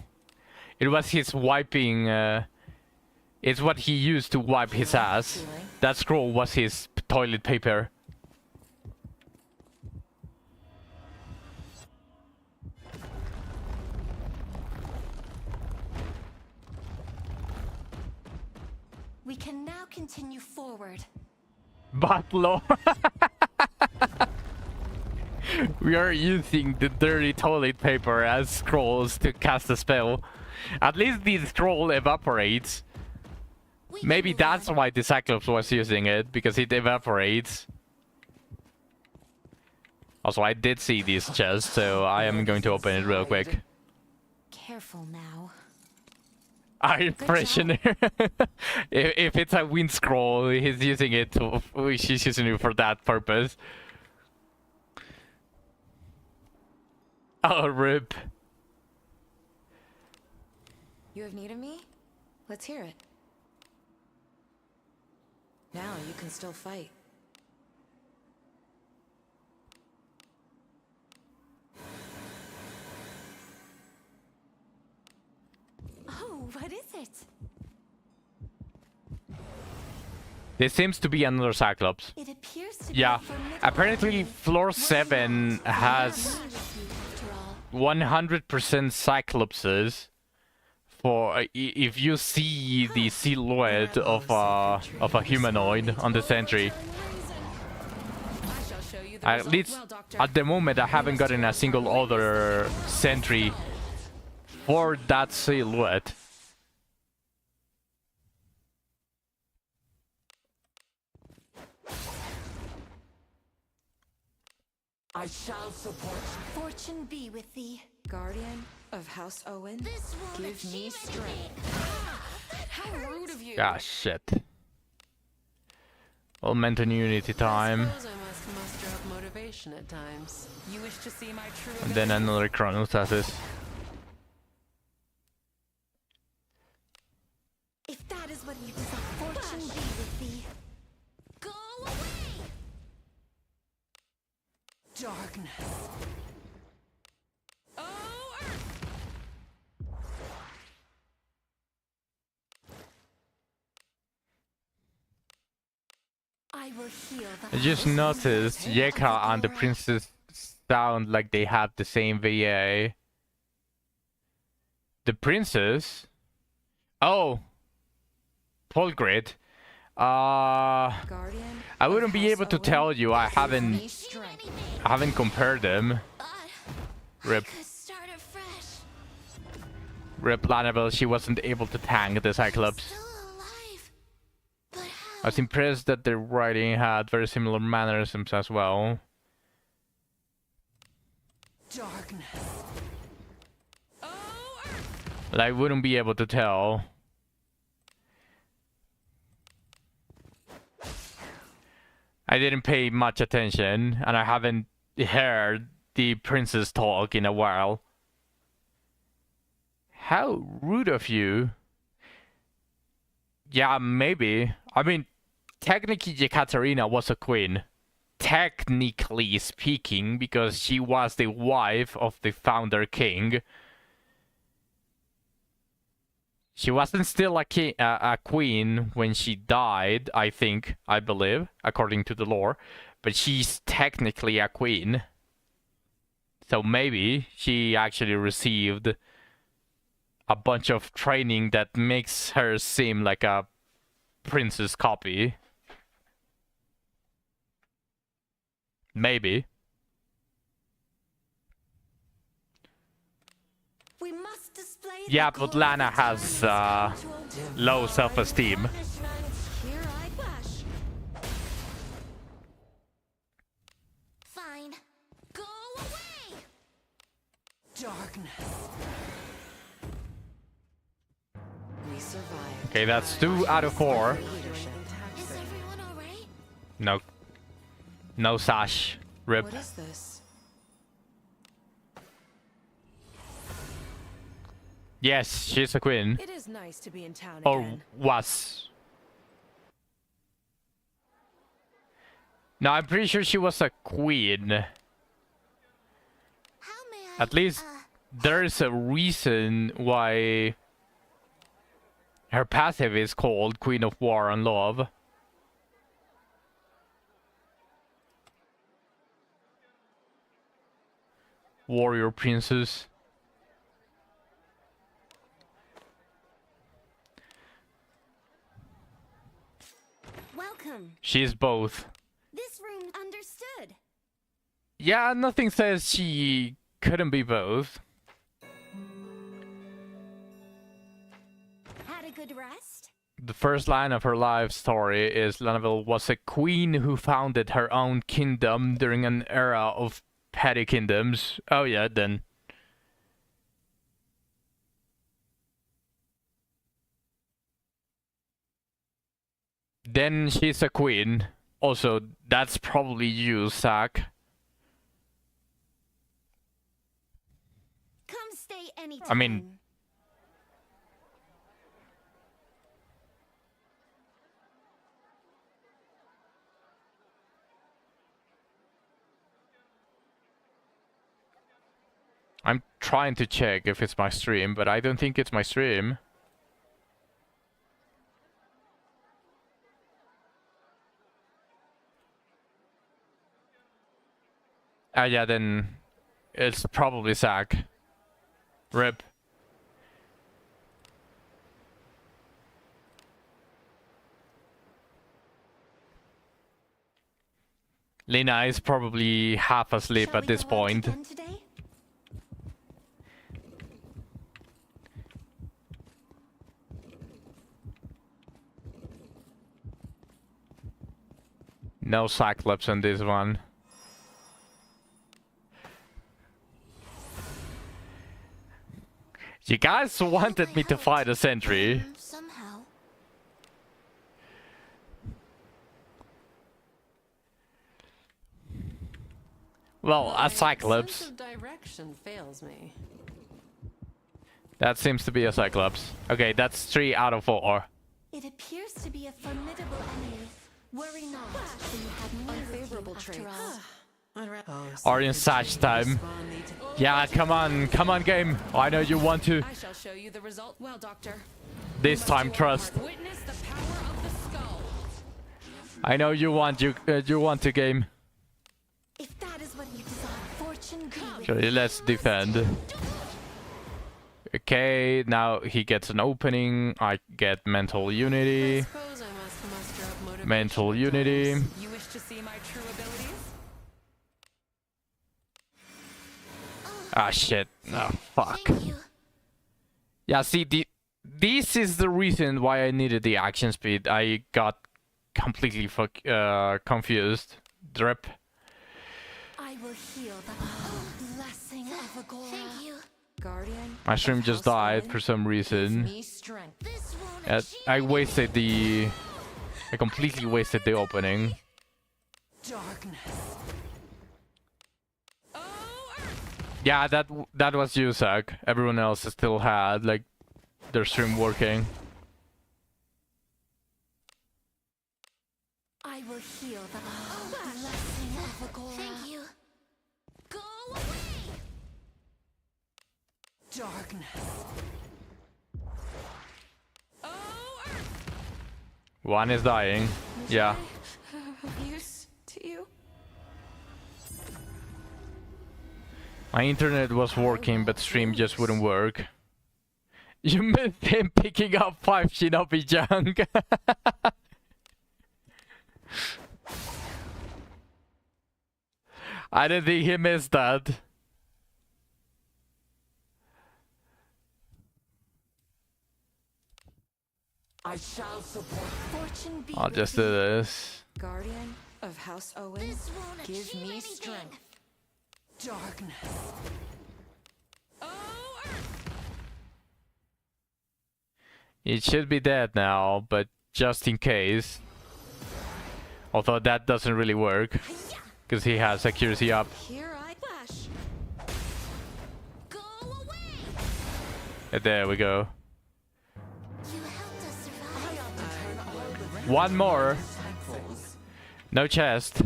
It was his wiping, it's what he used to wipe his ass. That scroll was his toilet paper. We can now continue forward. Batlo. We are using the dirty toilet paper as scrolls to cast a spell. At least the scroll evaporates. We can Maybe move that's on. why the Cyclops was using it, because it evaporates. Also, I did see this chest, so I am going to open it real quick. Careful now. Iron freshener. If it's a wind scroll, he's using it to, she's using it for that purpose. Oh, rip. You have need of me? Let's hear it. Now you can still fight. Oh, what is it? There seems to be another Cyclops. It appears to Yeah, be a formidable apparently enemy. floor 7 has After all. 100% Cyclopses. For if you see the silhouette of a humanoid on the sentry. I shall show you the At result. least Well, Doctor, at the moment, I haven't gotten a single other sentry for that silhouette. I shall support you. Fortune be with thee. Guardian of House Owen, This will give me achieve strength. how rude of you. Ah, shit. Augmented unity time. I suppose I must muster up motivation at times. You wish to see my true And then another chronostasis. If that is what you desire, fortune be with thee. Go away! Darkness. Oh, Earth! I will heal the I just house. noticed Yeka and the princess sound like they have the same VA. The princess? Oh! Polgrid. Guardian I of wouldn't be House able to Owen, tell you. I give haven't me strength. compared them. Rip. Could start afresh. Rip Lannabelle, she wasn't able to tank the Cyclops. Still alive. But I how? was impressed that the writing had very similar mannerisms as well. Darkness. Oh, Earth! But I wouldn't be able to tell. I didn't pay much attention, and I haven't heard the princess talk in a while. How rude of you. Yeah, maybe. I mean, technically Yekaterina was a queen. Technically speaking, because she was the wife of the founder king. She wasn't still a queen when she died, I believe, according to the lore. But she's technically a queen. So maybe she actually received a bunch of training that makes her seem like a princess copy. Maybe. We must display Yeah, the but glory Lana of has time's low self-esteem. Here I flash. Fine. Go away! Darkness. We survived. Okay, that's 2 out of 4. Leadership. Is everyone alright? No. No sash. Rip. What is this? Yes, she's a queen. It is nice to be in town Or again. was. No, I'm pretty sure she was a queen. How may I? At least there's a reason why her passive is called Queen of War and Love. Warrior Princess. Welcome. She's both. This room understood. Yeah, nothing says she couldn't be both. Had a good rest? The first line of her life story is Lanaville was a queen who founded her own kingdom during an era of petty kingdoms. Oh yeah, then. Then she's a queen. Also, that's probably you, Zach. Come stay anytime. I mean... I'm trying to check if it's my stream, but I don't think it's my stream. Yeah, then it's probably Zach. RIP. Lena is probably half asleep Shall at we this go out point. again today? No Cyclops on this one. You guys wanted me to fight a sentry. Somehow. Well, a Sense Cyclops. of direction fails me. That seems to be a Cyclops. Okay, that's 3 out of 4. It appears to be a formidable enemy. Worry not, for you have me Unfavorable with you traits. after all. Are in Satch time. Yeah, come on game. I know you want to. I shall show you the result. Well, Doctor. This time, trust. Witness the power of the skull. I know you want to game. If that is what you desire, fortune be with Okay, let's defend. Okay, now he gets an opening. I get mental unity. Suppose I must muster up motivation Mental at unity. times. You wish to see my true abilities? Ah shit. Oh fuck. Thank you. Yeah, see, this is the reason why I needed the action speed. I got completely confused. Drip. I will heal the blessing of Agora. Thank you. Guardian. My stream of just House died Owen, for some give reason. me strength. This won't Yeah, achieve I anything. wasted the... I completely wasted the opening. Darkness. Oh, Earth. Yeah, that was you, Zach. Everyone else still had, like, their stream working. I will heal the blessing of Agora. Thank you. Go away. Darkness. Oh, Earth. One is dying. Yeah. Of use to you? My internet was working, but stream just wouldn't work. You missed him picking up 5 Shinobi junk. I didn't think he missed that. I shall support. Fortune be I'll with just do you. this. Guardian of House Owen, This won't give achieve me anything. strength. Darkness. Oh, Earth. It should be dead now, but just in case. Although that doesn't really work. Because he has accuracy up. Here I flash. Go away. There we go. You helped us survive. One more. No chest.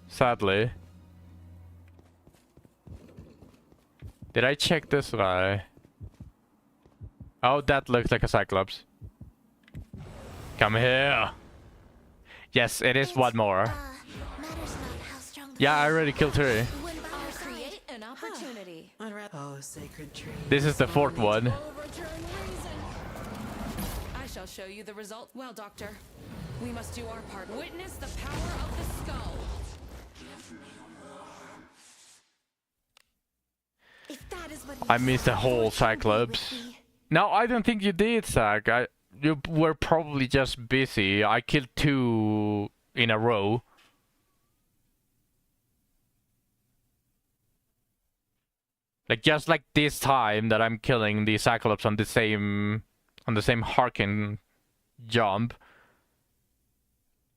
Sadly. Did I check this guy? Oh, that looks like a Cyclops. Come here. Yes, it is one more. Matters not how strong the Yeah, I already killed 3. when by your side. Create an opportunity. I'd rather- Oh, sacred tree. This is the 4th one. Overturn reason. I shall show you the result. Well, Doctor, we must do our part. Witness the power of the skull. is what you I missed the whole desire, fortune be with Cyclops. thee. No, I don't think you did, Zach. You were probably just busy. I killed 2 in a row. Like just like this time that I'm killing the Cyclops on the same Harkin jump.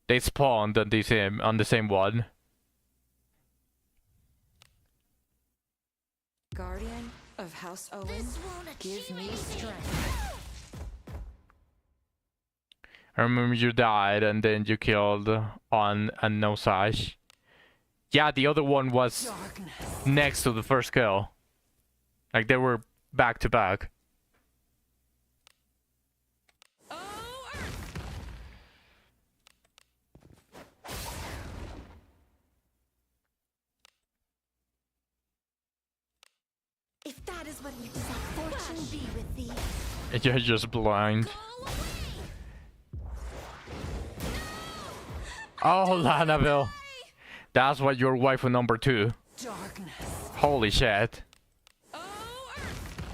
They spawned on the same one. Guardian of House Owen, This won't give achieve me anything. strength. I remember you died and then you killed on a Nosage. Yeah, the other one was Darkness. next to the first kill. Like they were back to back. Oh, Earth! If that is what you desire, fortune be with thee. You're just blind. Go away. Oh, Lanaville. That's what your waifu number 2. Darkness. Holy shit. Oh, Earth!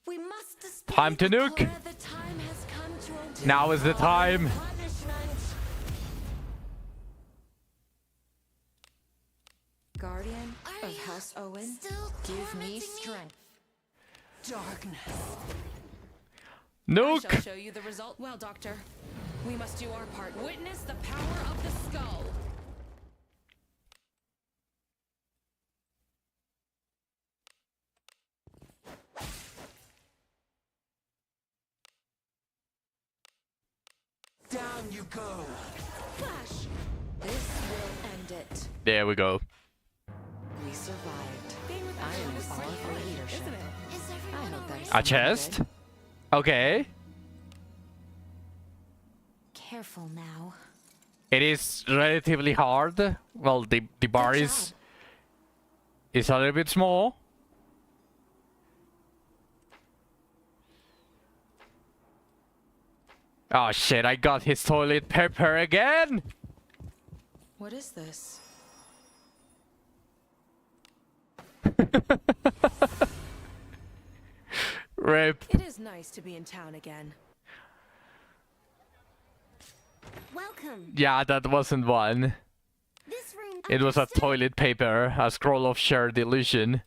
We must display Time to the nuke. Korra. The time has come to obtain Now is the time. punishment. Guardian Are of you House Owen, still give me tormenting strength. Darkness. I shall Nuke! show you the result. Well, Doctor, we must do our part. Witness the power of the skull. Down you go. Flash! This will end it. There we go. We survived. Being with I am is all pretty for great, leadership. isn't it? Is I everyone hope alright? that's A chest? Okay. Careful now. It is relatively hard. Well, the bar Good is a little bit small. Oh shit, I got his toilet paper again! What is this? Rip. It is nice to be in town again. Welcome. Yeah, that wasn't one. This room. It was a understood? toilet paper, a scroll of shared illusion.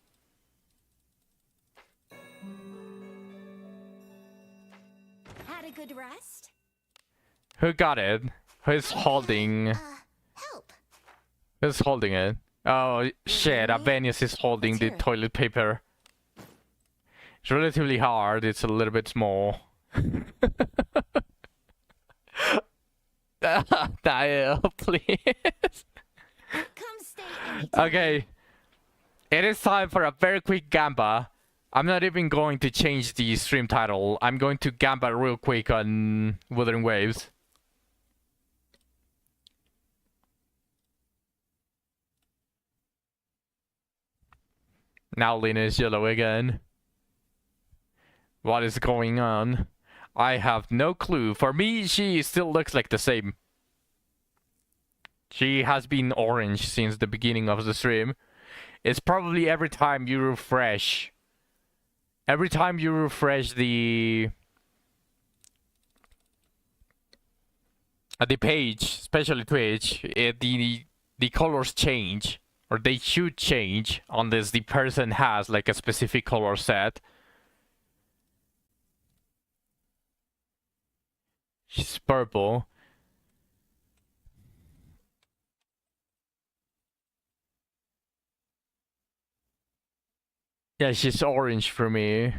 Had a good rest. Who got it? Who's holding? Help. Who's holding it? Oh shit, Avenius is holding the here. toilet paper. It's relatively hard, it's a little bit small. Dial, please. Come stay anytime. Okay. It is time for a very quick gamba. I'm not even going to change the stream title. I'm going to gamba real quick on Wuthering Waves. Now Lena is yellow again. What is going on? I have no clue. For me, she still looks like the same. She has been orange since the beginning of the stream. It's probably every time you refresh. Every time you refresh the page, especially Twitch, the colors change, or they should change unless the person has like a specific color set. She's purple. Yeah, she's orange for me.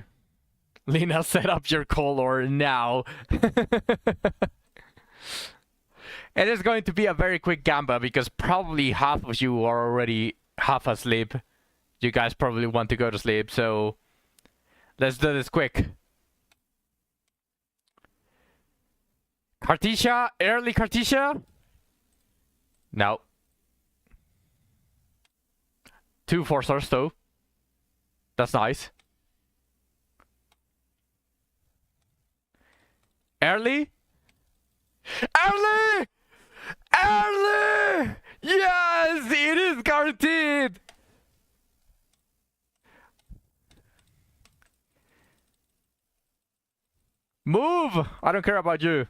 Lena, set up your color now. It is going to be a very quick gamba because probably half of you are already half asleep. You guys probably want to go to sleep, so let's do this quick. Cartesia? Early Cartesia? No. 2 4-stars though. That's nice. Early? Early! Early! Yes! Move! I don't care about you.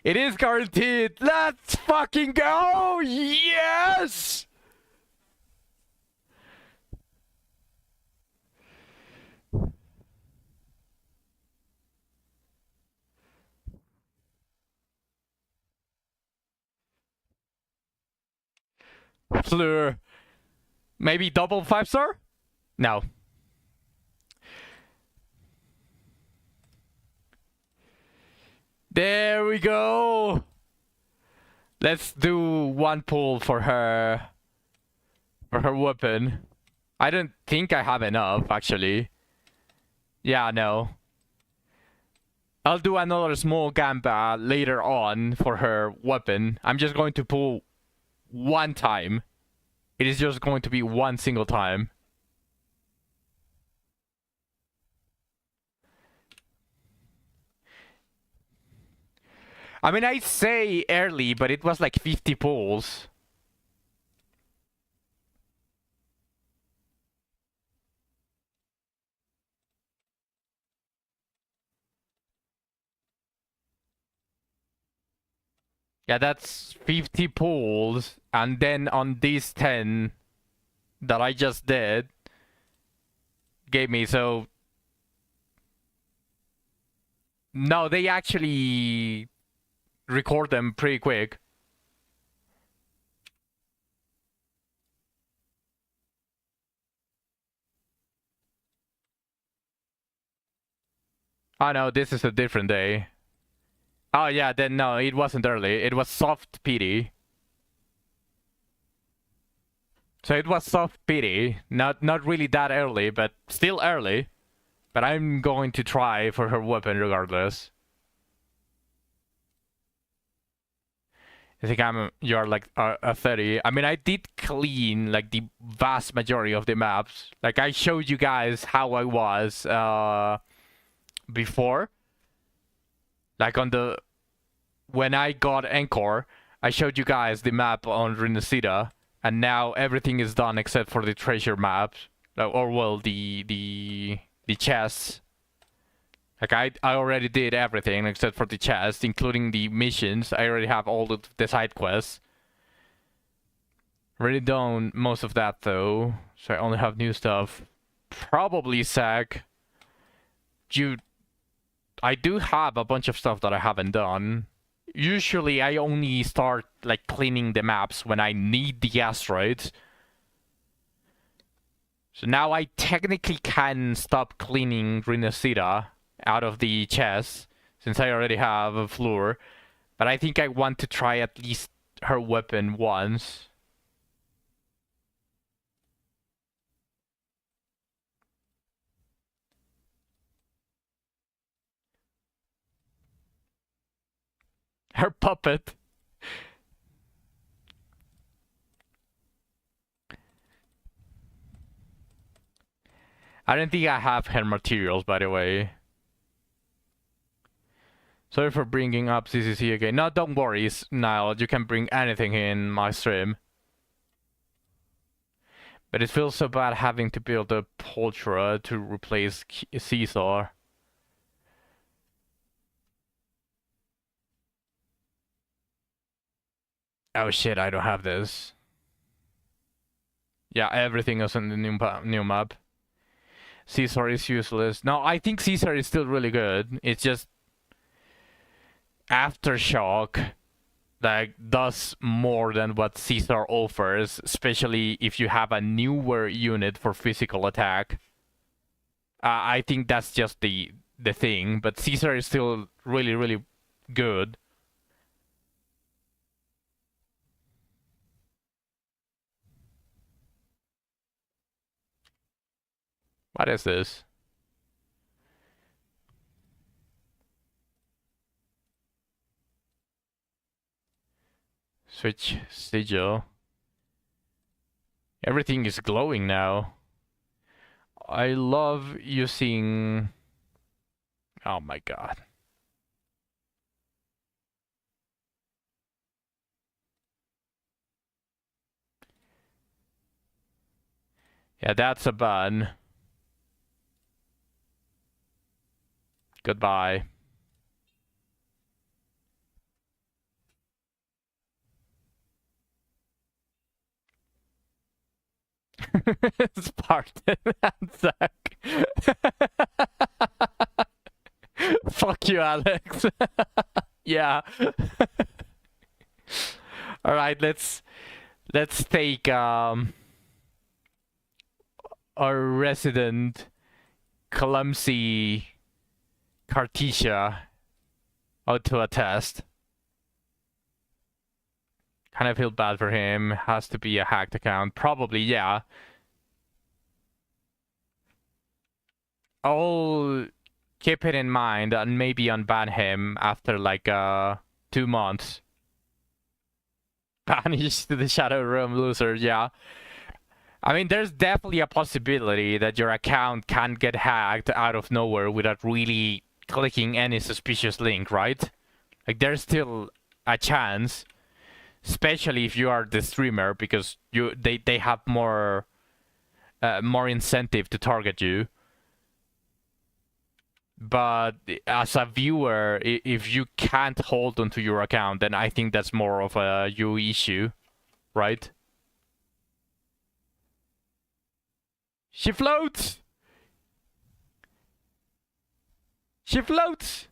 It is guaranteed. Let's fucking go! Yes! Fleur. Maybe double 5-star? No. There we go. Let's do one pull for her. For her weapon. I don't think I have enough, actually. Yeah, no. I'll do another small gamba later on for her weapon. I'm just going to pull one time. It is just going to be one single time. I mean, I say early, but it was like 50 pulls. Yeah, that's 50 pulls. And then on these 10 that I just did, gave me, so... No, they actually record them pretty quick. Oh no, this is a different day. Oh yeah, then no, it wasn't early. It was soft PD. So it was soft PD. Not really that early, but still early. But I'm going to try for her weapon regardless. I think you're like a 30. I mean, I did clean like the vast majority of the maps. Like I showed you guys how I was before. Like on the... When I got Anchor, I showed you guys the map on Renacida. And now everything is done except for the treasure maps. Or well, the chests. Like I already did everything except for the chest, including the missions. I already have all the side quests. Already done most of that though, so I only have new stuff. Probably Sack. I do have a bunch of stuff that I haven't done. Usually I only start like cleaning the maps when I need the asteroids. So now I technically can stop cleaning Renacida out of the chest, since I already have a floor. But I think I want to try at least her weapon once. Her puppet. I don't think I have her materials, by the way. Sorry for bringing up CCC again. No, don't worry, Niall. You can bring anything in my stream. But it feels so bad having to build a Poltra to replace Caesar. Oh shit, I don't have this. Yeah, everything is in the new map. Caesar is useless. No, I think Caesar is still really good. It's just... Aftershock like does more than what Caesar offers, especially if you have a newer unit for physical attack. I think that's just the thing, but Caesar is still really good. What is this? Switch sigil. Everything is glowing now. I love using... Oh my god. Yeah, that's a ban. Goodbye. Spartan and Zach. Fuck you, Alex. Yeah. All right, let's take our resident clumsy Cartesia out to a test. Kind of feel bad for him. Has to be a hacked account. Probably, yeah. I'll keep it in mind and maybe unban him after like 2 months. Banished to the Shadow Room, loser, yeah. I mean, there's definitely a possibility that your account can get hacked out of nowhere without really clicking any suspicious link, right? Like, there's still a chance, especially if you are the streamer, because they have more incentive to target you. But as a viewer, if you can't hold onto your account, then I think that's more of a you issue, right? She floats! She floats!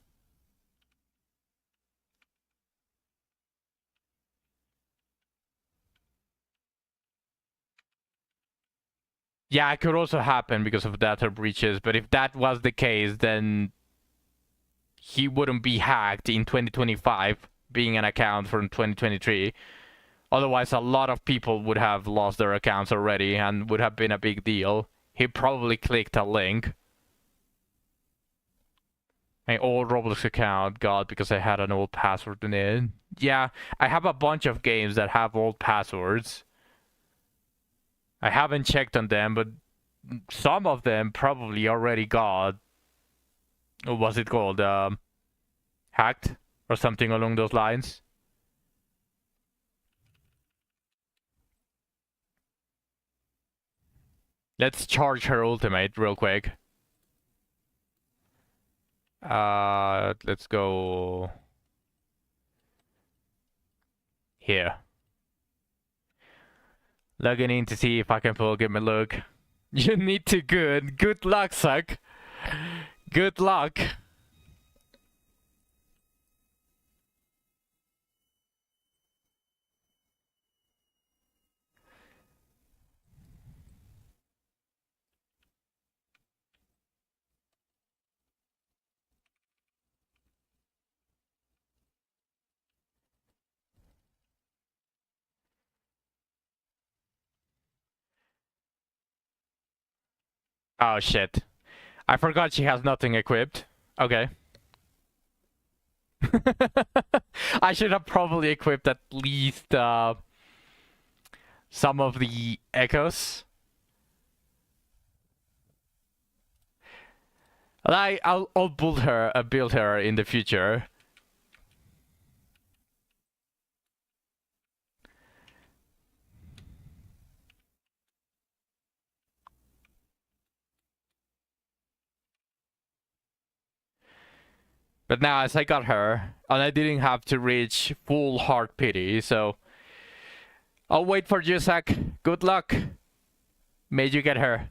Yeah, it could also happen because of data breaches, but if that was the case, then he wouldn't be hacked in 2025, being an account from 2023. Otherwise, a lot of people would have lost their accounts already and would have been a big deal. He probably clicked a link. My old Roblox account got because I had an old password in it. Yeah, I have a bunch of games that have old passwords. I haven't checked on them, but some of them probably already got, what was it called, hacked or something along those lines. Let's charge her ultimate real quick. Let's go here. Logging in to see if I can pull give me a look. You need to good luck, Suck. Good luck. Oh shit. I forgot she has nothing equipped. Okay. I should have probably equipped at least some of the echoes. I'll build her in the future. But now, as I got her, and I didn't have to reach full heart pity, so I'll wait for you, Zach. Good luck. May you get her.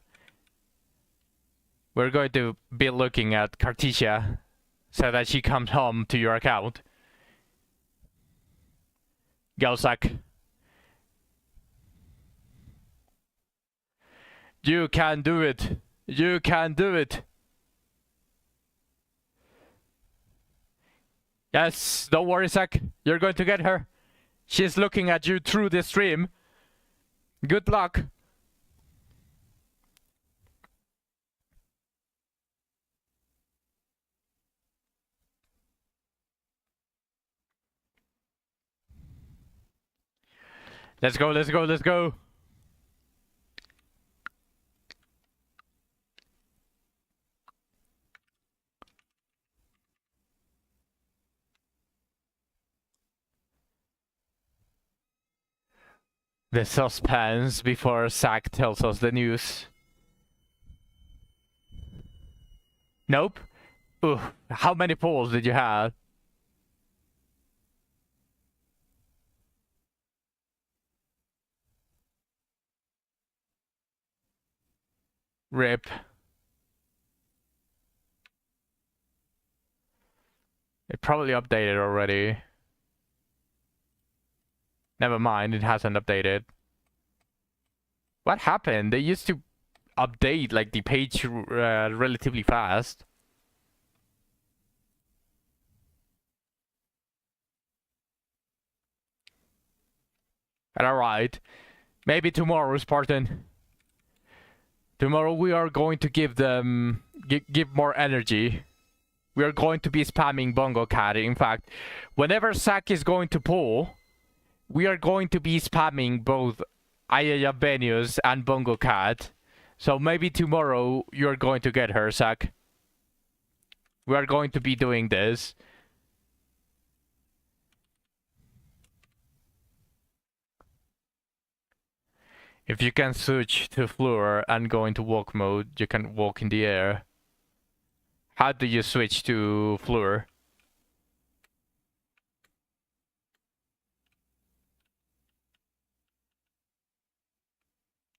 We're going to be looking at Cartesia so that she comes home to your account. Go, Zach. You can do it. You can do it. Yes, don't worry, Zach. You're going to get her. She's looking at you through the stream. Good luck. Let's go, let's go, let's go. The suspense before Zack tells us the news. Nope. Ooh, how many pulls did you have? Rip. It probably updated already. Never mind, it hasn't updated. What happened? They used to update like the page relatively fast. But alright. Maybe tomorrow, Spartan. Tomorrow we are going to give them... give more energy. We are going to be spamming Bongo Cat. In fact, whenever Zack is going to pull, we are going to be spamming both Ayaya Venus and Bongo Cat. So maybe tomorrow you're going to get her, Zack. We are going to be doing this. If you can switch to floor and go into walk mode, you can walk in the air. How do you switch to floor?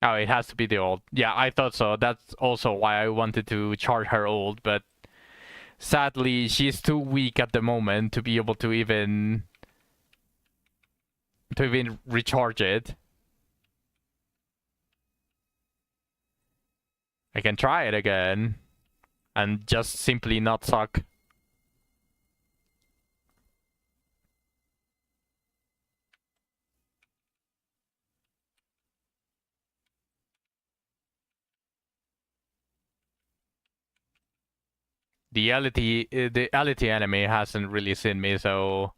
Oh, it has to be the old. Yeah, I thought so. That's also why I wanted to charge her old, but sadly, she's too weak at the moment to be able to even recharge it. I can try it again and just simply not suck. The LT enemy hasn't really seen me, so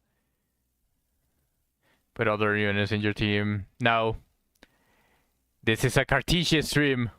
put other units in your team. No. This is a Cartesian stream.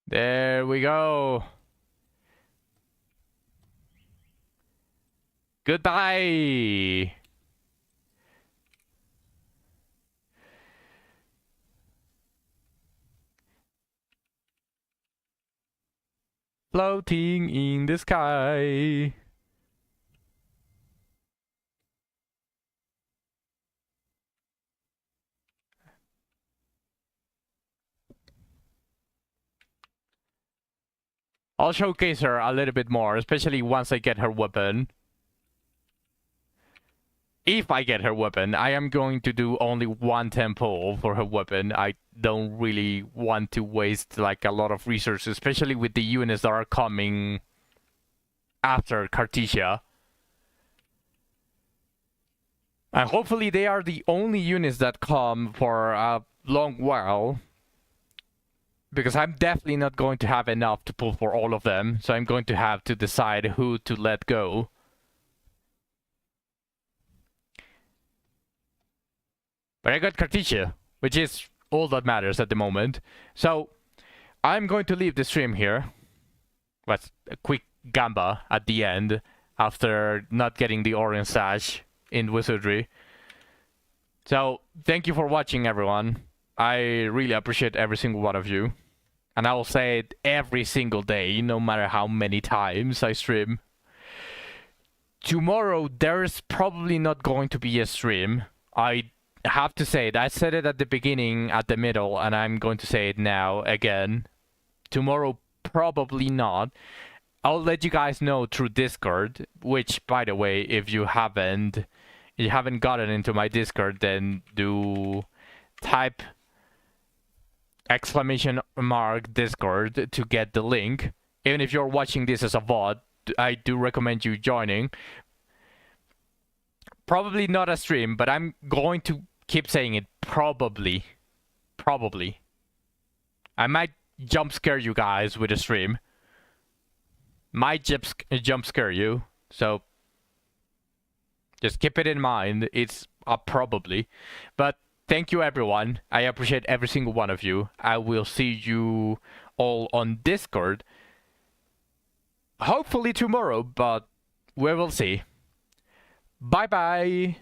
There we go. Goodbye. Floating in the sky. I'll showcase her a little bit more, especially once I get her weapon. If I get her weapon, I am going to do only one tempo for her weapon. I don't really want to waste like a lot of resources, especially with the units that are coming after Cartesia. And hopefully they are the only units that come for a long while. Because I'm definitely not going to have enough to pull for all of them. So I'm going to have to decide who to let go. But I got Cartesia, which is all that matters at the moment. So I'm going to leave the stream here. That's a quick gamba at the end after not getting the orange sash in Wizardry. So thank you for watching, everyone. I really appreciate every single one of you. And I will say it every single day, no matter how many times I stream. Tomorrow, there's probably not going to be a stream. I have to say it. I said it at the beginning, at the middle, and I'm going to say it now again. Tomorrow, probably not. I'll let you guys know through Discord, which, by the way, if you haven't gotten into my Discord, then do type !Discord to get the link. Even if you're watching this as a VOD, I do recommend you joining. Probably not a stream, but I'm going to keep saying it, probably. Probably. I might jump scare you guys with a stream. Might jump scare you, so just keep it in mind. It's probably. But thank you everyone. I appreciate every single one of you. I will see you all on Discord. Hopefully tomorrow, but we will see. Bye bye.